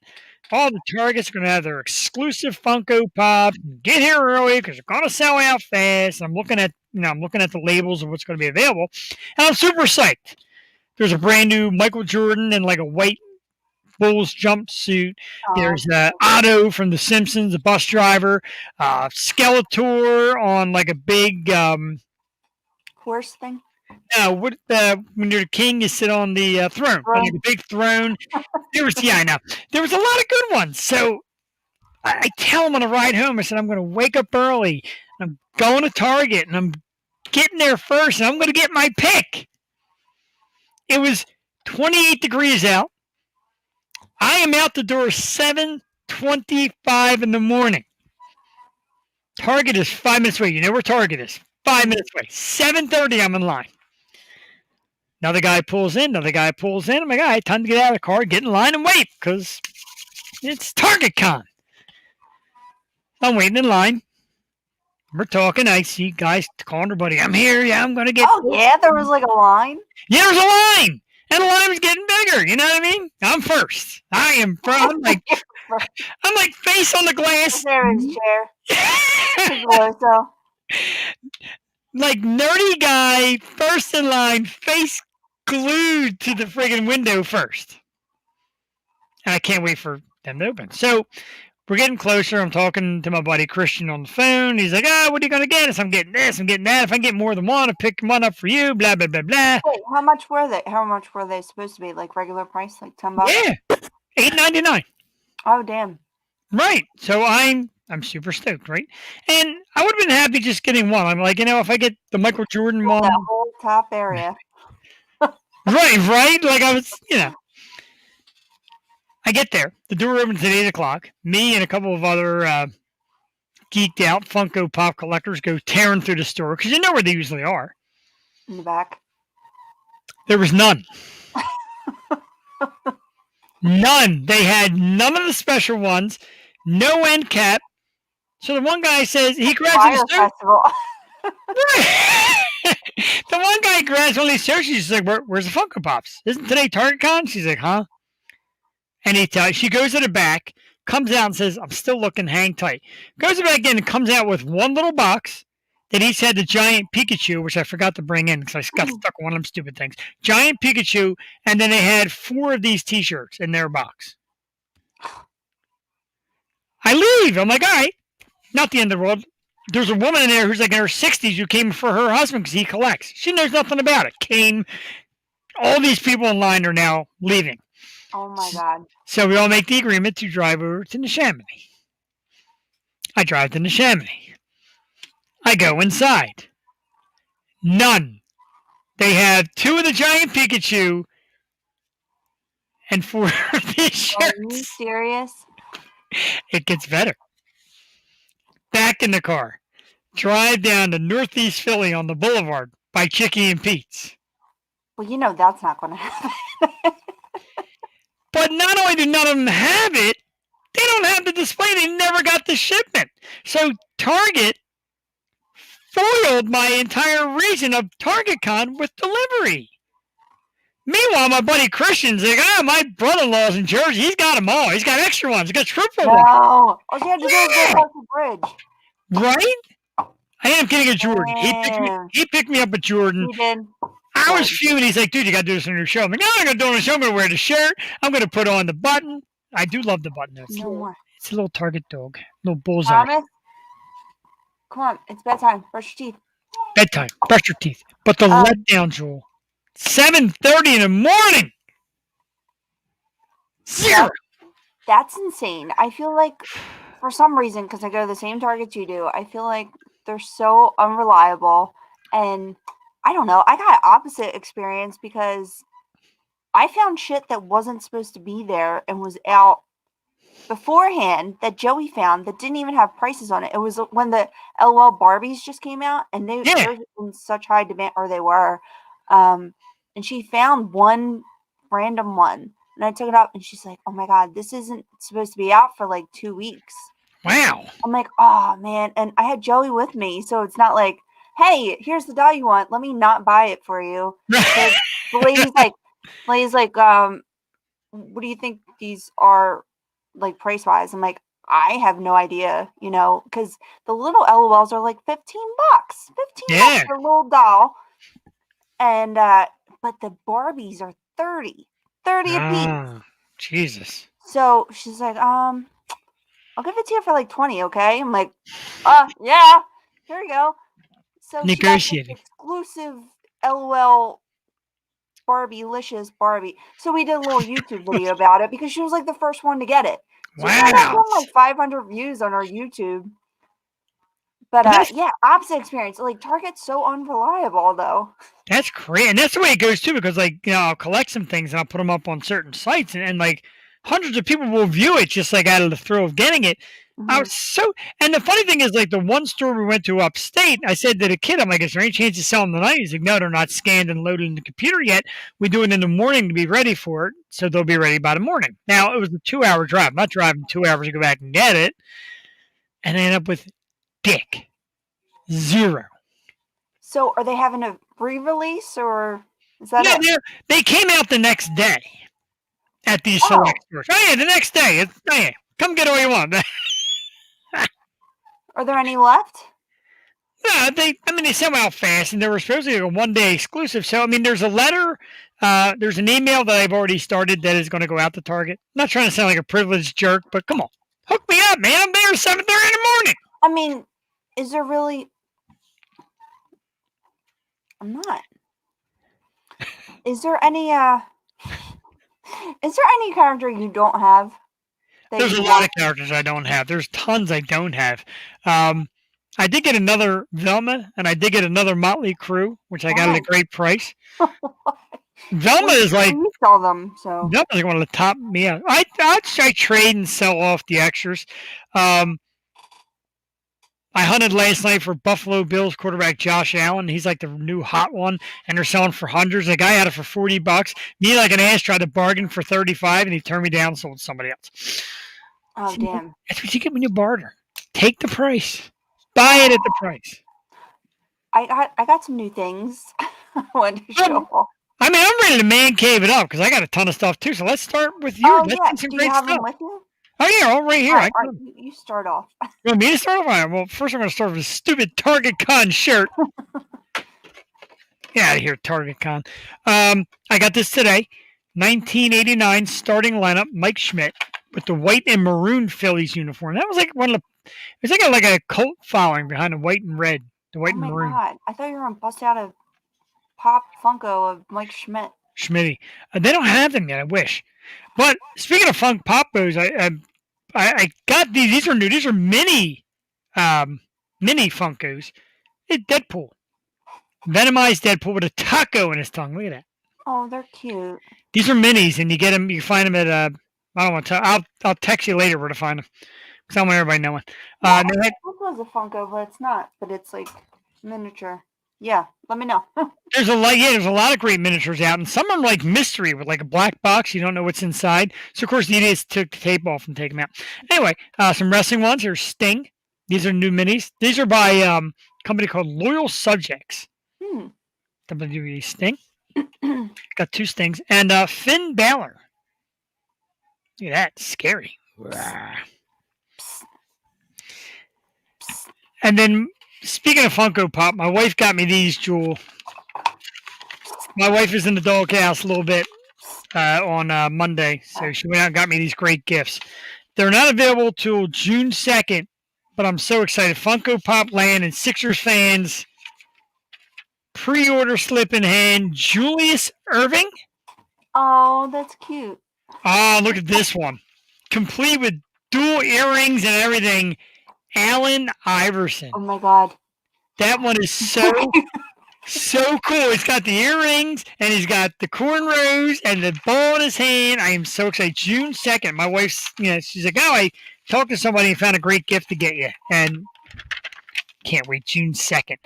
All the Targets are going to have their exclusive Funko Pops. Get here early because they're going to sell out fast. And I'm looking at the labels of what's going to be available. And I'm super psyched. There's a brand new Michael Jordan in like a white Bulls jumpsuit. There's Otto from The Simpsons, a bus driver. Skeletor on like a big Horse thing. no. When you're the king, you sit on the throne, like a big throne. I know. There was a lot of good ones. So I tell him on the ride home, I said I'm going to wake up early. I'm going to Target and I'm getting there first, and I'm going to get my pick. It was 28 degrees out. I am out the door 7:25 in the morning. Target is 5 minutes away. You know where Target is. 5 minutes away. 7:30, I'm in line. Another guy pulls in. I'm like, all right, time to get out of the car, get in line, and wait, because it's Target Con. I'm waiting in line. We're talking. I see guys calling their buddy. I'm here. Yeah, I'm going to get... Oh, yeah? There was like a line? Yeah, there's a line. And the line was getting bigger. You know what I mean? I'm first. I am first. I'm like face on the glass. There is chair. So. Like nerdy guy, first in line, face glued to the friggin' window first. And I can't wait for them to open. So we're getting closer. I'm talking to my buddy Christian on the phone. He's like, what are you going to get us? I'm getting this. I'm getting that. If I get more than one, I'll pick one up for you. Blah, blah, blah, blah. Wait, how much were they? How much were they supposed to be? Like regular price? Like $10? Yeah. $8.99. Oh, damn. Right. So I'm super stoked, right? And I would have been happy just getting one. I'm like, if I get the Michael Jordan one. That whole top area. Right? Like I was, I get there. The door opens at 8 o'clock. Me and a couple of other geeked out Funko Pop collectors go tearing through the store because you know where they usually are. In the back. There was none. None. They had none of the special ones. No end cap. So the one guy says he grabs Fire his festival. The one guy grabs one of these shirts. She's like, "Where's the Funko Pops? Isn't today Target Con?" She's like, "Huh?" And she goes to the back, comes out and says, "I'm still looking. Hang tight." Goes back in and comes out with one little box that each had the giant Pikachu, which I forgot to bring in because I got stuck on one of them stupid things. Giant Pikachu, and then they had 4 of these T-shirts in their box. I leave. I'm like, all right, not the end of the world. there's a woman in there who's like in her 60s who came for her husband because he collects. She knows nothing about it. Came. All these people in line are now leaving. Oh my God. So we all make the agreement to drive over to Neshaminy. I drive to Neshaminy. I go inside. None. They have 2 of the giant Pikachu and 4 of these Are you shirts. serious? It gets better. Back in the car. Drive down to Northeast Philly on the boulevard by Chicky and Pete's. Well, you know that's not going to happen. But not only do none of them have it, they don't have the display. They never got the shipment. So Target foiled my entire reason of TargetCon with delivery. Meanwhile, my buddy Christian's like, my brother-in-law's in Jersey. He's got them all. He's got extra ones. He's got triple ones. No. All you had to do was go across the bridge. Right? I am kidding at Jordan. Damn. He picked me up at Jordan. He did. I was fuming. He's like, dude, you got to do this on your show. I'm like, no, I'm not going to do it on the show. I'm going to wear the shirt. I'm going to put on the button. I do love the button. It's, No more. it's a little Target dog. Little bullseye. Thomas? Come on. It's bedtime. Brush your teeth. Bedtime. Brush your teeth. But the letdown, Joel. 7:30 in the morning. Zero. That's insane. I feel like, for some reason, because I go to the same Targets you do, I feel like they're so unreliable. And I don't know. I got opposite experience because I found shit that wasn't supposed to be there and was out beforehand that Joey found that didn't even have prices on it. It was when the LOL Barbies just came out and they were in such high demand, or they were. And she found one random one. And I took it up and she's like, oh my God, this isn't supposed to be out for like 2 weeks. Wow. I'm like, oh man. And I had Joey with me. So it's not like, hey, here's the doll you want. Let me not buy it for you. So the lady's like, what do you think these are like price wise? I'm like, I have no idea, because the little LOLs are like $15. $15 for a little doll. And, but the Barbies are 30 a piece. Jesus. So she's like, I'll give it to you for like 20. Okay. I'm like, yeah, here we go. So negotiating. Exclusive LOL Barbie-licious Barbie. So we did a little YouTube video about it because she was like the first one to get it. So we got like 500 views on our YouTube. But yeah, opposite experience. Like Target's so unreliable though. That's great. And that's the way it goes too, because I'll collect some things and I'll put them up on certain sites and like hundreds of people will view it just like out of the thrill of getting it. Mm-hmm. And the funny thing is, like the one store we went to upstate, I said to the kid, I'm like, is there any chance to sell them tonight? He's like, no, they're not scanned and loaded in the computer yet. We do it in the morning to be ready for it. So they'll be ready by the morning. Now it was a 2-hour drive. I'm not driving 2 hours to go back and get it. And I end up with dick. Zero. So are they having a re-release or is that it? They came out the next day at these select stores. Oh yeah, the next day. Come get all you want. Are there any left? No, they sell out fast, and they were supposed to be a one-day exclusive. So, there's a letter, there's an email that I've already started that is going to go out to Target. I'm not trying to sound like a privileged jerk, but come on. Hook me up, man. I'm there at 7:30 in the morning. Is there really... I'm not. Is there any character you don't have? There's a lot of characters I don't have. There's tons I don't have. I did get another Velma, and I did get another Motley Crue, which I got at a great price. Velma is like... You sell them, so... Velma's like one of the top... Yeah, I trade and sell off the extras. I hunted last night for Buffalo Bills quarterback Josh Allen. He's like the new hot one, and they're selling for hundreds. A guy had it for $40. Me, like an ass, tried to bargain for $35, and he turned me down and sold to somebody else. Oh, damn. That's what you get when you barter. Take the price. Buy it at the price. I got some new things I wanted to show off. I'm ready to man cave it up because I got a ton of stuff too. So let's start with you. Oh, let's yeah. do some Do great you have stuff. them with you? Oh, yeah, all right here. All right, you start off. You want me to start off? All right, well, first I'm going to start with a stupid Target Con shirt. Get out of here, Target Con. I got this today. 1989 starting lineup, Mike Schmidt, with the white and maroon Phillies uniform. That was like one of the It's like a cult following behind the white and red, the white Oh and my maroon. god! I thought you were gonna bust out a pop Funko of Mike Schmidt. Schmitty. They don't have them yet. I wish. But speaking of Funk Popos, I got these. These are new. These are mini Funkos. It's Deadpool, venomized Deadpool with a taco in his tongue. Look at that. Oh, they're cute. These are minis, and you get them. You find them at I don't want to. I'll text you later where to find them because I want everybody knowing. Yeah, They had, this was a Funko, but it's not. But it's like miniature. Yeah, let me know. there's a lot of great miniatures out, and some of them like mystery with like a black box. You don't know what's inside. So of course the idiot took the tape off and take them out. Anyway, some wrestling ones. There's Sting. These are new minis. These are by a company called Loyal Subjects. WWE Sting. Got 2 Stings and Finn Balor. Look at that, scary. And then, speaking of Funko Pop, my wife got me these, Jewel. My wife is in the doghouse a little bit on Monday, so she went out and got me these great gifts. They're not available till June 2nd, but I'm so excited. Funko Pop Land and Sixers fans, pre-order slip in hand, Julius Irving. Oh, that's cute. Oh, look at this one. Complete with dual earrings and everything. Allen Iverson. Oh my god. That one is so cool. He's got the earrings and he's got the cornrows and the ball in his hand. I am so excited. June 2nd. My wife's, she's like, oh, I talked to somebody and found a great gift to get you. And can't wait. June 2nd.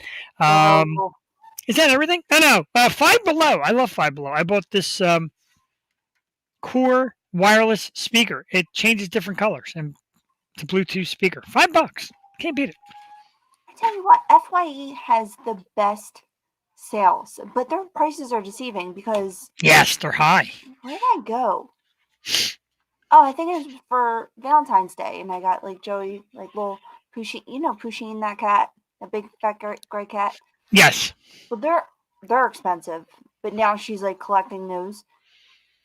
Is that everything? Oh, no. Five Below. I love Five Below. I bought this Core wireless speaker. It changes different colors and it's a Bluetooth speaker. $5. Can't beat it. I tell you what, FYE has the best sales, but their prices are deceiving because Yes, they're high. where did I go? Oh, I think it was for Valentine's Day, and I got like Joey, like little Pusheen, Pusheen, that cat, that big fat gray cat. Yes. Well, they're expensive, but now she's like collecting those.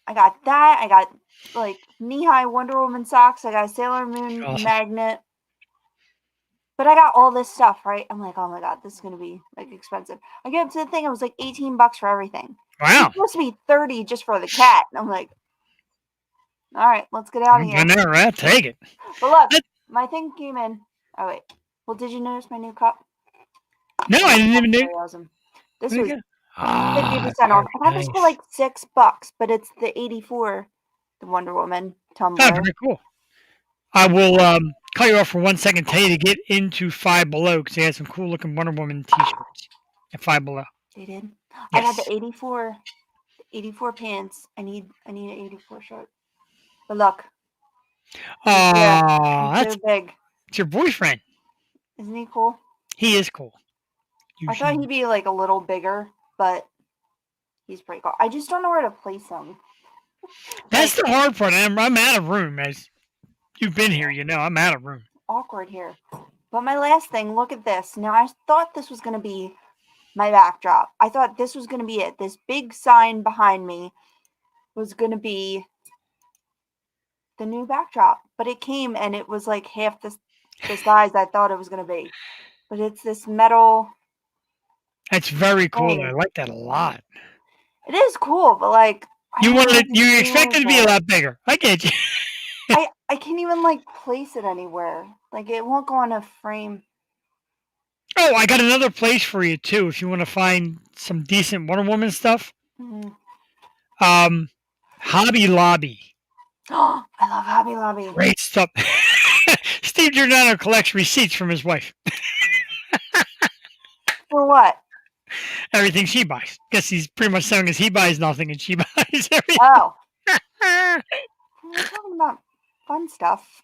I got that. I got like knee-high Wonder Woman socks. I got a Sailor Moon magnet. But I got all this stuff, right? I'm like, oh my god, this is gonna be like expensive. I get up to the thing, it was like $18 for everything. Wow. It's supposed to be $30 just for the cat. And I'm like, all right, let's get out of here. I know, right? Take it. But look, my thing came in. Oh wait. Well, did you notice my new cup? No, I didn't even know. Awesome. This was 50% Ah, off. I got this nice. for like $6, but it's the 84, the Wonder Woman tumbler. Oh, very cool. I will cut you off for 1 second, tell you to get into Five Below because they had some cool looking Wonder Woman t-shirts at Five Below. They did. Yes. I got the 84 pants. I need an 84 shirt. But look. Oh, He's that's so big. it's your boyfriend. Isn't he cool? He is cool. I thought he'd be like a little bigger, but he's pretty cool. I just don't know where to place him. That's the hard part. I'm out of room. As you've been here, I'm out of room. Awkward here. But my last thing, look at this. Now, I thought this was going to be my backdrop. I thought this was going to be it. This big sign behind me was going to be the new backdrop. But it came and it was like half the size I thought it was going to be. But it's this metal. That's very cool. thing. I like that a lot. It is cool, but like You expect it to be a lot bigger. I get you. I can't even like place it anywhere. Like it won't go on a frame. Oh, I got another place for you too. If you want to find some decent Wonder Woman stuff, Hobby Lobby. Oh, I love Hobby Lobby. Great stuff. Steve Giordano collects receipts from his wife. For what? Everything she buys. Guess he's pretty much saying is he buys nothing and she buys everything. Oh. We're talking about fun stuff.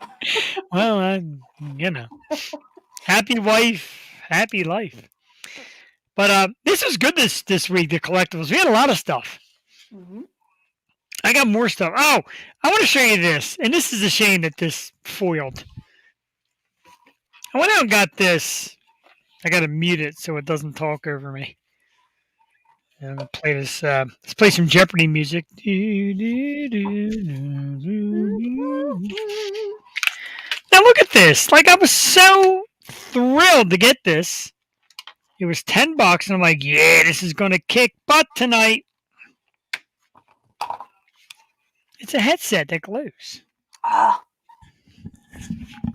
Well, happy wife, happy life. But this was good this week, the collectibles. We had a lot of stuff. Mm-hmm. I got more stuff. Oh, I want to show you this. And this is a shame that this foiled. I went out and got this. I got to mute it so it doesn't talk over me. I'm going to play this. Let's play some Jeopardy music. Now look at this. Like, I was so thrilled to get this. It was $10, and I'm like, yeah, this is going to kick butt tonight. It's a headset that glues. Ah.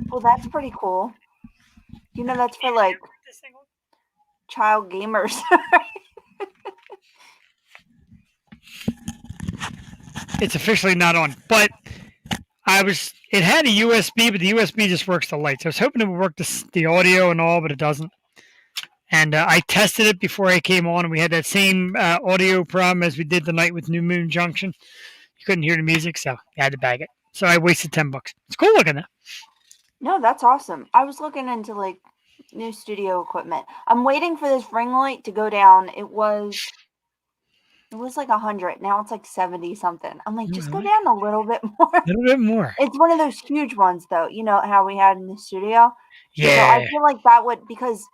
Well, that's pretty cool. You know, that's for like child gamers. It's officially not on, but it had a USB, but the USB just works the lights. I was hoping it would work the audio and all, but it doesn't. And I tested it before I came on, and we had that same audio problem as we did the night with New Moon Junction. You couldn't hear the music, so I had to bag it. So I wasted $10. It's cool looking though. No, that's awesome. I was looking into like new studio equipment. I'm waiting for this ring light to go down. It was like 100. Now it's like 70 something. I'm like, just go down a little bit more. A little bit more. It's one of those huge ones though. You know how we had in the studio? Yeah. So I feel like that would, because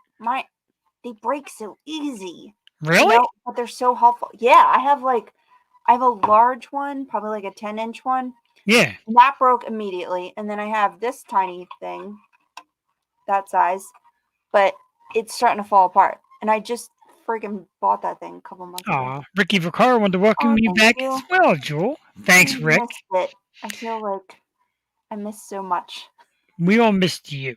they break so easy. Really? You know? But they're so helpful. Yeah, I have a large one, probably like a 10-inch one. Yeah. And that broke immediately. And then I have this tiny thing, that size, but it's starting to fall apart. And I just freaking bought that thing a couple months ago. Aw, Ricky Vaccaro wanted to welcome you thank back you. as well, Jewel. Thanks, I Rick. missed it. I feel like I missed so much. We all missed you.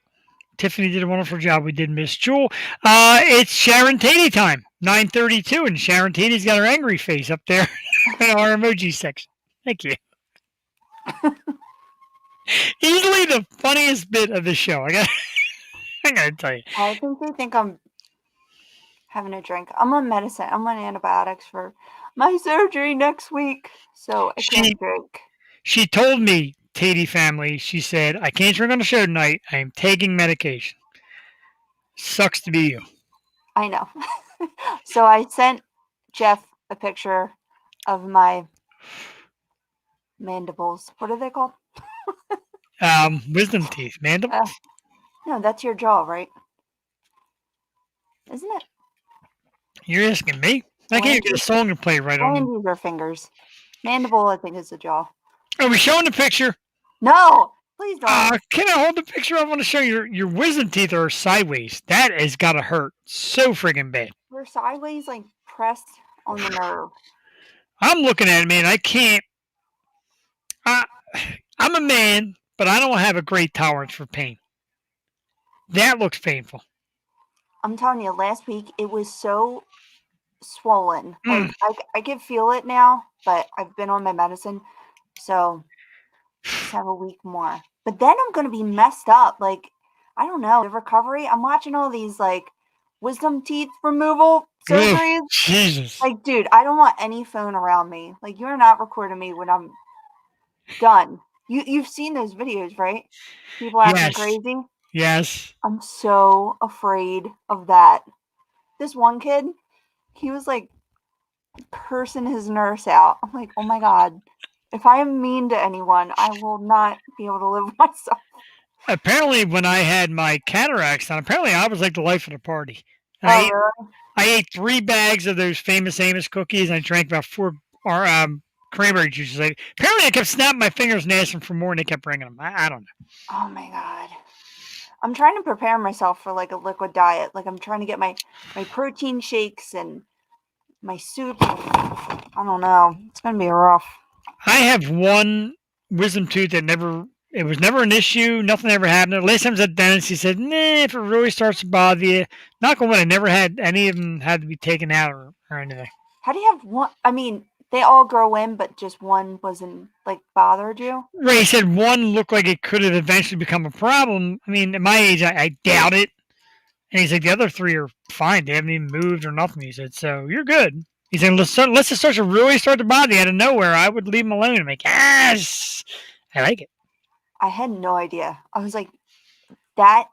Tiffany did a wonderful job. We did miss Jewel. It's Sharon Tatey time, 9:32, and Sharon Tatey's got her angry face up there in our emoji section. Thank you. Easily the funniest bit of the show. I gotta tell you. I think they think I'm having a drink. I'm on medicine. I'm on antibiotics for my surgery next week, so I can't drink. She told me, Tatey family, she said, I can't drink on the show tonight. I am taking medication. Sucks to be you. I know. So I sent Jeff a picture of my mandibles. What are they called? Wisdom teeth. Mandibles? No, that's your jaw, right? Isn't it? You're asking me? I can't get a song to play right on. These are fingers. Mandible, I think, is the jaw. Are we showing the picture? No! Please don't. Can I hold the picture? I want to show you your wisdom teeth are sideways. That has got to hurt so friggin' bad. They're sideways, like pressed on the nerve. I'm looking at it, man. I can't. I'm a man, but I don't have a great tolerance for pain. That looks painful. I'm telling you, last week it was so swollen. Like I can feel it now, but I've been on my medicine, so just have a week more. But then I'm gonna be messed up. Like, I don't know, the recovery. I'm watching all these like wisdom teeth removal surgeries. Oh, Jesus. Like, dude, I don't want any phone around me. Like, you're not recording me when I'm done. You've seen those videos, right? People acting crazy. Yes. I'm so afraid of that. This one kid, he was like cursing his nurse out. I'm like, oh my God. If I am mean to anyone, I will not be able to live with myself. Apparently, when I had my cataracts done, apparently I was like the life of the party. And Really? I ate 3 bags of those famous Amos cookies, and I drank about 4 cranberry juices. Apparently, I kept snapping my fingers and asking for more, and they kept bringing them. I don't know. Oh my God. I'm trying to prepare myself for like a liquid diet. Like, I'm trying to get my protein shakes and my soup. I don't know. It's going to be rough. I have one wisdom tooth that it was never an issue. Nothing ever happened. Last time I was at the dentist, he said, nah, if it really starts to bother you, knock on wood, I never had any of them had to be taken out or anything. How do you have one? I mean, they all grow in, but just one wasn't like bothered you? Right. He said one looked like it could have eventually become a problem. I mean, at my age, I doubt it. And he said the other 3 are fine. They haven't even moved or nothing. He said, so you're good. He said, unless it starts to really start to bother you out of nowhere, I would leave them alone. I'm like, yes, I like it. I had no idea. I was like, that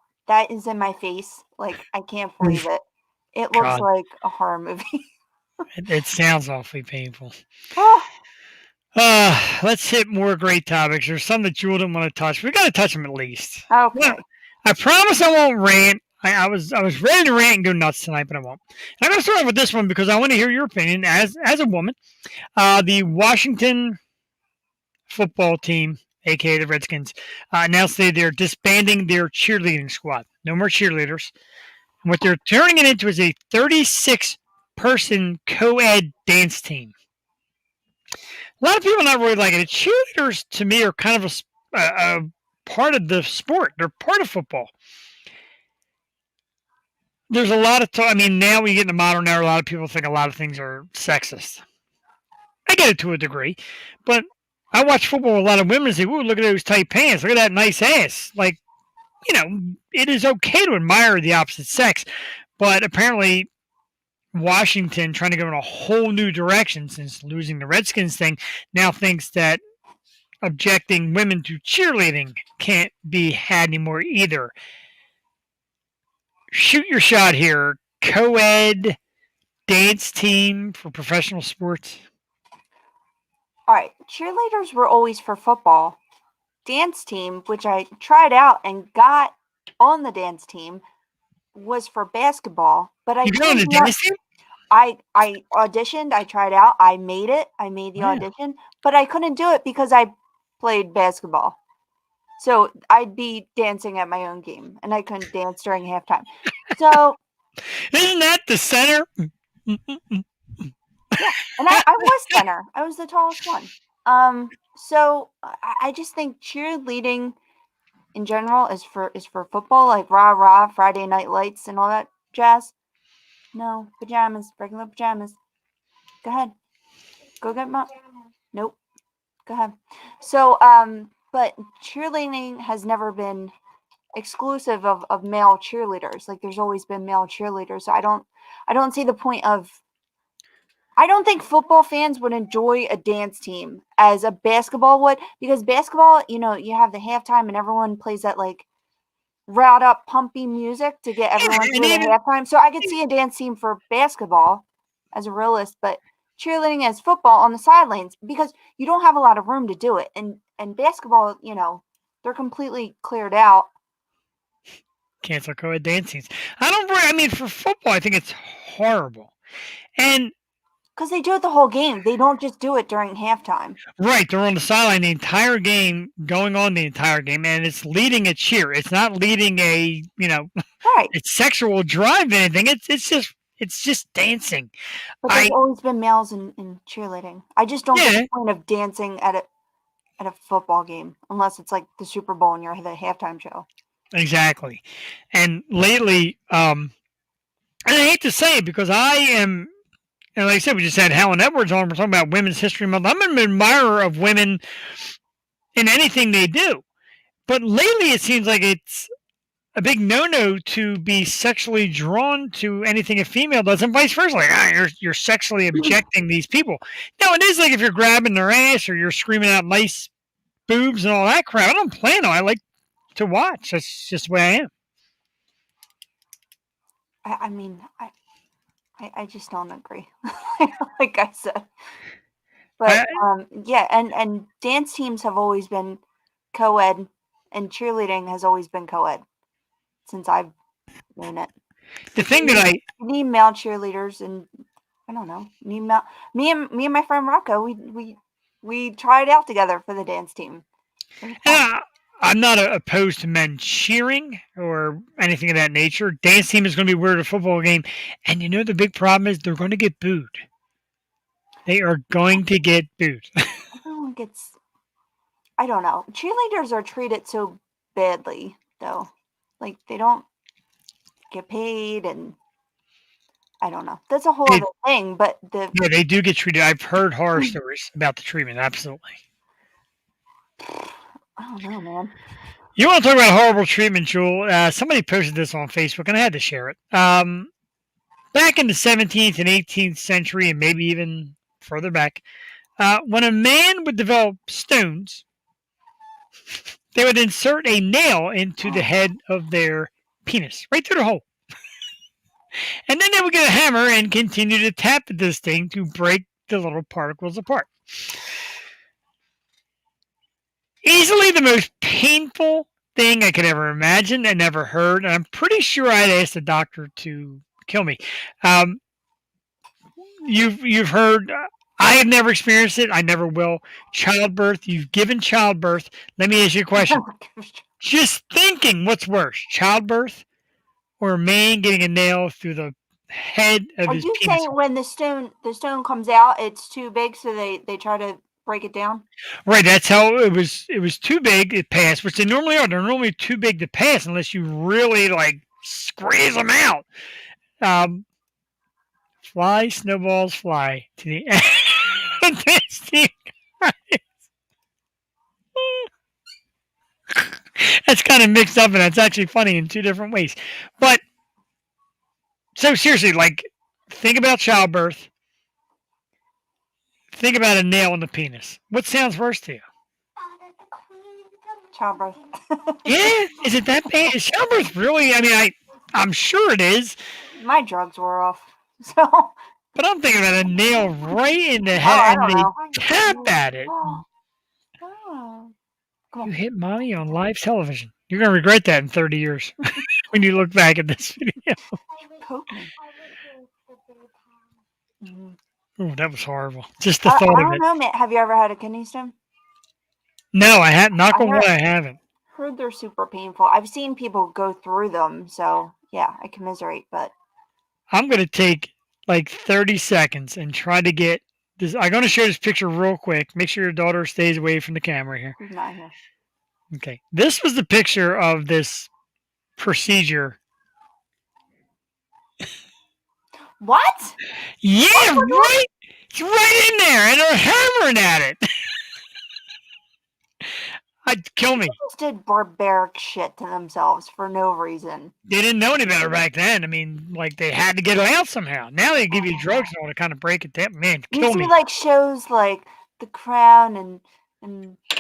is in my face. Like, I can't believe it. It looks God. like a horror movie. It sounds awfully painful. Oh, Let's hit more great topics. There's some that Jewel didn't want to touch. We got to touch them at least. okay. Yeah. I promise I won't rant. I was ready to rant and go nuts tonight, but I won't. And I'm going to start off with this one because I want to hear your opinion as a woman. The Washington football team aka the Redskins, announced they're disbanding their cheerleading squad. No more cheerleaders. And what they're turning it into is a 36-person co-ed dance team. A lot of people are not really liking it. Cheerleaders, to me, are kind of a part of the sport. They're part of football. There's a lot of talk. I mean, now we get in the modern era, a lot of people think a lot of things are sexist. I get it to a degree, but I watch football with a lot of women and say, "Ooh, look at those tight pants. Look at that nice ass." Like, it is okay to admire the opposite sex, but apparently Washington, trying to go in a whole new direction since losing the Redskins thing, now thinks that objecting women to cheerleading can't be had anymore either. Shoot your shot here. Co-ed dance team for professional sports. All right, cheerleaders were always for football. Dance team, which I tried out and got on the dance team, was for basketball. But I You got on the couldn't not- dance team? I auditioned, I tried out, I made it, I made the Wow. audition, but I couldn't do it because I played basketball. So I'd be dancing at my own game, and I couldn't dance during halftime. So, Isn't that the center? and I was center. I was the tallest one. So I just think cheerleading in general is for football, like rah rah, Friday Night Lights, and all that jazz. No, pajamas, regular pajamas. Go ahead, go get mom. Nope, go ahead. So but cheerleading has never been exclusive of male cheerleaders. Like there's always been male cheerleaders. So I don't see the point of. I don't think football fans would enjoy a dance team as a basketball would, because basketball, you have the halftime and everyone plays that like riled up, pumpy music to get everyone and through the even- halftime. So I could see a dance team for basketball as a realist, but cheerleading as football on the sidelines, because you don't have a lot of room to do it. And basketball, they're completely cleared out. Cancel co-ed dancings. I mean, for football, I think it's horrible. And Because they do it the whole game. They don't just do it during halftime. right, they're on the sideline the entire game, going on the entire game, and it's leading a cheer. It's not leading a, Right. it's sexual drive or anything. It's just dancing. But there's always been males in cheerleading. I just don't get the point of dancing at a football game unless it's like the Super Bowl and you're the halftime show. Exactly. And lately, and I hate to say it because I am, and like I said, we just had Helen Edwards on. We're talking about Women's History Month. I'm an admirer of women in anything they do. But lately, it seems like it's a big no-no to be sexually drawn to anything a female does, and vice versa. Like, you're sexually objecting these people. No, it is like if you're grabbing their ass or you're screaming out nice boobs and all that crap. I don't plan on. I like to watch. That's just the way I am. I mean, I just don't agree. Like I said. But yeah, and dance teams have always been co-ed, and cheerleading has always been co-ed since I've known it. The thing that You need male cheerleaders, and I don't know. Me and my friend Rocco, we tried out together for the dance team. It was fun. I'm not opposed to men cheering or anything of that nature. Dance team is going to be weird at a football game. And the big problem is they're going to get booed. They are going to get booed. Everyone gets, I don't know. Cheerleaders are treated so badly, though. Like, they don't get paid, and I don't know. That's a whole other thing, but Yeah, they do get treated. I've heard horror stories about the treatment, absolutely. I don't know, man. You want to talk about horrible treatment, Jewel? Somebody posted this on Facebook, and I had to share it. Back in the 17th and 18th century, and maybe even further back, when a man would develop stones, they would insert a nail into the head of their penis, right through the hole. And then they would get a hammer and continue to tap at this thing to break the little particles apart. Easily the most painful thing I could ever imagine and never heard. And I'm pretty sure I'd asked the doctor to kill me. You've heard. I have never experienced it. I never will. Childbirth. You've given childbirth. Let me ask you a question. Just thinking, what's worse, childbirth or a man getting a nail through the head of Are his you penis? saying when the stone comes out, it's too big, so they try to break it down? Right, that's how it was. It was too big. It passed, which they normally are. They're normally too big to pass unless you really like squeeze them out. Fly, snowballs, fly to the intestine. That's kind of mixed up, and that's actually funny in two different ways. But so seriously, like, think about childbirth. Think about a nail in the penis. What sounds worse to you? Childbirth. Yeah, is it that bad? Is childbirth really? I mean, I'm sure it is, My drugs were off, so. but I'm thinking about a nail right in the Oh, I head, don't and they know. tap at it. Oh. Come You on. hit mommy on live television. You're gonna regret that in 30 years when you look back at this video. Poke me. Mhm. Oh, that was horrible. Just the I thought of don't it. know, man. Have you ever had a kidney stone? No, I had. Knock I on wood, I haven't. heard they're super painful. I've seen people go through them, so yeah, I commiserate. But I'm gonna take like 30 seconds and try to get this. I'm gonna show this picture real quick. Make sure your daughter stays away from the camera here. who's not here? Okay, this was the picture of this procedure. What? Yeah, right. It's right in there, and they're hammering at it. I'd kill me. They just did barbaric shit to themselves for no reason. They didn't know any better back then. I mean, like they had to get it out somehow. Now they give you drugs and all to kind of break it down. Man, You kill see, me. like shows like The Crown and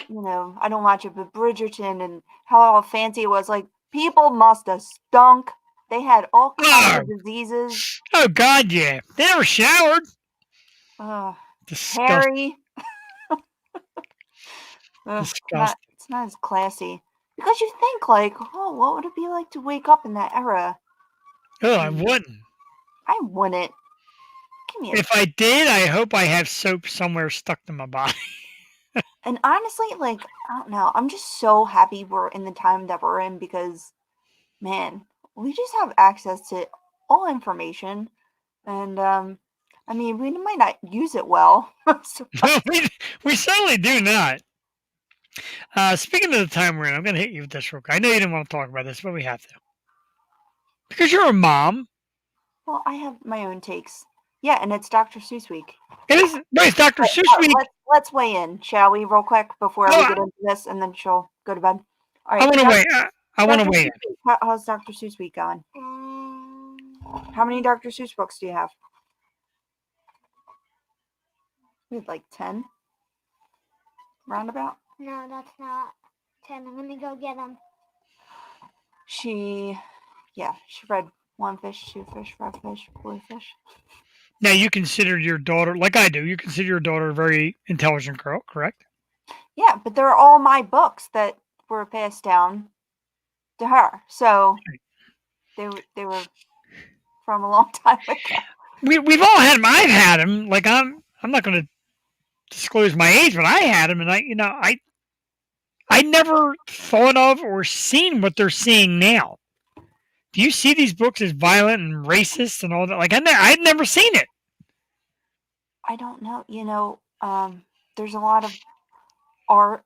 you know, I don't watch it, but Bridgerton and how all fancy it was. Like people must have stunk. They had all kinds of diseases. Oh God, yeah. They never showered. Disgusting. Disgusting. Harry. Disgusting. It's not as classy. Because you think like, oh, what would it be like to wake up in that era? Oh, I wouldn't. I wouldn't. Give me a If I did, I hope I have soap somewhere stuck to my body. And honestly, like, I don't know. I'm just so happy we're in the time that we're in because, man, we just have access to all information. And, I mean, we might not use it well. So- we certainly do not. Speaking of the time we're in, I'm going to hit you with this real quick. I know you didn't want to talk about this, but we have to. Because you're a mom. well, I have my own takes. Yeah, and it's Dr. Seuss week. It is. No, it's Dr. Seuss week. Let's weigh in, shall we, real quick, before we get into this, and then she'll go to bed. All right. I want to weigh. I want to weigh in. How's Dr. Seuss week going? How many Dr. Seuss books do you have? We had like 10. Roundabout. No, that's not 10. I'm gonna go get them. She read 1 fish, 2 fish, 5 fish, 4 fish. Now, you consider your daughter, like I do, you consider your daughter a very intelligent girl, correct? Yeah, but they're all my books that were passed down to her. So they were from a long time ago. We've all had them. I've had them. Like I'm not going to disclose my age, but I had them, and I never thought of or seen what they're seeing now. Do you see these books as violent and racist and all that? Like I'd never seen it. I don't know. You know, there's a lot of art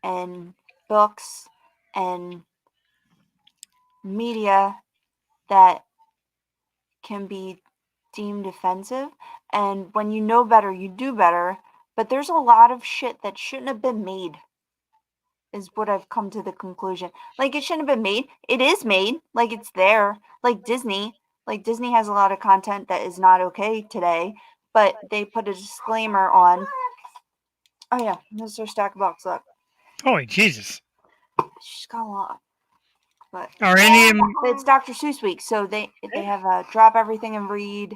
and books and media that can be deemed offensive. And when you know better, you do better. But there's a lot of shit that shouldn't have been made, is what I've come to the conclusion. Like, it shouldn't have been made. It is made. Like, it's there. Like Disney. Like, Disney has a lot of content that is not okay today. But they put a disclaimer on. Oh, yeah. There's their stack of books. Look. Holy Jesus. She's got a lot. But Are any of them? it's Dr. Seuss week, so they have a drop everything and read,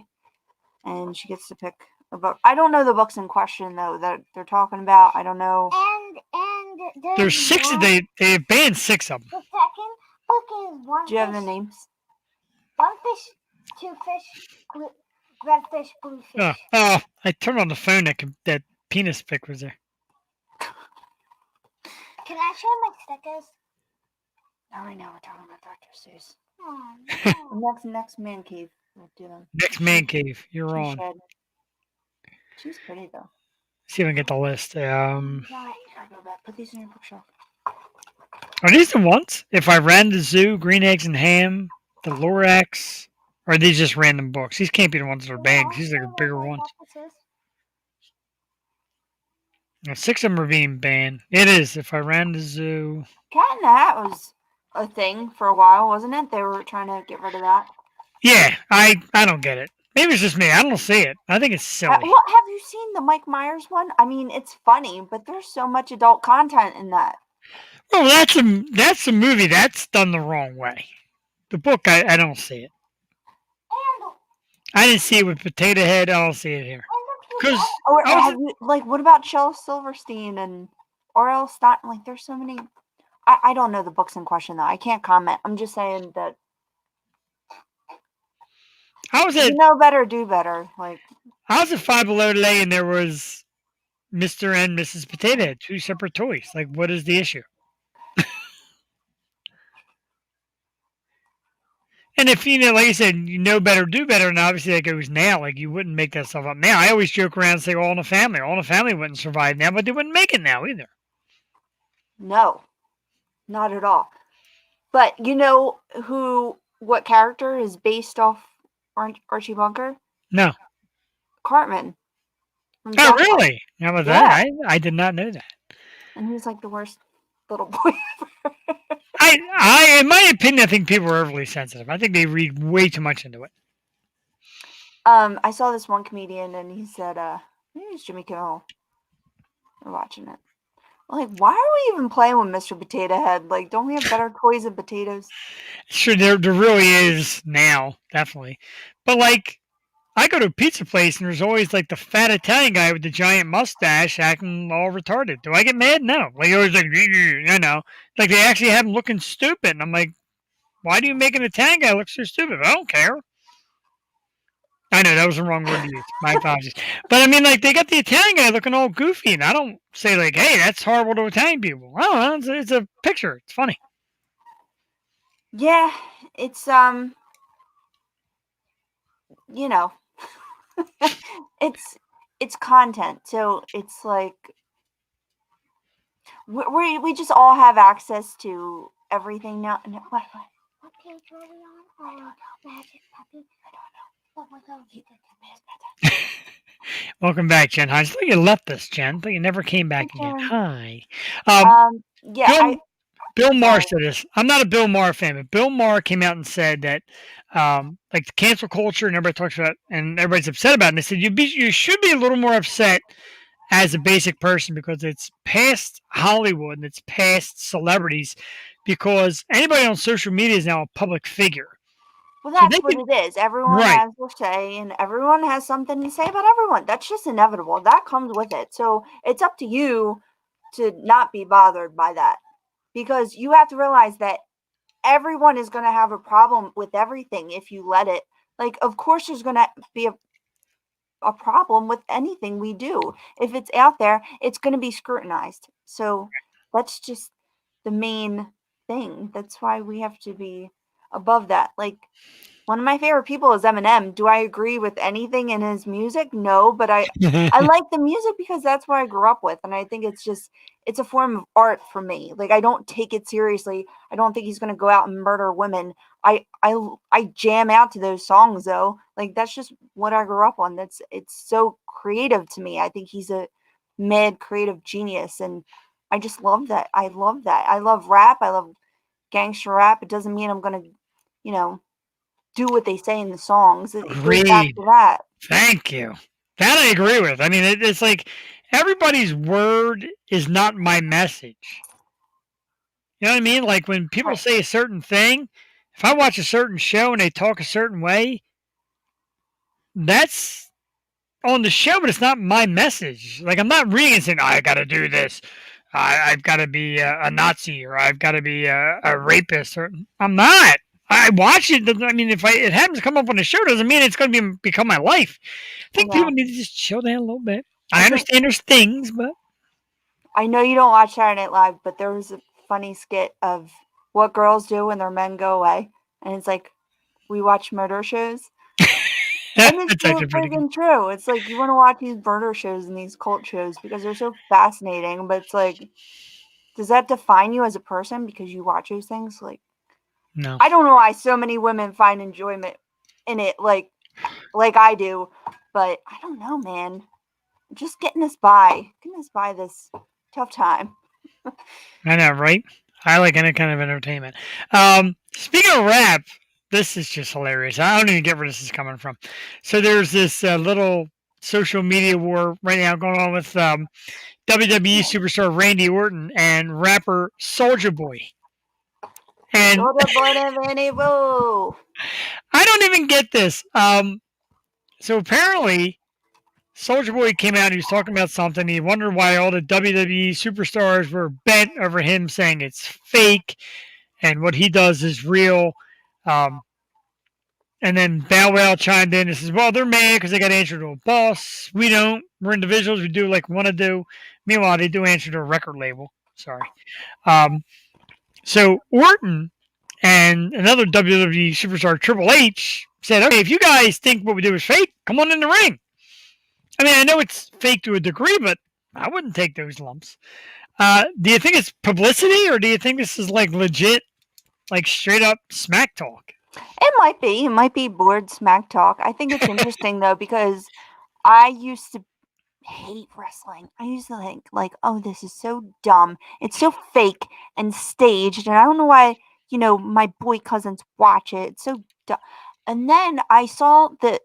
and she gets to pick a book. I don't know the books in question though that they're talking about. I don't know. And There's 6. They have banned 6 of them. The second book is 1 Do you have the fish, names? 1 fish, 2 fish, Red fish, blue fish. Oh, I turned on the phone. That penis pic was there. Can I show my stickers? Not right now. We're talking about Dr. Seuss. Oh, no. Next man cave. We'll do them. Next man cave. You're on. Cheddar. She's pretty though. See if I can get the list. Gotta go back. Put these in your bookshelf. Are these the ones? If I ran the zoo, green eggs and ham, the Lorax, or are these just random books? These can't be the ones that are banned. 'Cause these are the bigger ones. Now, 6 of them are being banned. It is. If I ran the zoo. Cat in the Hat was a thing for a while, wasn't it? They were trying to get rid of that. Yeah, I don't get it. Maybe it's just me. I don't see it. I think it's silly. Well, have you seen the Mike Myers one? I mean, it's funny, but there's so much adult content in that. Well, that's a movie that's done the wrong way. The book, I don't see it. I didn't see it with Potato Head. I don't see it here. Because Or have you, like, what about Shel Silverstein and R.L. Stein? Like, there's so many. I don't know the books in question, though. I can't comment. I'm just saying that I was at you know better, do better. Like, I was at Five Below today, and there was Mr. and Mrs. Potato Head, 2 separate toys. Like, what is the issue? And if, like I said, you know better, do better, and obviously that goes now. Like, you wouldn't make that stuff up now. I always joke around and say All in the Family. All in the Family wouldn't survive now, but they wouldn't make it now either. no, not at all. But you know what character is based off Archie Bunker? No. Cartman. from Oh, South Park. really? How about that? I did not know that. And he's like the worst little boy ever. In my opinion, I think people are overly sensitive. I think they read way too much into it. I saw this one comedian and he said, maybe it's Jimmy Kimmel. We're watching it. Like, why are we even playing with Mr. Potato Head? Like, don't we have better toys than potatoes? Sure, there really is now, definitely. But, like, I go to a pizza place and there's always, like, the fat Italian guy with the giant mustache acting all retarded. Do I get mad? No. Like, always like, you know. Like, they actually have him looking stupid. And I'm like, why do you make an Italian guy look so stupid? I don't care. I know, that was the wrong word to use. My apologies. But, I mean, like, they got the Italian guy looking all goofy, and I don't say, like, hey, that's horrible to Italian people. I don't know. It's a picture. It's funny. Yeah, it's, you know, it's content. So it's like, we just all have access to everything now. No, what? What page were we on? Magic Puppy. I don't know. What was that? Welcome back, Jen. I thought you left us, Jen, but you never came back Hi, again. Jen. Hi. Yeah, Bill Maher sorry. said this. I'm not a Bill Maher fan, but Bill Maher came out and said that, like the cancel culture, and everybody talks about, and everybody's upset about it. And they said you should be a little more upset as a basic person because it's past Hollywood and it's past celebrities. Because anybody on social media is now a public figure. Well, So that's they what can- it is. Everyone Right. has their say, and everyone has something to say about everyone. That's just inevitable. That comes with it. So it's up to you to not be bothered by that, because you have to realize that everyone is going to have a problem with everything if you let it. Like, of course, there's going to be a problem with anything we do. If it's out there, it's going to be scrutinized. So that's just the main thing. That's why we have to be above that. Like, one of my favorite people is Eminem. Do I agree with anything in his music? No, but I like the music because that's what I grew up with, and I think it's a form of art for me. Like, I don't take it seriously. I don't think he's going to go out and murder women. I jam out to those songs though. Like, that's just what I grew up on. It's so creative to me. I think he's a mad creative genius, and I just love that. I love that. I love rap. I love gangster rap. It doesn't mean I'm going to, do what they say in the songs. It goes back Agreed. to that. Thank you. That I agree with. I mean, it's like everybody's word is not my message. You know what I mean? Like when people Right. say a certain thing, if I watch a certain show and they talk a certain way, that's on the show, but it's not my message. Like I'm not reading and saying, I got to do this. I've got to be a Nazi or I've got to be a rapist. Or I'm not. I watch it. I mean, if it happens to come up on the show, doesn't mean it's going to become my life. I think people need to just chill down a little bit. I understand there's things, but I know you don't watch Saturday Night Live, but there was a funny skit of what girls do when their men go away, and it's like we watch murder shows. And it's that's so actually pretty good. freaking true. It's like you want to watch these murder shows and these cult shows because they're so fascinating, but it's like, does that define you as a person because you watch those things? Like, No. I don't know why so many women find enjoyment in it like I do, but I don't know, man. Just getting us by this tough time. I know, right? I like any kind of entertainment. Speaking of rap, this is just hilarious. I don't even get where this is coming from. So there's this little social media war right now going on with WWE superstar Randy Orton and rapper Soulja Boy. And I I don't even get this. So apparently, Soulja Boy came out and he was talking about something. He wondered why all the WWE superstars were bent over him saying it's fake and what he does is real. And then Bow Wow chimed in and says, well, they're mad because they got to answer to a boss. We don't. We're individuals. We do like we want to do. Meanwhile, they do answer to a record label. Sorry. So Orton and another WWE superstar, Triple H, said, okay, if you guys think what we do is fake, come on in the ring. I mean, I know it's fake to a degree, but I wouldn't take those lumps. Do you think it's publicity or do you think this is like legit, like straight up smack talk? It might be. It might be bored smack talk. I think it's interesting though because I used to hate wrestling. I used to think like, oh, this is so dumb. It's so fake and staged, and I don't know why my boy cousins watch it. It's so dumb. And then I saw the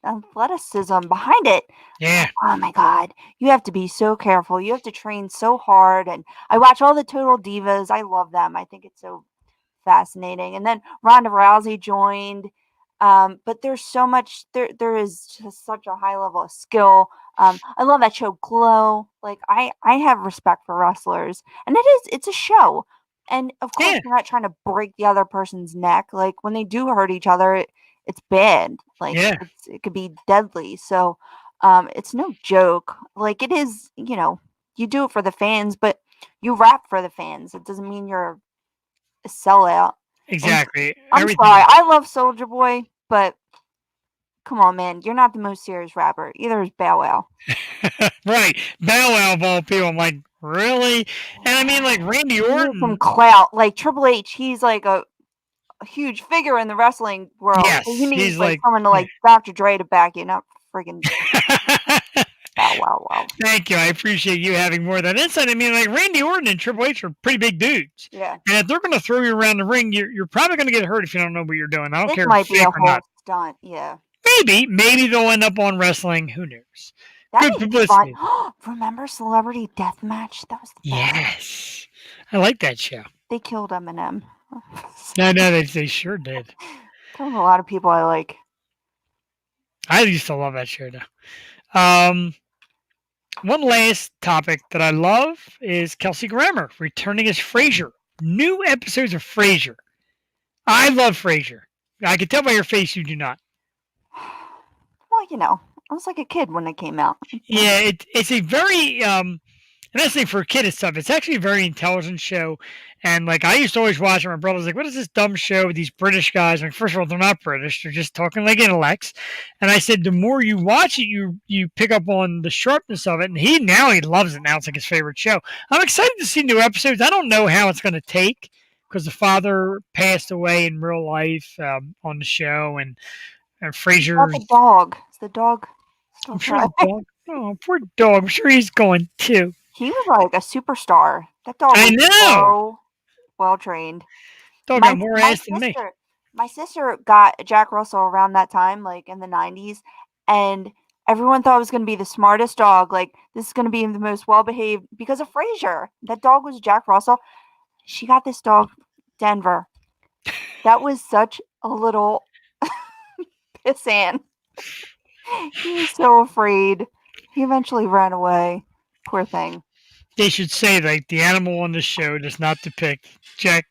athleticism behind it. Yeah. Oh my God. You have to be so careful. You have to train so hard. And I watch all the Total Divas. I love them. I think it's so fascinating. And then Ronda Rousey joined. But there's so much, there is just such a high level of skill. I love that show Glow. Like I have respect for wrestlers, and it's a show. And of course, Yeah. they're not trying to break the other person's neck. Like when they do hurt each other, it's bad. Like Yeah. it could be deadly. So, it's no joke. Like it is, you do it for the fans, but you rap for the fans. It doesn't mean you're a sellout. Exactly. I'm sorry. I love Soulja Boy, but come on, man. You're not the most serious rapper. Either is Bow Wow. Right. Bow Wow of all people. I'm like, really? And I mean, like Randy You need Orton. some clout. Like Triple H, he's like a huge figure in the wrestling world. Yes, So you need he's like like- someone to like Dr. Dre to back you, not friggin' Bow Wow. Thank you. I appreciate you having more of that insight. I mean, like Randy Orton and Triple H are pretty big dudes. Yeah. And if they're going to throw you around the ring, you're probably going to get hurt if you don't know what you're doing. I don't This care might if be it's a fake or whole not. stunt. Yeah. Maybe they'll end up on wrestling. Who knows? That Good is publicity. fun. Remember Celebrity Deathmatch? That was the best. Yes. I like that show. They killed Eminem. No, they sure did. Killed a lot of people I like. I used to love that show, though. One last topic that I love is Kelsey Grammer returning as Frasier. New episodes of Frasier. I love Frasier. I can tell by your face you do not. Well, I was like a kid when it came out. Yeah, it's a very and that's the thing for a kid and stuff. It's actually a very intelligent show. And like I used to always watch it. My brother was like, what is this dumb show with these British guys? Like, first of all, they're not British, they're just talking like intellects. And I said the more you watch it, you pick up on the sharpness of it. And he loves it now. It's like his favorite show. I'm excited to see new episodes. I don't know how it's gonna take because the father passed away in real life on the show and Frasier. Not the dog. Is the dog still I'm sure alive? the dog. Oh, poor dog. I'm sure he's going too. He was like a superstar. That dog I was know. so well trained. Dog got more ass than me. My sister got Jack Russell around that time, like in the 90s, and everyone thought it was going to be the smartest dog. Like, this is going to be the most well-behaved because of Frasier. That dog was Jack Russell. She got this dog, Denver. That was such a little pissant. He was so afraid. He eventually ran away. Poor thing. They should say like the animal on the show does not depict Jack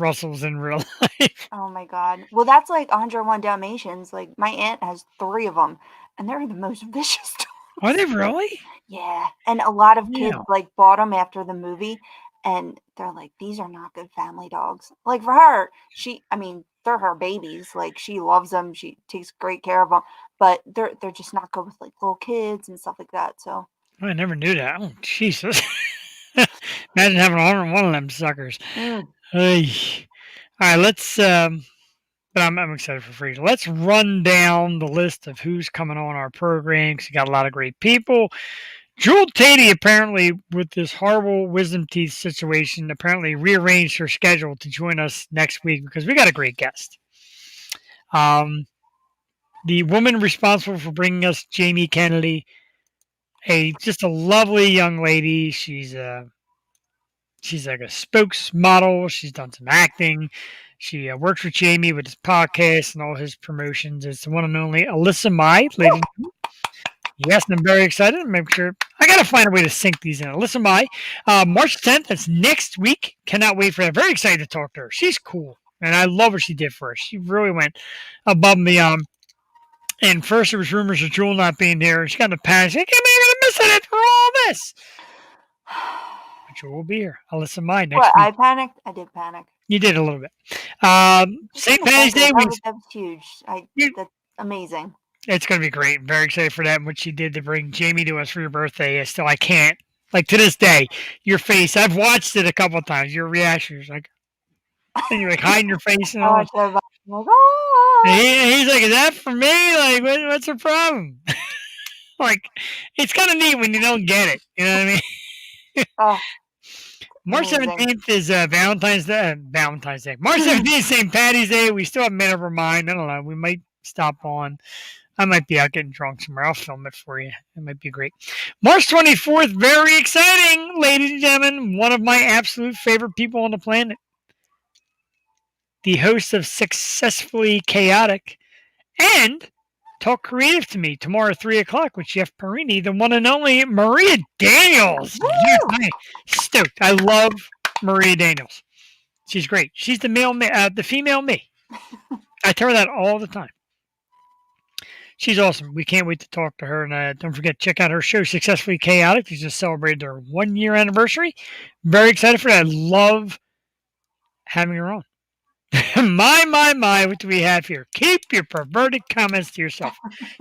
Russells in real life. Oh my god. Well, that's like 101 Dalmatians. Like my aunt has 3 of them, and they're the most vicious dogs. Are they really? Yeah, and a lot of kids Yeah. like bought them after the movie, and they're like, these are not good family dogs. Like for her, I mean, they're her babies. Like she loves them. She takes great care of them, but they're just not good with like little kids and stuff like that. So I never knew that. Oh, Jesus. Imagine having 101 of them suckers. mm. Hey. All right, let's. But I'm excited for free. Let's run down the list of who's coming on our program because we got a lot of great people. Jewel Tatey apparently, with this horrible wisdom teeth situation, apparently rearranged her schedule to join us next week because we got a great guest. The woman responsible for bringing us Jamie Kennedy, just a lovely young lady. She's like a spokesmodel. She's done some acting. She works with Jamie with his podcast and all his promotions. It's the one and only Alyssa Mai, ladies and gentlemen. Yes, I'm very excited. Make sure I got to find a way to sync these in. Alyssa Mai, March 10th. That's next week. Cannot wait for that. Very excited to talk to her. She's cool, and I love what she did for us. She really went above and beyond. And first, there was rumors of Jewel not being there. She got in a panic. She said, "Am I going to miss it for all this?" But Jewel will be here. Alyssa Mai next What? week. I panicked. I did panic. You did a little bit. St. Oh, Patty's Day. that was huge. You- That's amazing. It's going to be great. Very excited for that and what she did to bring Jamie to us for your birthday. I can't. Like, to this day, your face, I've watched it a couple of times. Your reaction is like, and you're like hiding your face and I all. watched everybody. I'm like, oh. And he's like, is that for me? Like, what's the problem? Like, it's kind of neat when you don't get it. You know what I mean? Oh, March amazing. 17th is Valentine's Day. Valentine's Day. March 17th is St. Patty's Day. We still haven't made up our mind. I don't know. We might stop on. I might be out getting drunk somewhere. I'll film it for you. It might be great. March 24th, very exciting, ladies and gentlemen. One of my absolute favorite people on the planet. The host of Successfully Chaotic and Talk Creative to Me tomorrow at 3 o'clock with Jeff Perini, the one and only Maria Daniels. Yes, stoked. I love Maria Daniels. She's great. She's the female me. I tell her that all the time. She's awesome. We can't wait to talk to her. And don't forget, check out her show, Successfully Chaotic. She just celebrated their 1-year anniversary. Very excited for that. I love having her on. My, what do we have here? Keep your perverted comments to yourself.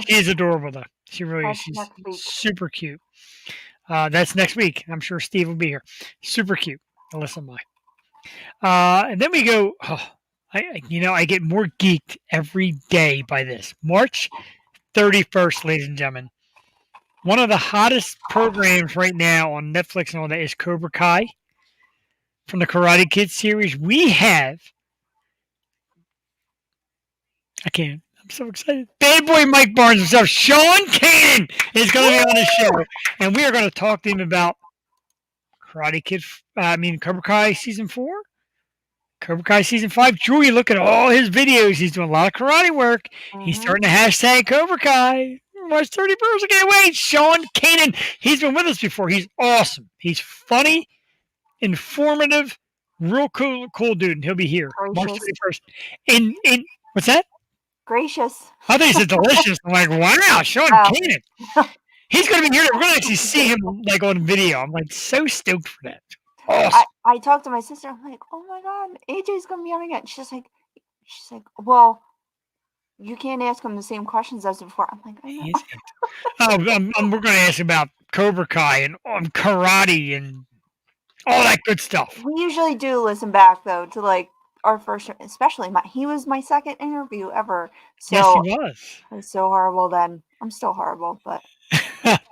She's adorable, though. She really is. That's She's next week. super cute. That's next week. I'm sure Steve will be here. Super cute. Alyssa Mai. And then we go, I get more geeked every day by this. March 31st, ladies and gentlemen. One of the hottest programs right now on Netflix and all that is Cobra Kai from the Karate Kid series. We have, I'm so excited. Bad boy Mike Barnes himself, Sean Kanan, is going to be on the show. And we are going to talk to him about Cobra Kai Season 4. Cobra Kai Season 5. Julie, look at all his videos. He's doing a lot of karate work. He's starting to hashtag Cobra Kai. March 31st. I can't wait. Sean Kanan. He's been with us before. He's awesome. He's funny, informative, real cool dude. And he'll be here March 31st. In what's that? Gracious. I think it's delicious. I'm like, wow, Sean Kanan. He's going to be here. We're going to actually see him like on video. I'm like so stoked for that. Awesome. I talked to my sister. I'm like, oh my god, AJ's gonna be on again. She's like, well, you can't ask him the same questions as before. I'm like, I know. We're going to ask about Cobra Kai and karate and all that good stuff. We usually do listen back though to like our first, especially he was my second interview ever. So yes, he was. I was so horrible then. I'm still horrible, but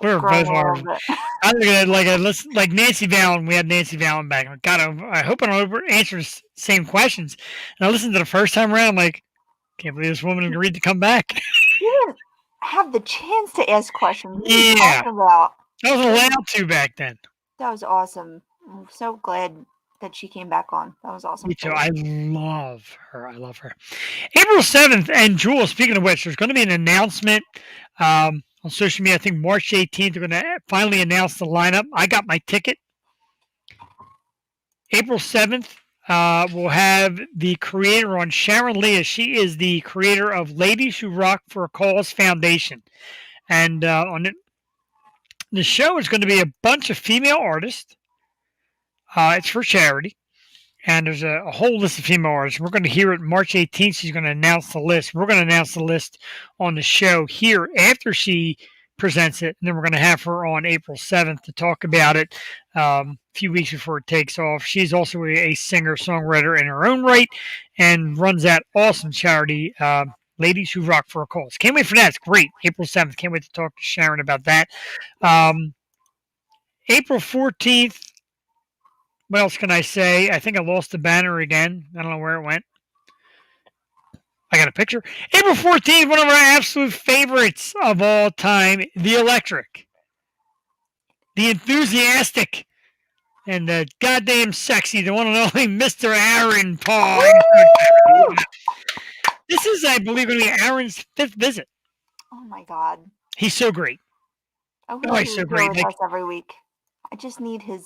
we're both horrible. I look at it like Nancy Vallon. We had Nancy Vallon back. God, I hope I don't answer the same questions. And I listened to the first time around. I'm like, can't believe this woman agreed to come back. You didn't have the chance to ask questions. What are you Yeah, talking about? I was allowed to back then. That was awesome. I'm so glad that she came back on. That was awesome. Me too. I love her. April 7th, and Jewel, speaking of which, there's going to be an announcement on social media. I think March 18th, they're going to finally announce the lineup. I got my ticket. April 7th, we'll have the creator on, Sharon Leah. She is the creator of Ladies Who Rock for a Cause Foundation. And on the show is going to be a bunch of female artists. It's for charity. And there's a whole list of female artists. We're going to hear it March 18th. She's going to announce the list. We're going to announce the list on the show here after she presents it. And then we're going to have her on April 7th to talk about it a few weeks before it takes off. She's also a singer-songwriter in her own right and runs that awesome charity, Ladies Who Rock for a Cause. Can't wait for that. It's great. April 7th. Can't wait to talk to Sharon about that. April 14th. What else can I say? I think I lost the banner again. I don't know where it went. I got a picture. April 14th, one of our absolute favorites of all time, the Electric, the Enthusiastic, and the goddamn sexy, the one and only Mr. Aaron Paul. This is, I believe, going to be Aaron's 5th visit. Oh my God. He's so great. I wish Oh, he he's so was great. here with Like, us every week. I just need his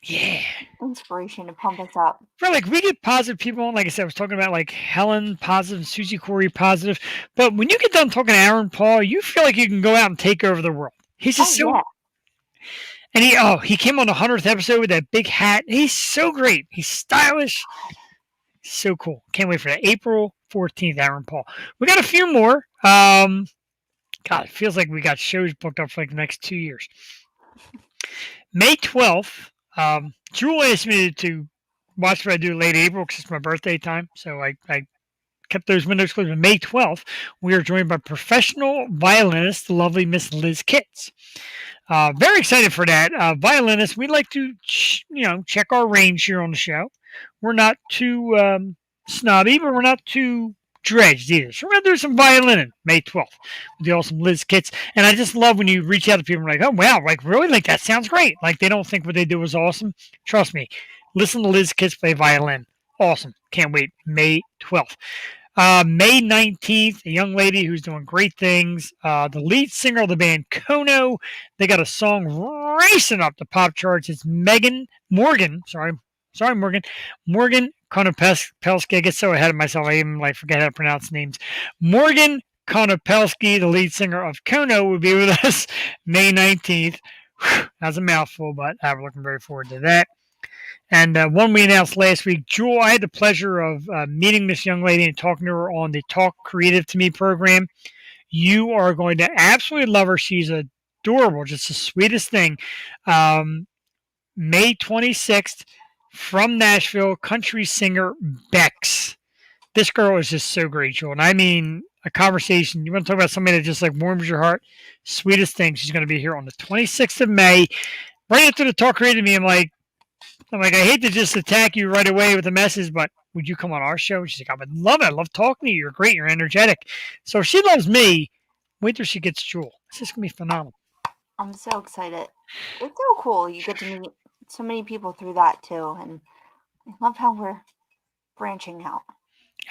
yeah. inspiration to pump us up. Right, like we get positive people on. Like I said, I was talking about like Helen positive, Susie Corey positive. But when you get done talking to Aaron Paul, you feel like you can go out and take over the world. He's just so. Yeah. And he came on the 100th episode with that big hat. He's so great. He's stylish. So cool. Can't wait for that. April 14th, Aaron Paul. We got a few more. God, it feels like we got shows booked up for like the next 2 years. May 12th. Jewel asked me to watch what I do late April because it's my birthday time. So I kept those windows closed. On May 12th, we are joined by professional violinist, the lovely Miss Liz Kitts. Very excited for that. Violinist, we like to, check our range here on the show. We're not too snobby, but we're not too dredged either. So we're going to do some violin May 12th with the awesome Liz Kitts. And I just love when you reach out to people and like, oh, wow, like really? Like that sounds great. Like they don't think what they do is awesome. Trust me. Listen to Liz Kitts play violin. Awesome. Can't wait. May 12th. May 19th, a young lady who's doing great things. The lead singer of the band Kono. They got a song racing up the pop charts. It's Morgan Konopelski. I get so ahead of myself, I even forget how to pronounce names. Morgan Konopelski, the lead singer of Kono, will be with us May 19th. That's a mouthful, but we're looking very forward to that. And one we announced last week, Jewel, I had the pleasure of meeting this young lady and talking to her on the Talk Creative to Me program. You are going to absolutely love her. She's adorable, just the sweetest thing. May 26th, from Nashville, country singer Bex. This girl is just so great, Jewel. And I mean, a conversation. You want to talk about somebody that just warms your heart? Sweetest thing. She's going to be here on the 26th of May. Right after the Talk Creative to Me, I'm like, I hate to just attack you right away with a message, but would you come on our show? She's like, I would love it. I love talking to you. You're great. You're energetic. So if she loves me, wait till she gets Jewel. It's just going to be phenomenal. I'm so excited. It's so cool. You get to meet so many people through that too. And I love how we're branching out.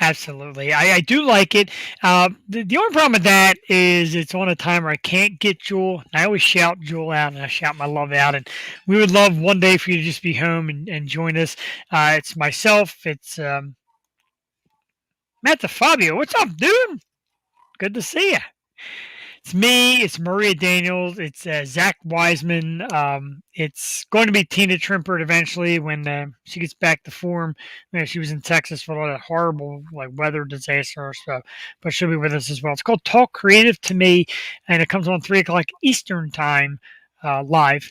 Absolutely. I do like it. The only problem with that is it's on a time where I can't get Jewel. I always shout Jewel out and I shout my love out. And we would love one day for you to just be home and join us. It's myself. It's Matt DeFabio. What's up, dude? Good to see you. It's me. It's Maria Daniels. It's Zach Wiseman. It's going to be Tina Trimpert eventually when she gets back to form. She was in Texas for all that horrible weather disaster, but she'll be with us as well. It's called Talk Creative to Me, and it comes on 3 o'clock Eastern time live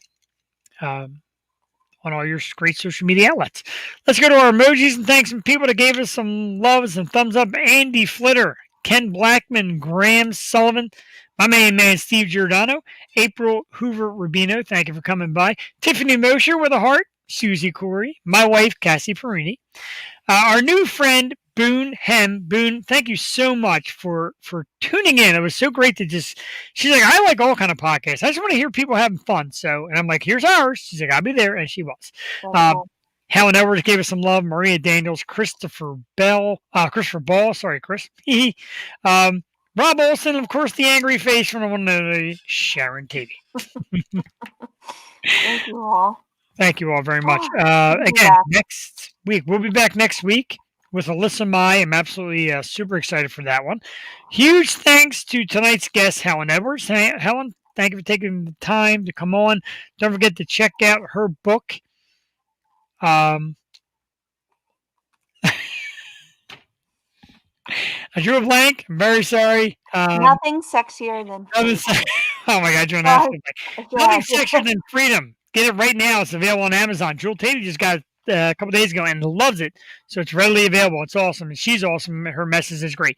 on all your great social media outlets. Let's go to our emojis and thank some people that gave us some love and some thumbs up. Andy Flitter, Ken Blackman, Graham Sullivan, my main man, Steve Giordano, April Hoover Rubino, thank you for coming by. Tiffany Mosher with a heart, Susie Corey, my wife, Cassie Perini. Our new friend, Boone Hem. Boone, thank you so much for tuning in. It was so great to she's like, I like all kind of podcasts. I just want to hear people having fun. And I'm like, here's ours. She's like, I'll be there. And she was. Helen Edwards gave us some love. Maria Daniels, Christopher Ball, sorry, Chris. Rob Olson, of course, the angry face from the one and only Sharon Tabey. Thank you all. Thank you all very much. We'll be Again, back. next week. We'll be back next week with Alyssa Mai. I'm absolutely super excited for that one. Huge thanks to tonight's guest, Helen Edwards. Helen, thank you for taking the time to come on. Don't forget to check out her book. I drew a blank. I'm very sorry. Nothing sexier than freedom. Oh my God, you're an Go ahead. absolute. Go Nothing ahead. sexier than freedom. Get it right now. It's available on Amazon. Jewel Tatey just got it a couple days ago and loves it. So it's readily available. It's awesome. And she's awesome. Her message is great.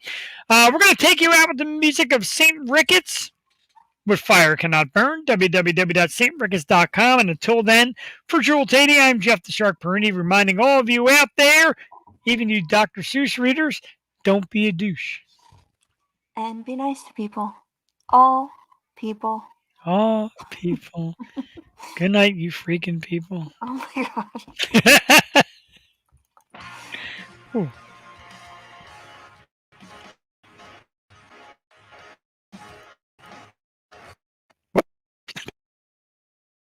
We're going to take you out with the music of St. Ricketts with Fire Cannot Burn, www.stricketts.com. And until then, for Jewel Tatey, I'm Jeff the Shark Perini, reminding all of you out there, even you Dr. Seuss readers, don't be a douche. And be nice to people. All people. All people. Good night, you freaking people. Oh my God. Ooh.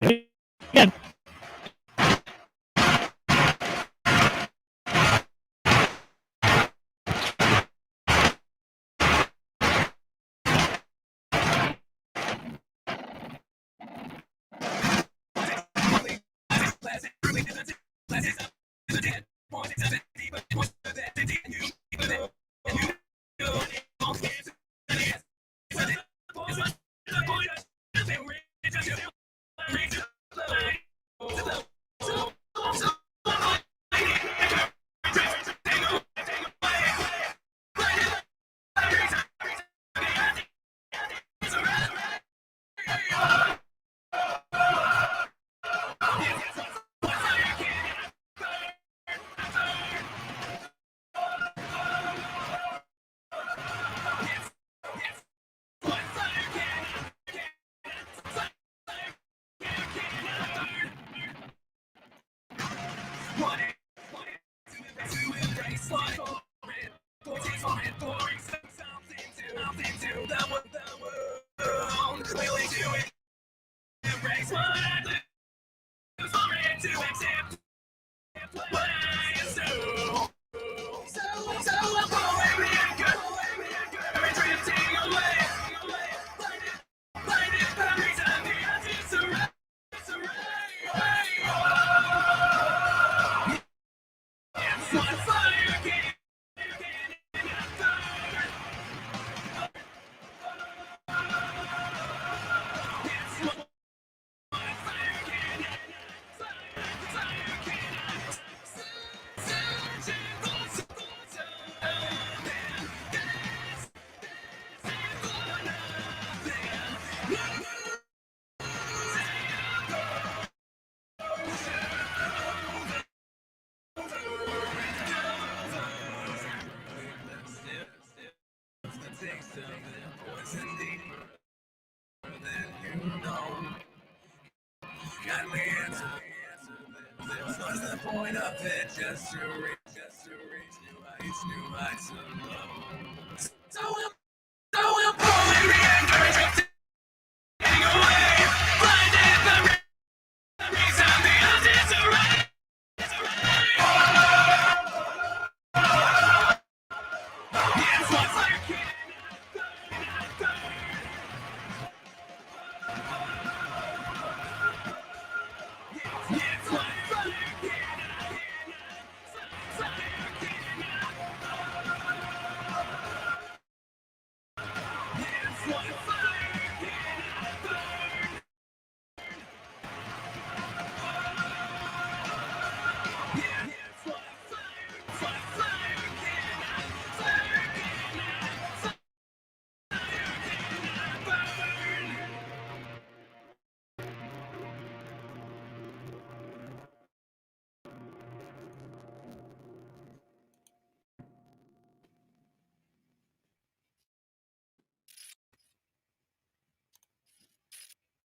Again. Point of it just to reach new heights of love. So